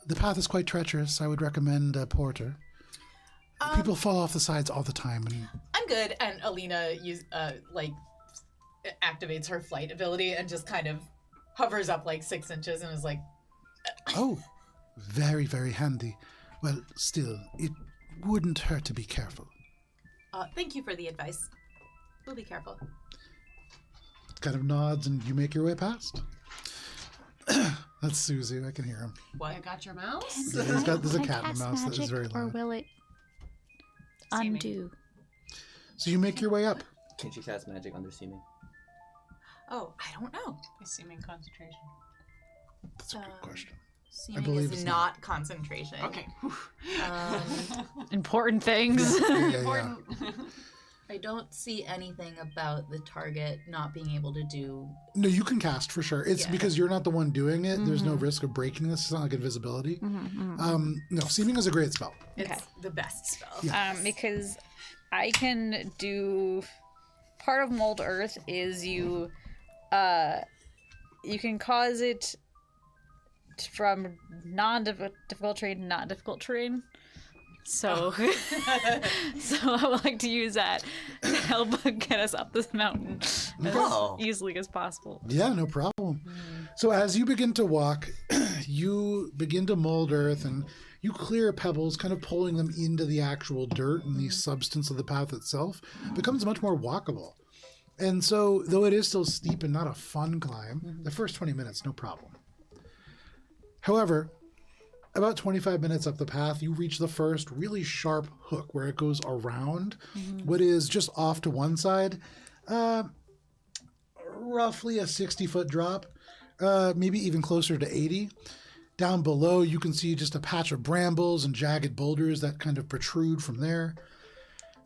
The path is quite treacherous. I would recommend a porter. People fall off the sides all the time, and I'm good. And Alina activates her flight ability and just kind of hovers up like 6 inches and is like, oh, very, very handy. Well, still, it wouldn't hurt to be careful." thank you for the advice. We'll be careful. Kind of nods, and you make your way past. That's Susie. I can hear him. What? I got your mouse? Yeah, there's a Can I cat and a cast mouse that is magic, very or loud. will it Seeming. undo? So you make your way up. Can she cast magic under seeming? Oh, I don't know. Seeming concentration. That's a good question. Seeming believe is it's not concentration. Okay. Important things. Yeah. I don't see anything about the target not being able to do. No, you can cast for sure. It's Yeah. because you're not the one doing it. There's no risk of breaking this. It's not like invisibility. No, seeming is a great spell. It's the best spell. Yeah. Because I can do part of mold earth is you can cause it from non-difficult terrain to not difficult terrain. So, so I would like to use that to help get us up this mountain as Oh. easily as possible. Yeah, no problem. So as you begin to walk, you begin to mold earth and you clear pebbles, kind of pulling them into the actual dirt, and the substance of the path itself becomes much more walkable. And so, though it is still steep and not a fun climb, the first 20 minutes, no problem. However, about 25 minutes up the path, you reach the first really sharp hook where it goes around what is just off to one side. Roughly a 60-foot drop, maybe even closer to 80. Down below, you can see just a patch of brambles and jagged boulders that kind of protrude from there.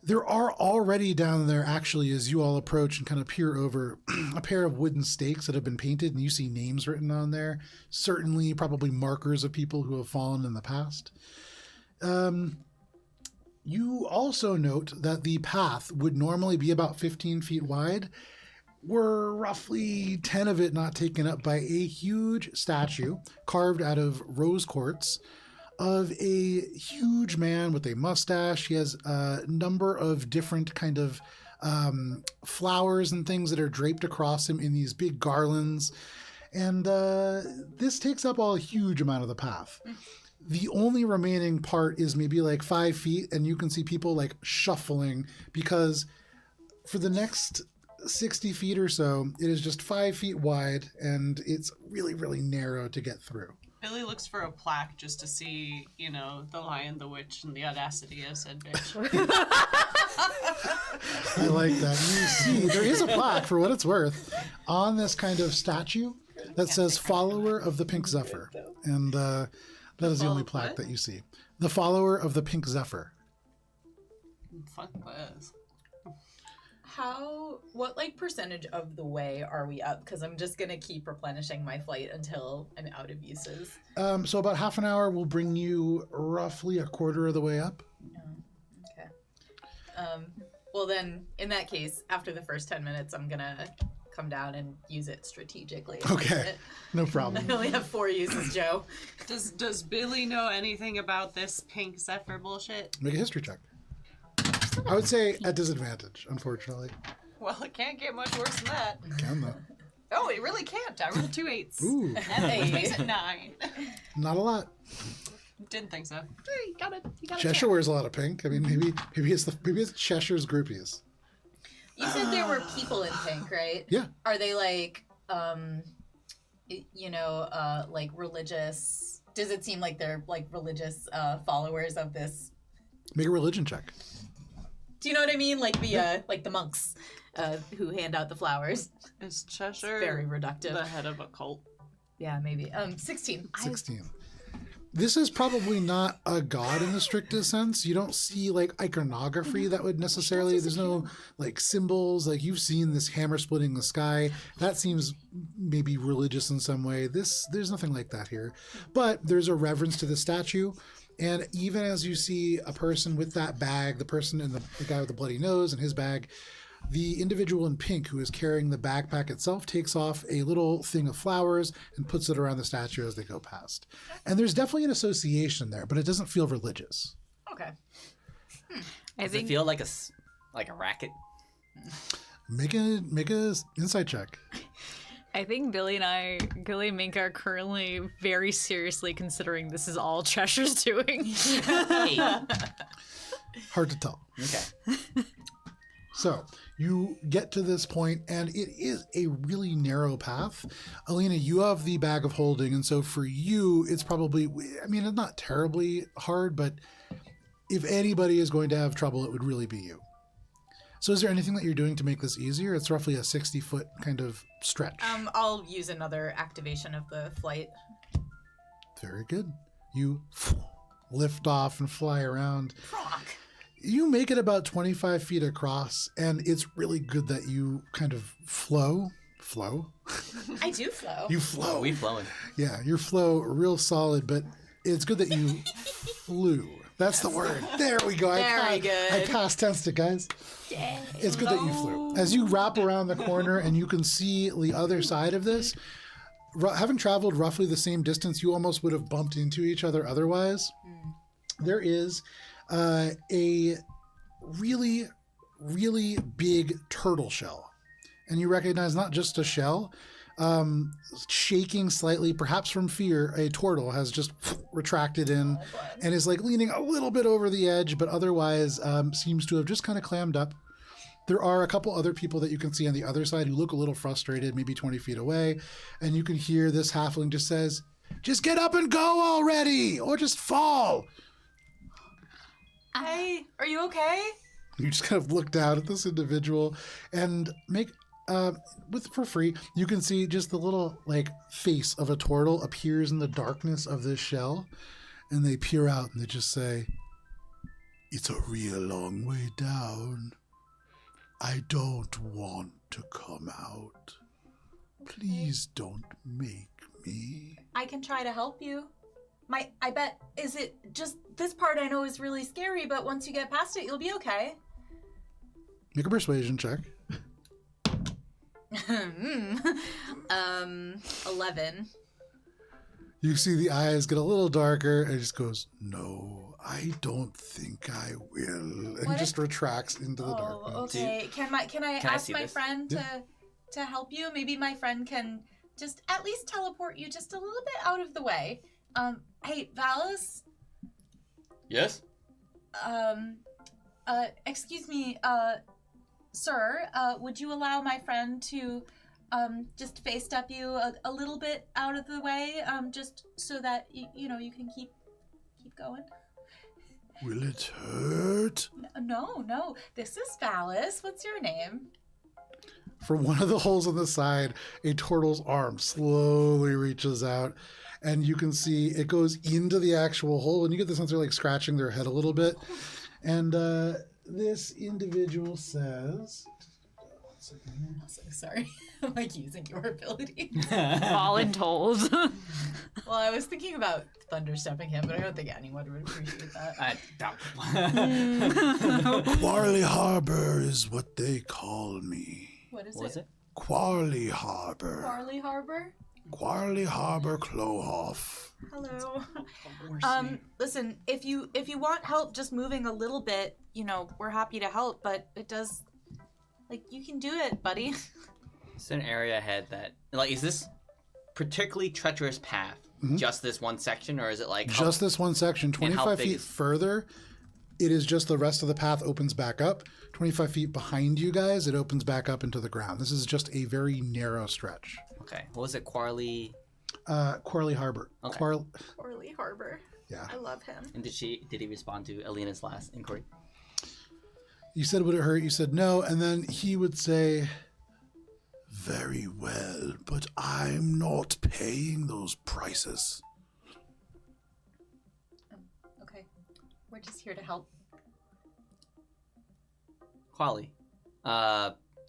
There are already down there, actually, as you all approach and kind of peer over, a pair of wooden stakes that have been painted, and you see names written on there. Certainly, probably markers of people who have fallen in the past. You also note that the path would normally be about 15 feet wide. Were roughly 10 of it not taken up by a huge statue carved out of rose quartz of a huge man with a mustache. He has a number of different kind of flowers and things that are draped across him in these big garlands. And this takes up a huge amount of the path. The only remaining part is maybe like 5 feet, and you can see people like shuffling because for the next 60 feet or so, it is just 5 feet wide, and it's really, really narrow to get through. Billy looks for a plaque just to see, you know, the lion, the witch, and the audacity of said bitch. I like that. You see, there is a plaque, for what it's worth, on this kind of statue that says "Follower of the Pink Zephyr," and that is the only plaque that you see. The Follower of the Pink Zephyr. Fuck this. What like percentage of the way are we up? Because I'm just gonna keep replenishing my flight until I'm out of uses. So about half an hour will bring you roughly a quarter of the way up. Okay. Well then, in that case, after the first 10 minutes, I'm gonna come down and use it strategically. Okay, no problem. I only have 4 uses, Joe. Does Billy know anything about this pink zephyr bullshit? Make a history check. I would say at disadvantage, unfortunately. Well, it can't get much worse than that. Can though. Oh, it really can't. I rolled 2 8s. Ooh, Which makes it 9. not a lot. Didn't think so. Hey, you got it. Cheshire wears a lot of pink. I mean, maybe it's Cheshire's groupies. You said there were people in pink, right? Yeah. Are they like, like religious? Does it seem like they're like religious followers of this? Make a religion check. Do you know what I mean? Like the monks who hand out the flowers. Is Cheshire Very reductive. the head of a cult? Yeah, maybe. 16. 16. This is probably not a god in the strictest sense. You don't see like iconography that would necessarily, there's no like symbols. Like you've seen this hammer splitting the sky. That seems maybe religious in some way. There's nothing like that here. But there's a reverence to the statue. And even as you see a person with that bag, the person in the guy with the bloody nose and his bag, the individual in pink who is carrying the backpack itself takes off a little thing of flowers and puts it around the statue as they go past. And there's definitely an association there, but it doesn't feel religious. Okay. I Does it feel like a racket? Make a insight check. I think Billy and Mink are currently very seriously considering this is all Cheshire's doing. Hey. Hard to tell. Okay. So you get to this point, and it is a really narrow path. Alina, you have the bag of holding, and so for you, it's probably, I mean, it's not terribly hard, but if anybody is going to have trouble, it would really be you. So is there anything that you're doing to make this easier? It's roughly a 60-foot kind of stretch. I'll use another activation of the flight. Very good. You lift off and fly around. Rock. You make it about 25 feet across, and it's really good that you kind of flow. I do flow. You flow. We flowing. Yeah, your flow real solid, but it's good that you flew. That's the word. There we go. Very good. I past tensed it, guys. Yay. It's good that you flew. As you wrap around the corner and you can see the other side of this, having traveled roughly the same distance, you almost would have bumped into each other otherwise. There is a really, really big turtle shell. And you recognize not just a shell, shaking slightly, perhaps from fear, a turtle has just retracted in and is like leaning a little bit over the edge, but otherwise seems to have just kind of clammed up. There are a couple other people that you can see on the other side who look a little frustrated, maybe 20 feet away. And you can hear this halfling just says, "Just get up and go already, or just fall." Hey, are you okay? You just kind of look down at this individual and make for free, you can see just the little like face of a turtle appears in the darkness of this shell, and they peer out and they just say, "It's a real long way down. I don't want to come out. Please don't make me." I can try to help you. I bet, is it just this part I know is really scary, but once you get past it, you'll be okay. Make a persuasion check. 11. You see the eyes get a little darker, and he just goes, "No, I don't think I will," and What just retracts into the darkness. Okay. Can I Can I ask see my this? friend to help you? Maybe my friend can just at least teleport you just a little bit out of the way. Hey, Valis. Yes? Excuse me, sir, would you allow my friend to, just face step you a little bit out of the way, just so that, you know, you can keep going? Will it hurt? No, this is Valis. What's your name? From one of the holes on the side, a turtle's arm slowly reaches out, and you can see it goes into the actual hole, and you get the sense they're like scratching their head a little bit. And this individual says, one second here. I'm so sorry. I'm like using your ability. Voluntold. Well, I was thinking about thunderstepping him, but I don't think anyone would appreciate that. I doubt Quarley Harbor is what they call me. What is What was it? Quarley Harbor. Farley Harbor? Quarley Harbor Clohoff. Hello. Listen, if you want help just moving a little bit, you know, we're happy to help, but it does, like, you can do it, buddy. Is there an area ahead that, like, is this particularly treacherous path just this one section, or is it like Just this one section, how 25 big feet is- further, it is just the rest of the path opens back up. 25 feet behind you guys, it opens back up into the ground. This is just a very narrow stretch. Okay, what was it, Quarley? Quarley Harbor. Okay. Farley Harbor. Yeah. I love him. And did he respond to Alina's last inquiry? You said, would it hurt? You said no. And then he would say, very well, but I'm not paying those prices. Okay. We're just here to help. Quali,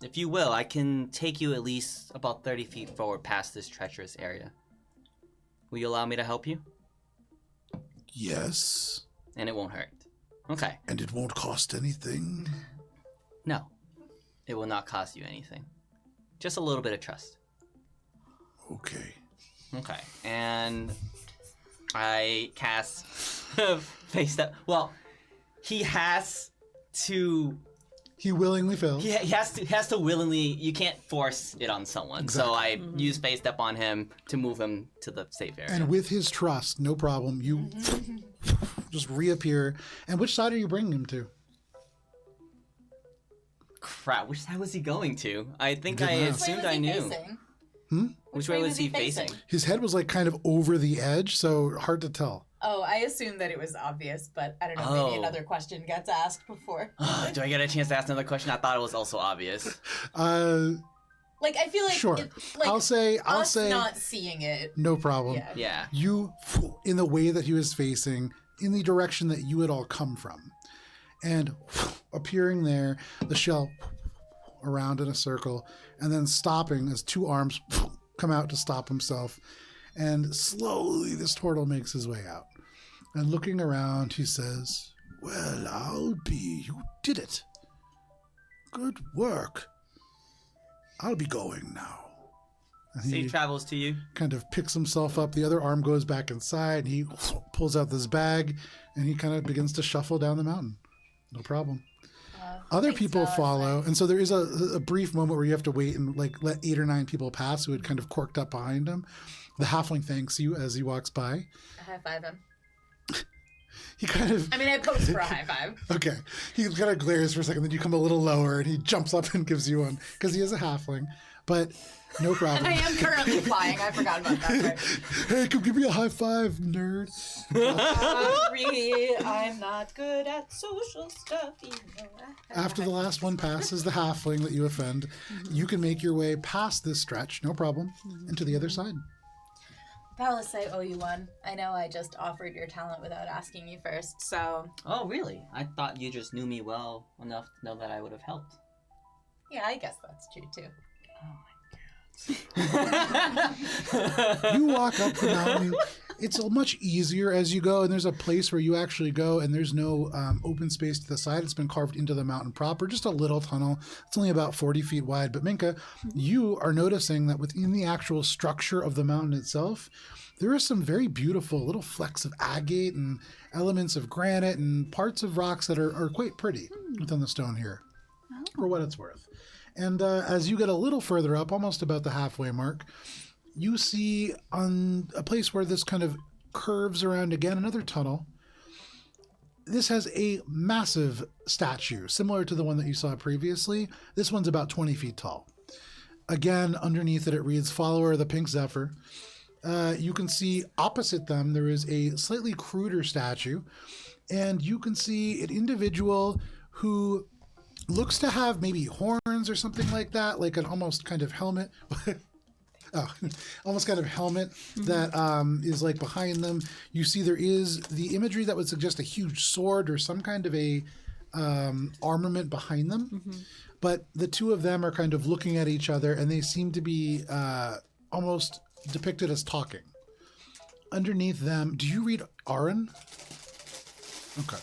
if you will, I can take you at least about 30 feet forward past this treacherous area. Will you allow me to help you? Yes. And it won't hurt. Okay. And it won't cost anything? No. It will not cost you anything. Just a little bit of trust. Okay. Okay. And I cast face step. Well, he has to. He willingly fails. He has to willingly. You can't force it on someone. So I use face step on him to move him to the safe area. And with his trust, no problem, you just reappear. And which side are you bringing him to? Crap, which side was he going to? I think Good I enough. assumed I knew. Which way was he facing? His head was like kind of over the edge, so hard to tell. Oh, I assumed that it was obvious, but I don't know, maybe another question gets asked before. Do I get a chance to ask another question? I thought it was also obvious. Like, I feel like... Sure. like, I'll say not seeing it. no problem. Yeah. Yeah. You, in the way that he was facing, in the direction that you had all come from. And appearing there, the shell around in a circle, and then stopping as two arms come out to stop himself. And slowly this turtle makes his way out. And looking around, he says, well, Albie, you did it. Good work. I'll be going now. And he Safe travels to you. kind of picks himself up. The other arm goes back inside. And he pulls out this bag, and he kind of begins to shuffle down the mountain. No problem. Other thanks, people Valis. follow, and so there is a brief moment where you have to wait and like let 8 or 9 people pass who had kind of corked up behind him. The halfling thanks you as he walks by. I high-five him. He kind of I mean, I posed for a high-five. okay. He kind of glares for a second, then you come a little lower, and he jumps up and gives you one because he is a halfling. But no problem. And I am currently flying. I forgot about that part. Hey, come give me a high five, nerd. Sorry, I'm not good at social stuff. You know. After the last one passes the halfling that you offend, you can make your way past this stretch, no problem, and to the other side. Valis, I owe you one. I know I just offered your talent without asking you first, so Oh, really? I thought you just knew me well enough to know that I would have helped. yeah, I guess that's true too. You walk up the mountain, It's much easier as you go, and there's a place where you actually go, and there's no open space to the side. It's been carved into the mountain proper, just a little tunnel. It's only about 40 feet wide. But Minka, you are noticing that within the actual structure of the mountain itself, there are some very beautiful little flecks of agate and elements of granite and parts of rocks that are quite pretty within the stone here, for what it's worth. And as you get a little further up, almost about the halfway mark, you see on a place where this kind of curves around again, another tunnel. This has a massive statue, similar to the one that you saw previously. This one's about 20 feet tall. Again, underneath it, it reads, Follower of the Pink Zephyr. You can see opposite them, there is a slightly cruder statue, and you can see an individual who looks to have maybe horns or something like that, like an almost kind of helmet. Almost kind of helmet that is like behind them. You see there is the imagery that would suggest a huge sword or some kind of a armament behind them. But the two of them are kind of looking at each other, and they seem to be almost depicted as talking. Underneath them, do you read Aaron? Okay.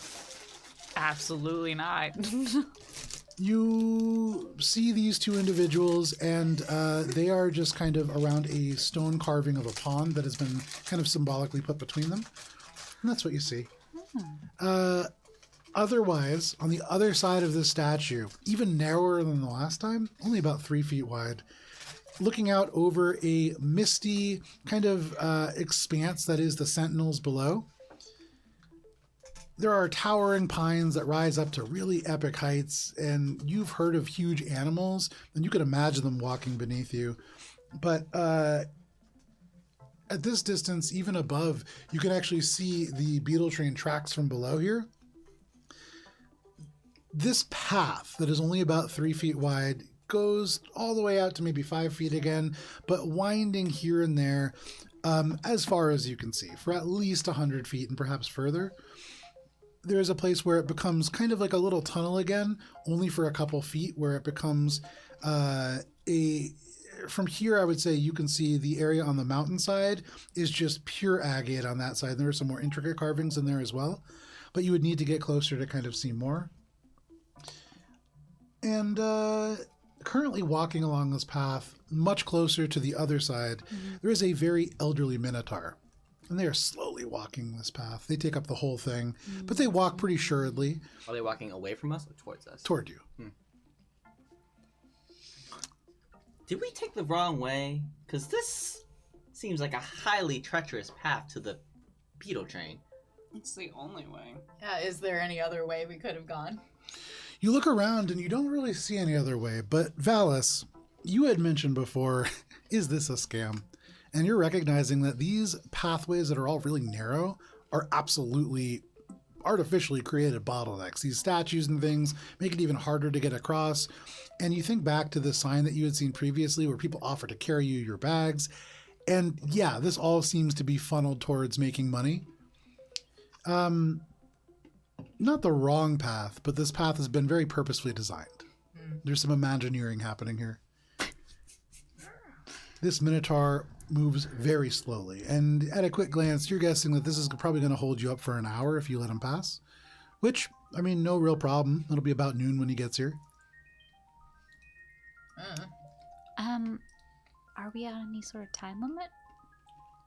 Absolutely not. You see these two individuals, and they are just kind of around a stone carving of a pond that has been kind of symbolically put between them. And that's what you see. Otherwise, on the other side of this statue, even narrower than the last time, only about 3 feet wide, looking out over a misty kind of expanse that is the Sentinels below, there are towering pines that rise up to really epic heights, and you've heard of huge animals, and you could imagine them walking beneath you. But at this distance, even above, you can actually see the beetle train tracks from below here. This path that is only about 3 feet wide goes all the way out to maybe 5 feet again, but winding here and there as far as you can see, for at least 100 feet and perhaps further. There is a place where it becomes kind of like a little tunnel again, only for a couple feet, where it becomes from here, I would say you can see the area on the mountainside is just pure agate on that side. There are some more intricate carvings in there as well, but you would need to get closer to kind of see more. And currently walking along this path, much closer to the other side, there is a very elderly minotaur. And they are slowly walking this path. They take up the whole thing, but they walk pretty assuredly. Are they walking away from us or towards us? Toward you. Did we take the wrong way? Because this seems like a highly treacherous path to the beetle train. It's the only way. Yeah, is there any other way we could have gone? You look around and you don't really see any other way, but Valis, you had mentioned before, is this a scam? And you're recognizing that these pathways that are all really narrow are absolutely artificially created bottlenecks. These statues and things make it even harder to get across. And you think back to the sign that you had seen previously where people offer to carry you your bags. And yeah, this all seems to be funneled towards making money. Not the wrong path, but this path has been very purposefully designed. There's some Imagineering happening here. This Minotaur moves very slowly, and at a quick glance, you're guessing that this is probably going to hold you up for an hour if you let him pass. Which, I mean, no real problem. It'll be about noon when he gets here. Are we on any sort of time limit?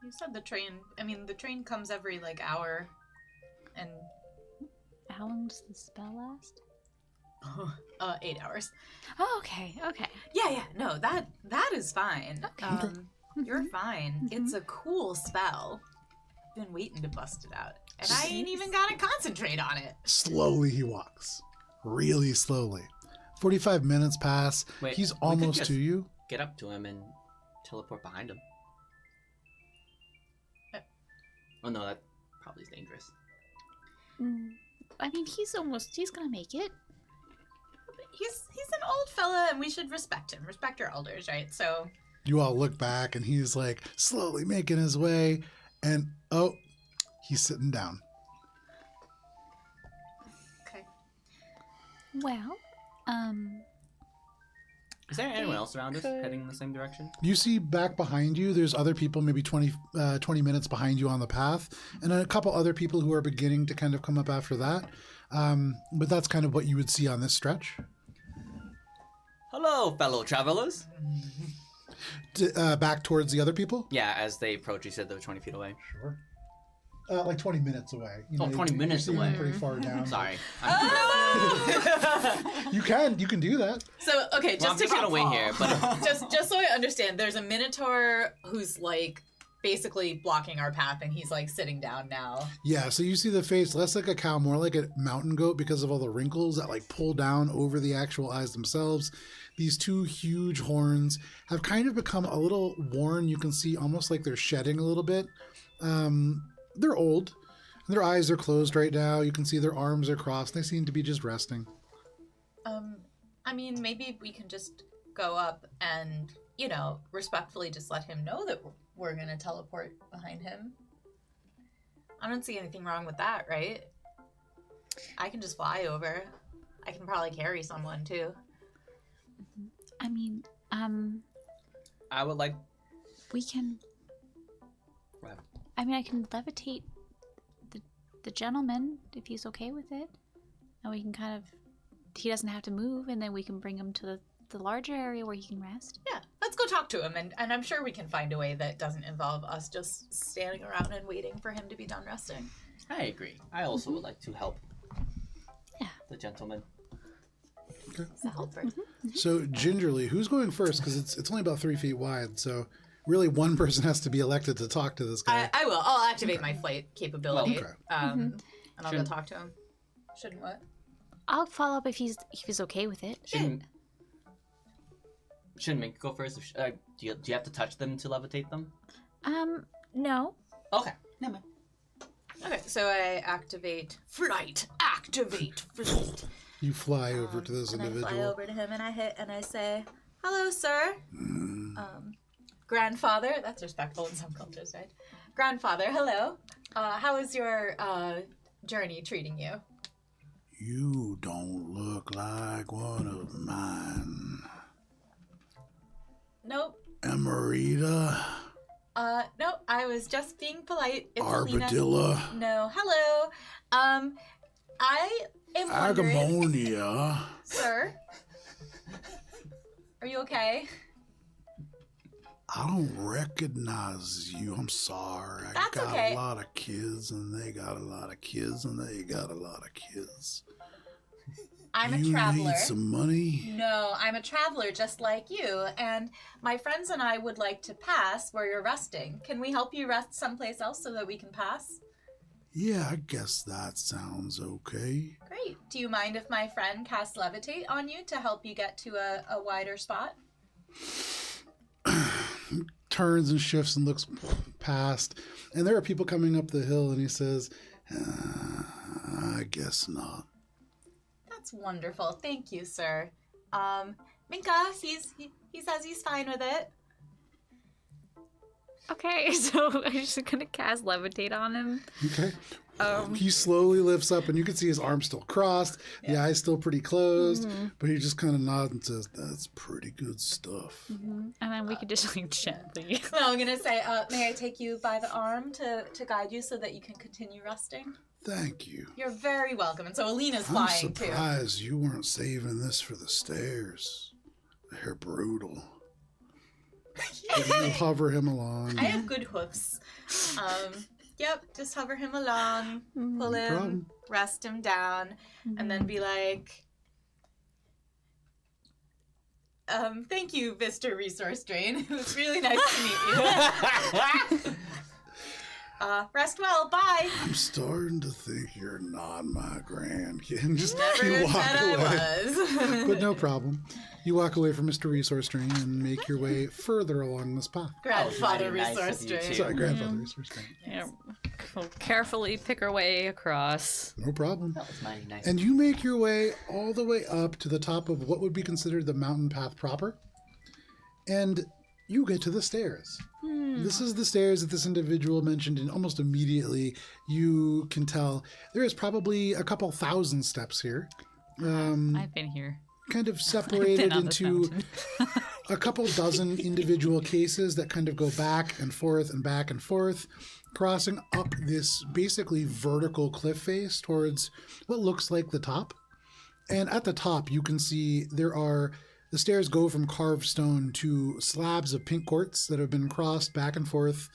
You said the train comes every hour, and How long does the spell last? 8 hours. Oh, okay. Yeah, no, that is fine. Okay. You're fine. It's a cool spell. Been waiting to bust it out. And I ain't even gotta concentrate on it. Slowly he walks. Really slowly. 45 minutes pass. Wait, He's we could almost just to you. Get up to him and teleport behind him. Oh no, that probably is dangerous. I mean, he's gonna make it. He's an old fella, and we should respect him. Respect your elders, right? So You all look back, and he's like slowly making his way, and oh, he's sitting down. okay. Well, Is there anyone else around us heading in the same direction? You see back behind you, there's other people maybe 20 minutes behind you on the path, and a couple other people who are beginning to kind of come up after that. But that's kind of what you would see on this stretch. Hello, fellow travelers. Back towards the other people? Yeah, as they approach, you said they were 20 feet away. Sure. Like 20 minutes away. You 20 minutes you're away. Pretty far down. Sorry. You can do that. So okay, Well, I'm just gonna wait here, but just so I understand, there's a Minotaur who's like basically blocking our path, and he's like sitting down now. Yeah, so you see the face less like a cow, more like a mountain goat because of all the wrinkles that like pull down over the actual eyes themselves. These two huge horns have kind of become a little worn. You can see almost like they're shedding a little bit. They're old. Their eyes are closed right now. You can see their arms are crossed. They seem to be just resting. I mean, maybe we can just go up and, respectfully just let him know that we're going to teleport behind him. I don't see anything wrong with that, right? I can just fly over. I can probably carry someone, too. I mean, I would like... we can... Right. I mean, I can levitate the gentleman if he's okay with it. And we can kind of... he doesn't have to move, and then we can bring him to the larger area where he can rest. Yeah, let's go talk to him, and I'm sure we can find a way that doesn't involve us just standing around and waiting for him to be done resting. I agree. I also would like to help the gentleman. Okay. It's a helper. So gingerly, who's going first? Because it's only about 3 feet wide, so really one person has to be elected to talk to this guy. I will. I'll activate my flight capability, Okay. and I'll go Shouldn't- talk to him. Shouldn't what? I'll follow up if he's okay with it. Shouldn't Mink go first? Do you have to touch them to levitate them? No. Okay. Never mind. Okay, so I activate flight. Activate flight. You fly over to this And I fly individual. over to him and I hit and I say, "Hello, sir. Grandfather." That's respectful in some cultures, right? Grandfather, hello. How is your journey treating you? You don't look like one of mine. Nope. Emerita, No, I was just being polite. It's Alina. Armadillo, No, hello. I am wondering, Agamonia. sir, are you okay? I don't recognize you. I'm sorry. I That's got okay. a lot of kids, and they got a lot of kids, and they got a lot of kids. I'm a you traveler. need some money? No, I'm a traveler just like you, and my friends and I would like to pass where you're resting. Can we help you rest someplace else so that we can pass? Yeah, I guess that sounds okay. Great. Do you mind if my friend casts levitate on you to help you get to a wider spot? Turns and shifts and looks past, and there are people coming up the hill, and he says, I guess not. That's wonderful. Thank you, sir. Minka, he says he's fine with it. Okay, so I'm just gonna cast levitate on him. Okay. He slowly lifts up, and you can see his arms still crossed, the eyes still pretty closed, but he just kind of nods and says, "That's pretty good stuff." And then we could just like gently. Well, I'm gonna say, may I take you by the arm to guide you so that you can continue resting? Thank you. You're very welcome. And so Alina's I'm flying too. surprised you weren't saving this for the stairs. They're brutal. But you hover him along. I have good hoofs. Yep, just hover him along, pull him, problem. rest him down, and then be like, thank you, Mr. Resource Drain. It was really nice to meet you. Rest well, bye. I'm starting to think you're not my grandkid. And just Never you said walk I away. was. But no problem. You walk away from Mr. Resource Drain and make your way further along this path. Grandfather Nice of Resource you Drain. too. Sorry, Grandfather Resource Drain. Yeah, we'll carefully pick our way across. No problem. That was mighty nice. And you make your way all the way up to the top of what would be considered the mountain path proper. And you get to the stairs. This is the stairs that this individual mentioned, and almost immediately you can tell there is probably a couple thousand steps here. I've been here. kind of separated on this into mountain. a couple dozen individual cases that kind of go back and forth, crossing up this basically vertical cliff face towards what looks like the top. And at the top, you can see the stairs go from carved stone to slabs of pink quartz that have been crossed back and forth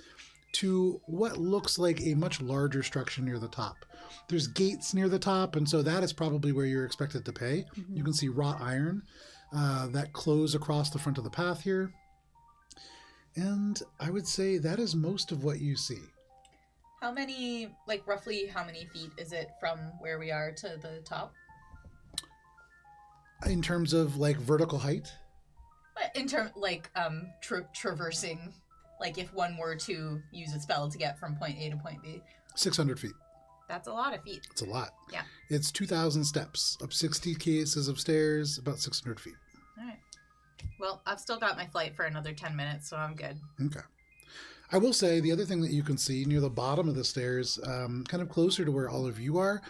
to what looks like a much larger structure near the top. There's gates near the top, and so that is probably where you're expected to pay. Mm-hmm. You can see wrought iron that close across the front of the path here. And I would say that is most of what you see. How many, like roughly how many feet is it from where we are to the top? In terms of like vertical height, In traversing, like if one were to use a spell to get from point A to point B. 600 feet. That's a lot of feet. It's a lot. Yeah. It's 2,000 steps, up 60 cases of stairs, about 600 feet. All right. Well, I've still got my flight for another 10 minutes, so I'm good. Okay. I will say the other thing that you can see near the bottom of the stairs, kind of closer to where all of you are,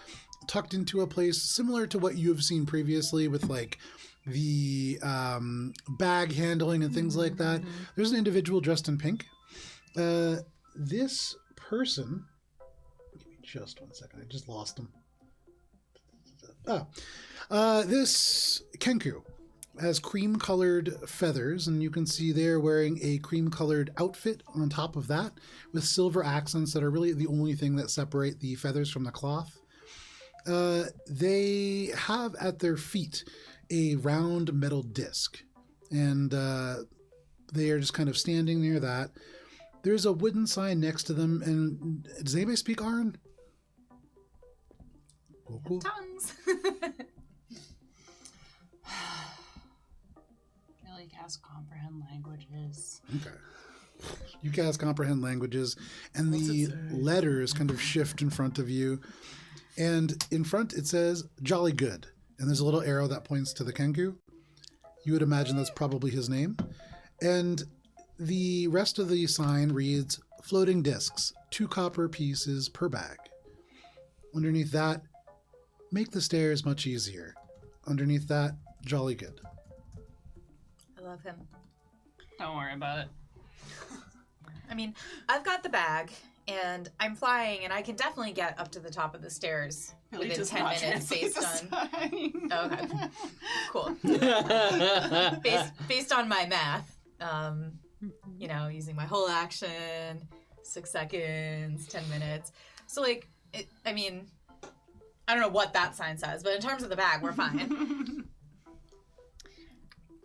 tucked into a place similar to what you have seen previously with like the bag handling and things like that. There's an individual dressed in pink. This person, give me just 1 second, I just lost him. This Kenku has cream-colored feathers, and you can see they're wearing a cream-colored outfit on top of that with silver accents that are really the only thing that separate the feathers from the cloth. They have at their feet a round metal disc, and they are just kind of standing near that. There's a wooden sign next to them, and does anybody speak Aran? Cool. Tongues. I like cast comprehend languages. Okay. You cast comprehend languages, and the letters kind of shift in front of you. And in front it says "Jolly Good," and there's a little arrow that points to the Kenku. You would imagine that's probably his name. And the rest of the sign reads "Floating discs, 2 copper pieces per bag." Underneath that, "Make the stairs much easier." Underneath that, "Jolly Good." I love him. Don't worry about it. I mean, I've got the bag, and I'm flying, and I can definitely get up to the top of the stairs Really within does 10 not minutes translate based the on... sign. Oh, okay. Cool. based on my math, you know, using my whole action, 6 seconds, 10 minutes. So, like, I mean, I don't know what that sign says, but in terms of the bag, we're fine.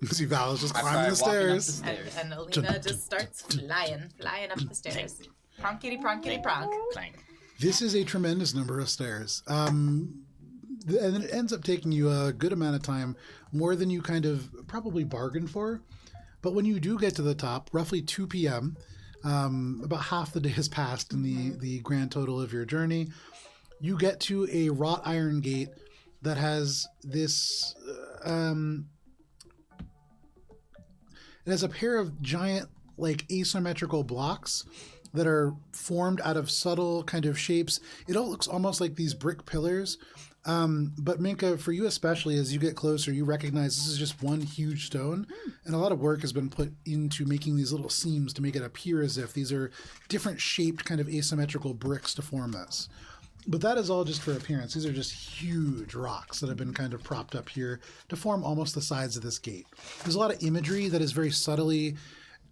You see Val is just I climbing the started walking up stairs. the stairs. And Alina just starts flying up the stairs. Pronkity, pronkity, pronk. This is a tremendous number of stairs. And then it ends up taking you a good amount of time, more than you kind of probably bargained for. But when you do get to the top, roughly 2 p.m., about half the day has passed in the grand total of your journey, you get to a wrought iron gate that has this... it has a pair of giant, like, asymmetrical blocks that are formed out of subtle kind of shapes. It all looks almost like these brick pillars. But Minka, for you especially, as you get closer, you recognize this is just one huge stone. And a lot of work has been put into making these little seams to make it appear as if these are different shaped kind of asymmetrical bricks to form this. But that is all just for appearance. These are just huge rocks that have been kind of propped up here to form almost the sides of this gate. There's a lot of imagery that is very subtly,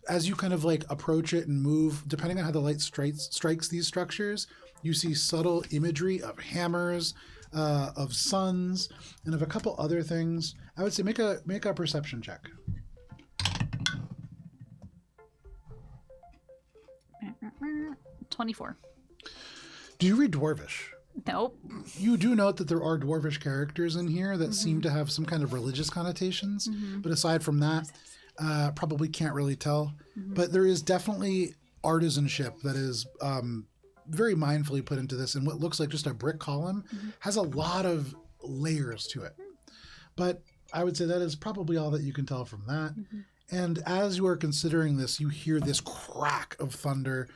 as you kind of like approach it and move, depending on how the light strikes these structures, you see subtle imagery of hammers, of suns, and of a couple other things. I would say make a perception check. $24. Do you read Dwarvish? Nope. You do note that there are Dwarvish characters in here that seem to have some kind of religious connotations, but aside from that, probably can't really tell. But there is definitely artisanship that is very mindfully put into this, and what looks like just a brick column has a lot of layers to it. But I would say that is probably all that you can tell from that. And as you are considering this, you hear this crack of thunder,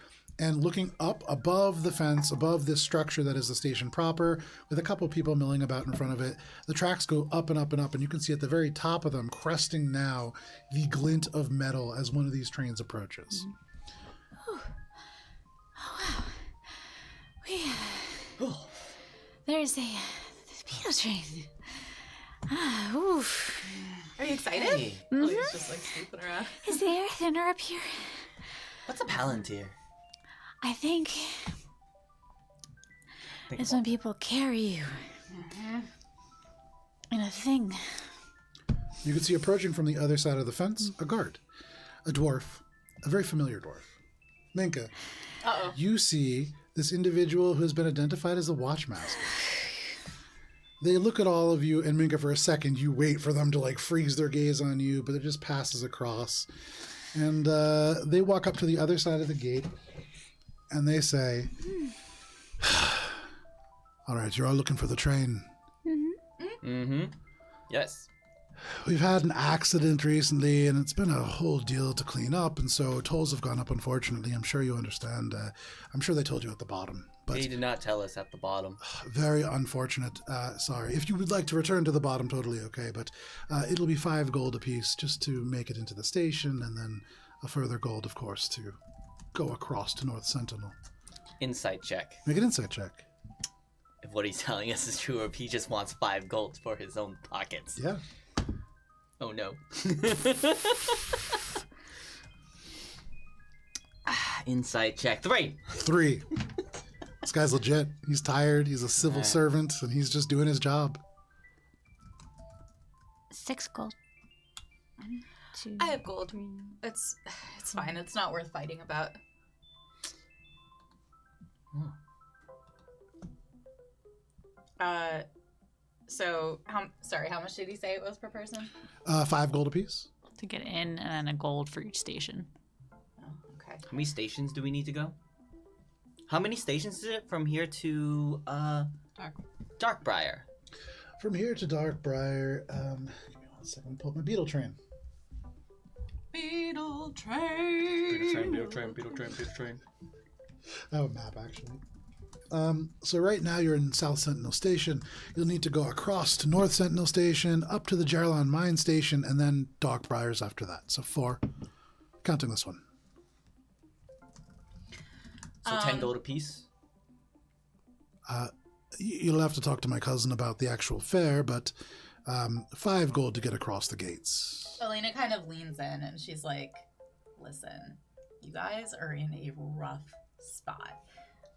And looking up above the fence, above this structure that is the station proper, with a couple people milling about in front of it, the tracks go up and up and up, and you can see at the very top of them, cresting now, the glint of metal as one of these trains approaches. There's a beetle train. Oof. Are you excited? Hey, Oh, he's just like snooping around. Is the air thinner up here? what's a palantir? I think it's when people carry you in a thing. You can see approaching from the other side of the fence a guard, a dwarf, a very familiar dwarf. Minka, you see this individual who has been identified as the Watchmaster. They look at all of you, and Minka, for a second, you wait for them to like freeze their gaze on you, but it just passes across. And they walk up to the other side of the gate, and they say, all right, you're all looking for the train. Mm-hmm. Yes. We've had an accident recently, and it's been a whole deal to clean up, and so tolls have gone up, unfortunately. I'm sure you understand. I'm sure they told you at the bottom. But They did not tell us at the bottom. very unfortunate. Sorry. If you would like to return to the bottom, totally okay, but it'll be 5 gold apiece just to make it into the station, and then a further gold, of course, to go across to North Sentinel. Insight check. Make an insight check. If what he's telling us is true, or if he just wants 5 gold for his own pockets. Yeah. Oh no. Insight check. 3. 3. This guy's legit. He's tired. He's a civil servant, and he's just doing his job. 6 gold. 1, 2. I have gold. It's fine. It's not worth fighting about. So how much did he say it was per person? 5 gold apiece. To get in, and then a gold for each station. Oh, okay. How many stations do we need to go? How many stations is it from here to Darkbriar? From here to Darkbriar, give me 1 second. Pull up my beetle train. Beetle train. Beetle train. I have a map, actually. So right now you're in South Sentinel Station. You'll need to go across to North Sentinel Station, up to the Jarlon Mine Station, and then Darkbriars after that. So 4, counting this one. So 10 gold apiece? You'll have to talk to my cousin about the actual fare, but 5 gold to get across the gates. Elena kind of leans in and she's like, listen, you guys are in a rough spot.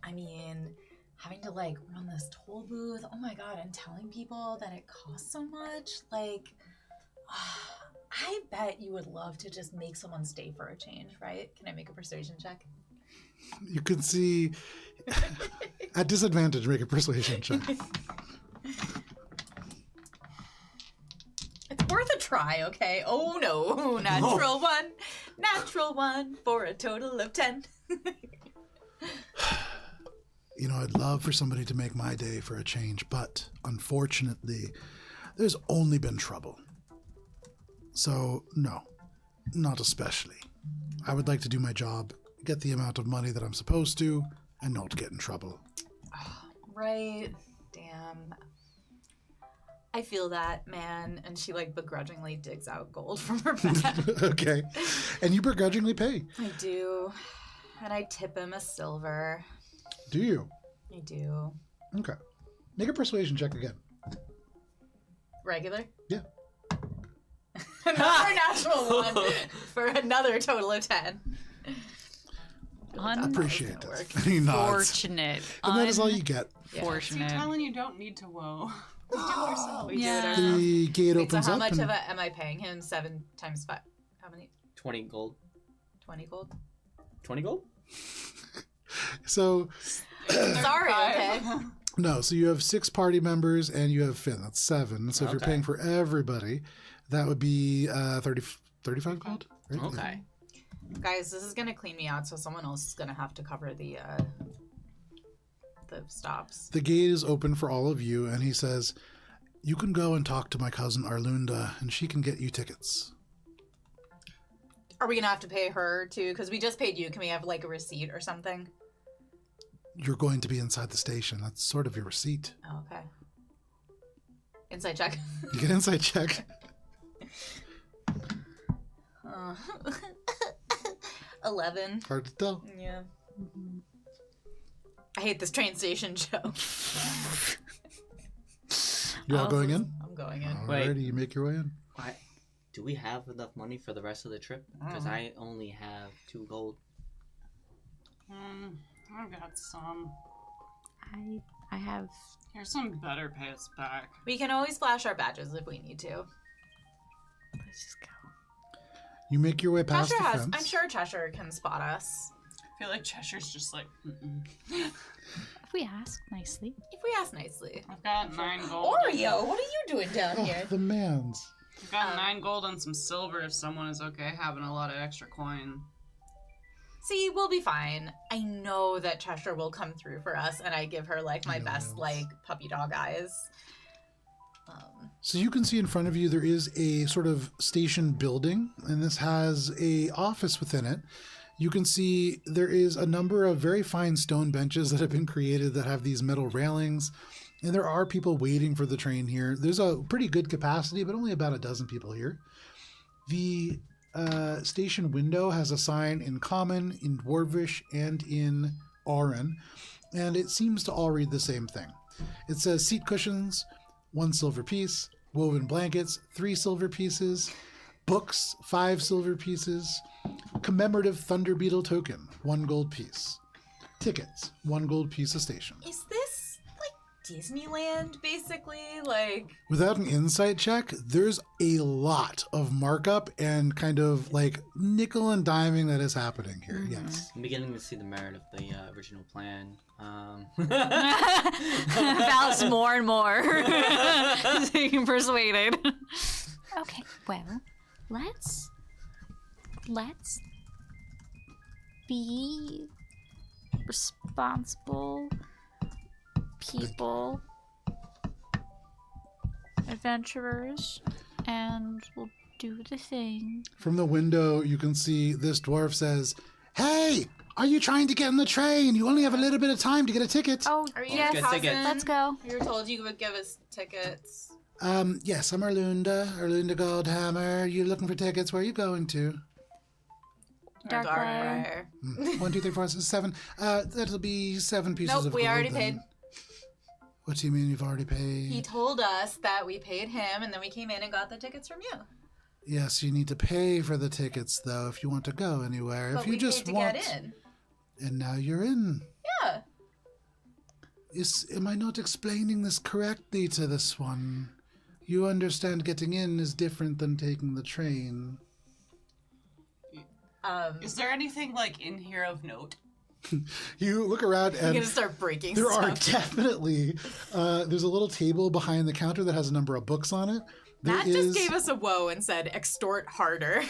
I mean, having to like run this toll booth, oh my god, and telling people that it costs so much, like, I bet you would love to just make someone stay for a change, right? Can I make a persuasion check? You can see, at disadvantage, make a persuasion check. It's worth a try, okay? Oh no, natural one. Natural 1 for a total of 10. You know, I'd love for somebody to make my day for a change, but unfortunately, there's only been trouble. So, no, not especially. I would like to do my job, get the amount of money that I'm supposed to, and not get in trouble. Right. Damn. I feel that, man. And she like begrudgingly digs out gold from her bag. Okay. And you begrudgingly pay. I do. And I tip him a silver. Do you? I do. Okay. Make a persuasion check again. Regular? Yeah. Another natural 1 for another total of 10. Appreciate it. And he nods. Unfortunate. And that is all you get. See, Unfortunate. Talon, you don't need to woe. We do it ourselves. We do it Yeah. ourselves. The gate Wait, so opens how up. much and of it am I paying him? 7 times 5. How many? 20 gold. 20 gold? 20 gold? So, Sorry, okay. no, so you have 6 party members and you have Finn. That's 7. So if you're Okay. paying for everybody, that would be 35 gold? Right? Okay. Guys, this is gonna clean me out, so someone else is gonna have to cover the stops. The gate is open for all of you, and he says, you can go and talk to my cousin Arlunda, and she can get you tickets. Are we gonna have to pay her too? Because we just paid you. Can we have like a receipt or something? You're going to be inside the station. That's sort of your receipt. Oh, okay. Inside check. You get inside check. 11. Hard to tell. Yeah. I hate this train station show. You're all going in? I'm going in. Alrighty, you make your way in. Do we have enough money for the rest of the trip? Because I only have 2 gold. I've got some. I have. Here's some better pay us back. We can always flash our badges if we need to. Let's just go. You make your way past Cheshire the has. fence. I'm sure Cheshire can spot us. I feel like Cheshire's just like, If we ask nicely. If we ask nicely. I've got 9 gold. Oreo, what are you doing down Oh, here? the man's. I've got 9 gold and some silver if someone is okay having a lot of extra coin. See, we'll be fine. I know that Cheshire will come through for us, and I give her like my best Yes. like puppy dog eyes. So you can see in front of you there is a sort of station building, and this has a office within it. You can see there is a number of very fine stone benches that have been created that have these metal railings, and there are people waiting for the train here. There's a pretty good capacity, but only about a dozen people here. The station window has a sign in Common, in Dwarvish, and in Auran, and it seems to all read the same thing. It says seat cushions, 1 silver piece, woven blankets, 3 silver pieces, books, 5 silver pieces, commemorative Thunder Beetle token, 1 gold piece, tickets, 1 gold piece a station. Is this like Disneyland, basically? Like, Without an insight check, there's a lot of markup and kind of like nickel and diming that is happening here. Yes. I'm beginning to see the merit of the original plan. Val's more and more being persuaded. Okay, well, let's be responsible people, adventurers, and we'll do the thing. From the window, you can see this dwarf says, "Hey, are you trying to get on the train? You only have a little bit of time to get a ticket." Oh, are you yes, Good ticket. let's go. We were told you would give us tickets. Yes, I'm Erlunda Goldhammer. You looking for tickets? Where are you going to? Darkbriar. 1, 2, 3, 4, 6, 7. That'll be 7 pieces Nope, of we gold. already then. paid. What do you mean you've already paid? He told us that we paid him, and then we came in and got the tickets from you. Yes, you need to pay for the tickets though if you want to go anywhere. But if you we just paid to want, get in. and now you're in. Yeah. Am I not explaining this correctly to this one? You understand getting in is different than taking the train. Is there anything like in here of note? You look around You're and gonna start breaking there are stuff. definitely, there's a little table behind the counter that has a number of books on it. There Matt just gave us a woe and said, extort harder.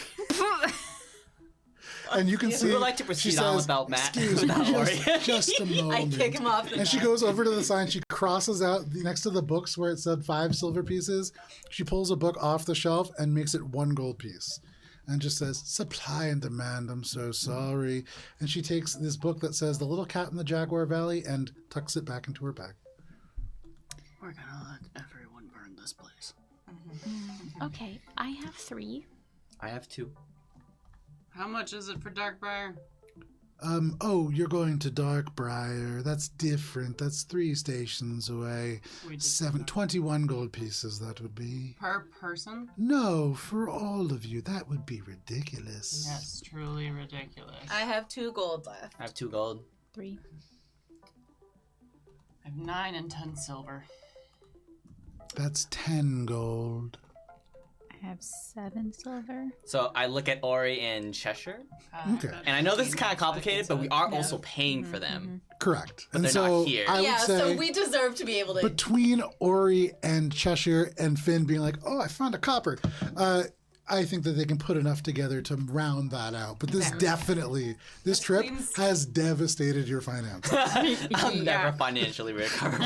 and you can see, We would like to she proceed on says, without Matt. "Excuse me, Without Ori." just a moment. I kick him off the And she mat. goes over to the sign. She crosses out next to the books where it said 5 silver pieces. She pulls a book off the shelf and makes it 1 gold piece. And just says, supply and demand, I'm so sorry. And she takes this book that says The Little Cat in the Jaguar Valley and tucks it back into her bag. We're gonna let everyone burn this place. Okay, I have 3. I have 2. How much is it for Darkbriar? Oh, you're going to Darkbriar. That's different. That's 3 stations away. We did 21 gold pieces, that would be. Per person? No, for all of you, that would be ridiculous. That's truly ridiculous. I have 2 gold left. I have 2 gold. 3. I have 9 and 10 silver. That's 10 gold. I have 7 silver. So I look at Ori and Cheshire, Okay. and I know this is kind of complicated, but we are also paying for them. Correct. But And they're so not here. I would Yeah, say so we deserve to be able to. between Ori and Cheshire and Finn being like, "Oh, I found a copper," I think that they can put enough together to round that out. But this definitely, this trip seems- has devastated your finances. I'll never financially recover.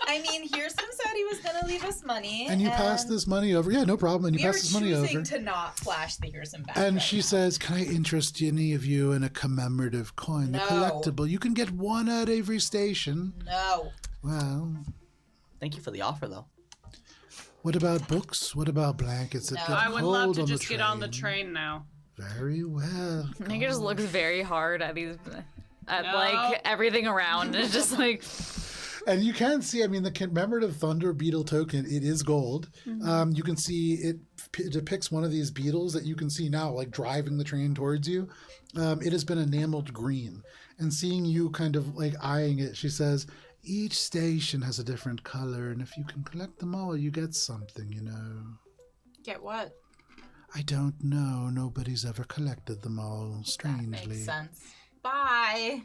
I mean, Hearsome said he was gonna leave us money, And you pass this money over. Yeah, no problem. And you we are pass this money choosing over. to not flash the Hearsome back. And right she now. says, "Can I interest any of you in a commemorative coin, a No. collectible? You can get one at every station." "No, Well, Thank you for the offer, though. what about books? What about blankets that No. get I would love cold to on just the get on the train now. Very well. Nigga just looks very hard at No. like everything around. And it's just like, And you can see, I mean, the commemorative Thunder Beetle token, it is gold. You can see it depicts one of these beetles that you can see now, like driving the train towards you. It has been enameled green. And seeing you kind of like eyeing it, she says, each station has a different color, and if you can collect them all, you get something, you know. get what?" I don't know. Nobody's ever collected them all, strangely. Makes sense. Bye.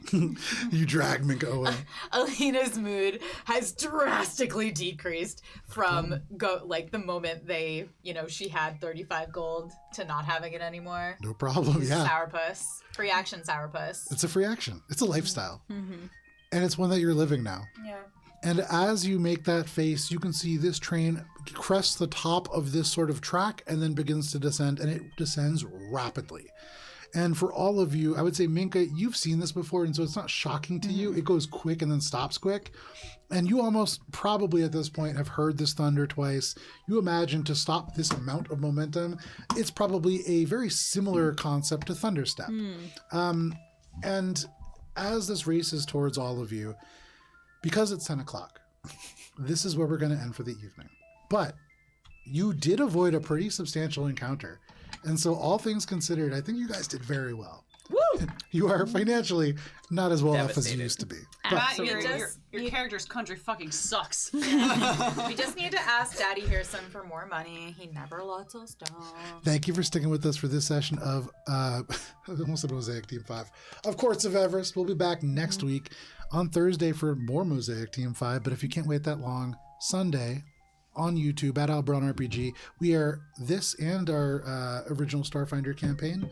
You drag Minka away. Alina's mood has drastically decreased from the moment she had 35 gold to not having it anymore. No problem, yeah. Sourpuss. Free action sourpuss. It's a free action. It's a lifestyle. And it's one that you're living now. Yeah. And as you make that face, you can see this train crests the top of this sort of track and then begins to descend, and it descends rapidly. And for all of you, I would say, Minka, you've seen this before, and so it's not shocking to you. It goes quick and then stops quick. And you almost probably at this point have heard this thunder twice. You imagine to stop this amount of momentum, it's probably a very similar concept to Thunderstep. And as this races towards all of you, because it's 10 o'clock, this is where we're going to end for the evening. But you did avoid a pretty substantial encounter. And so all things considered, I think you guys did very well. Woo! You are financially not as well off as you Devastated. used to be. Matt, So your, we your, just- your character's country fucking sucks. We just need to ask Daddy Hearsome for more money. He never lets us down. Thank you for sticking with us for this session of, I almost said Mosaic Team 5, of Courts of Everest. We'll be back next week on Thursday for more Mosaic Team 5. But if you can't wait that long, Sunday on YouTube at Alberon RPG, we are this and our original Starfinder campaign.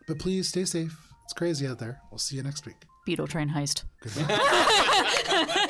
But please stay safe. It's crazy out there. We'll see you next week. Beetle train heist. Goodbye.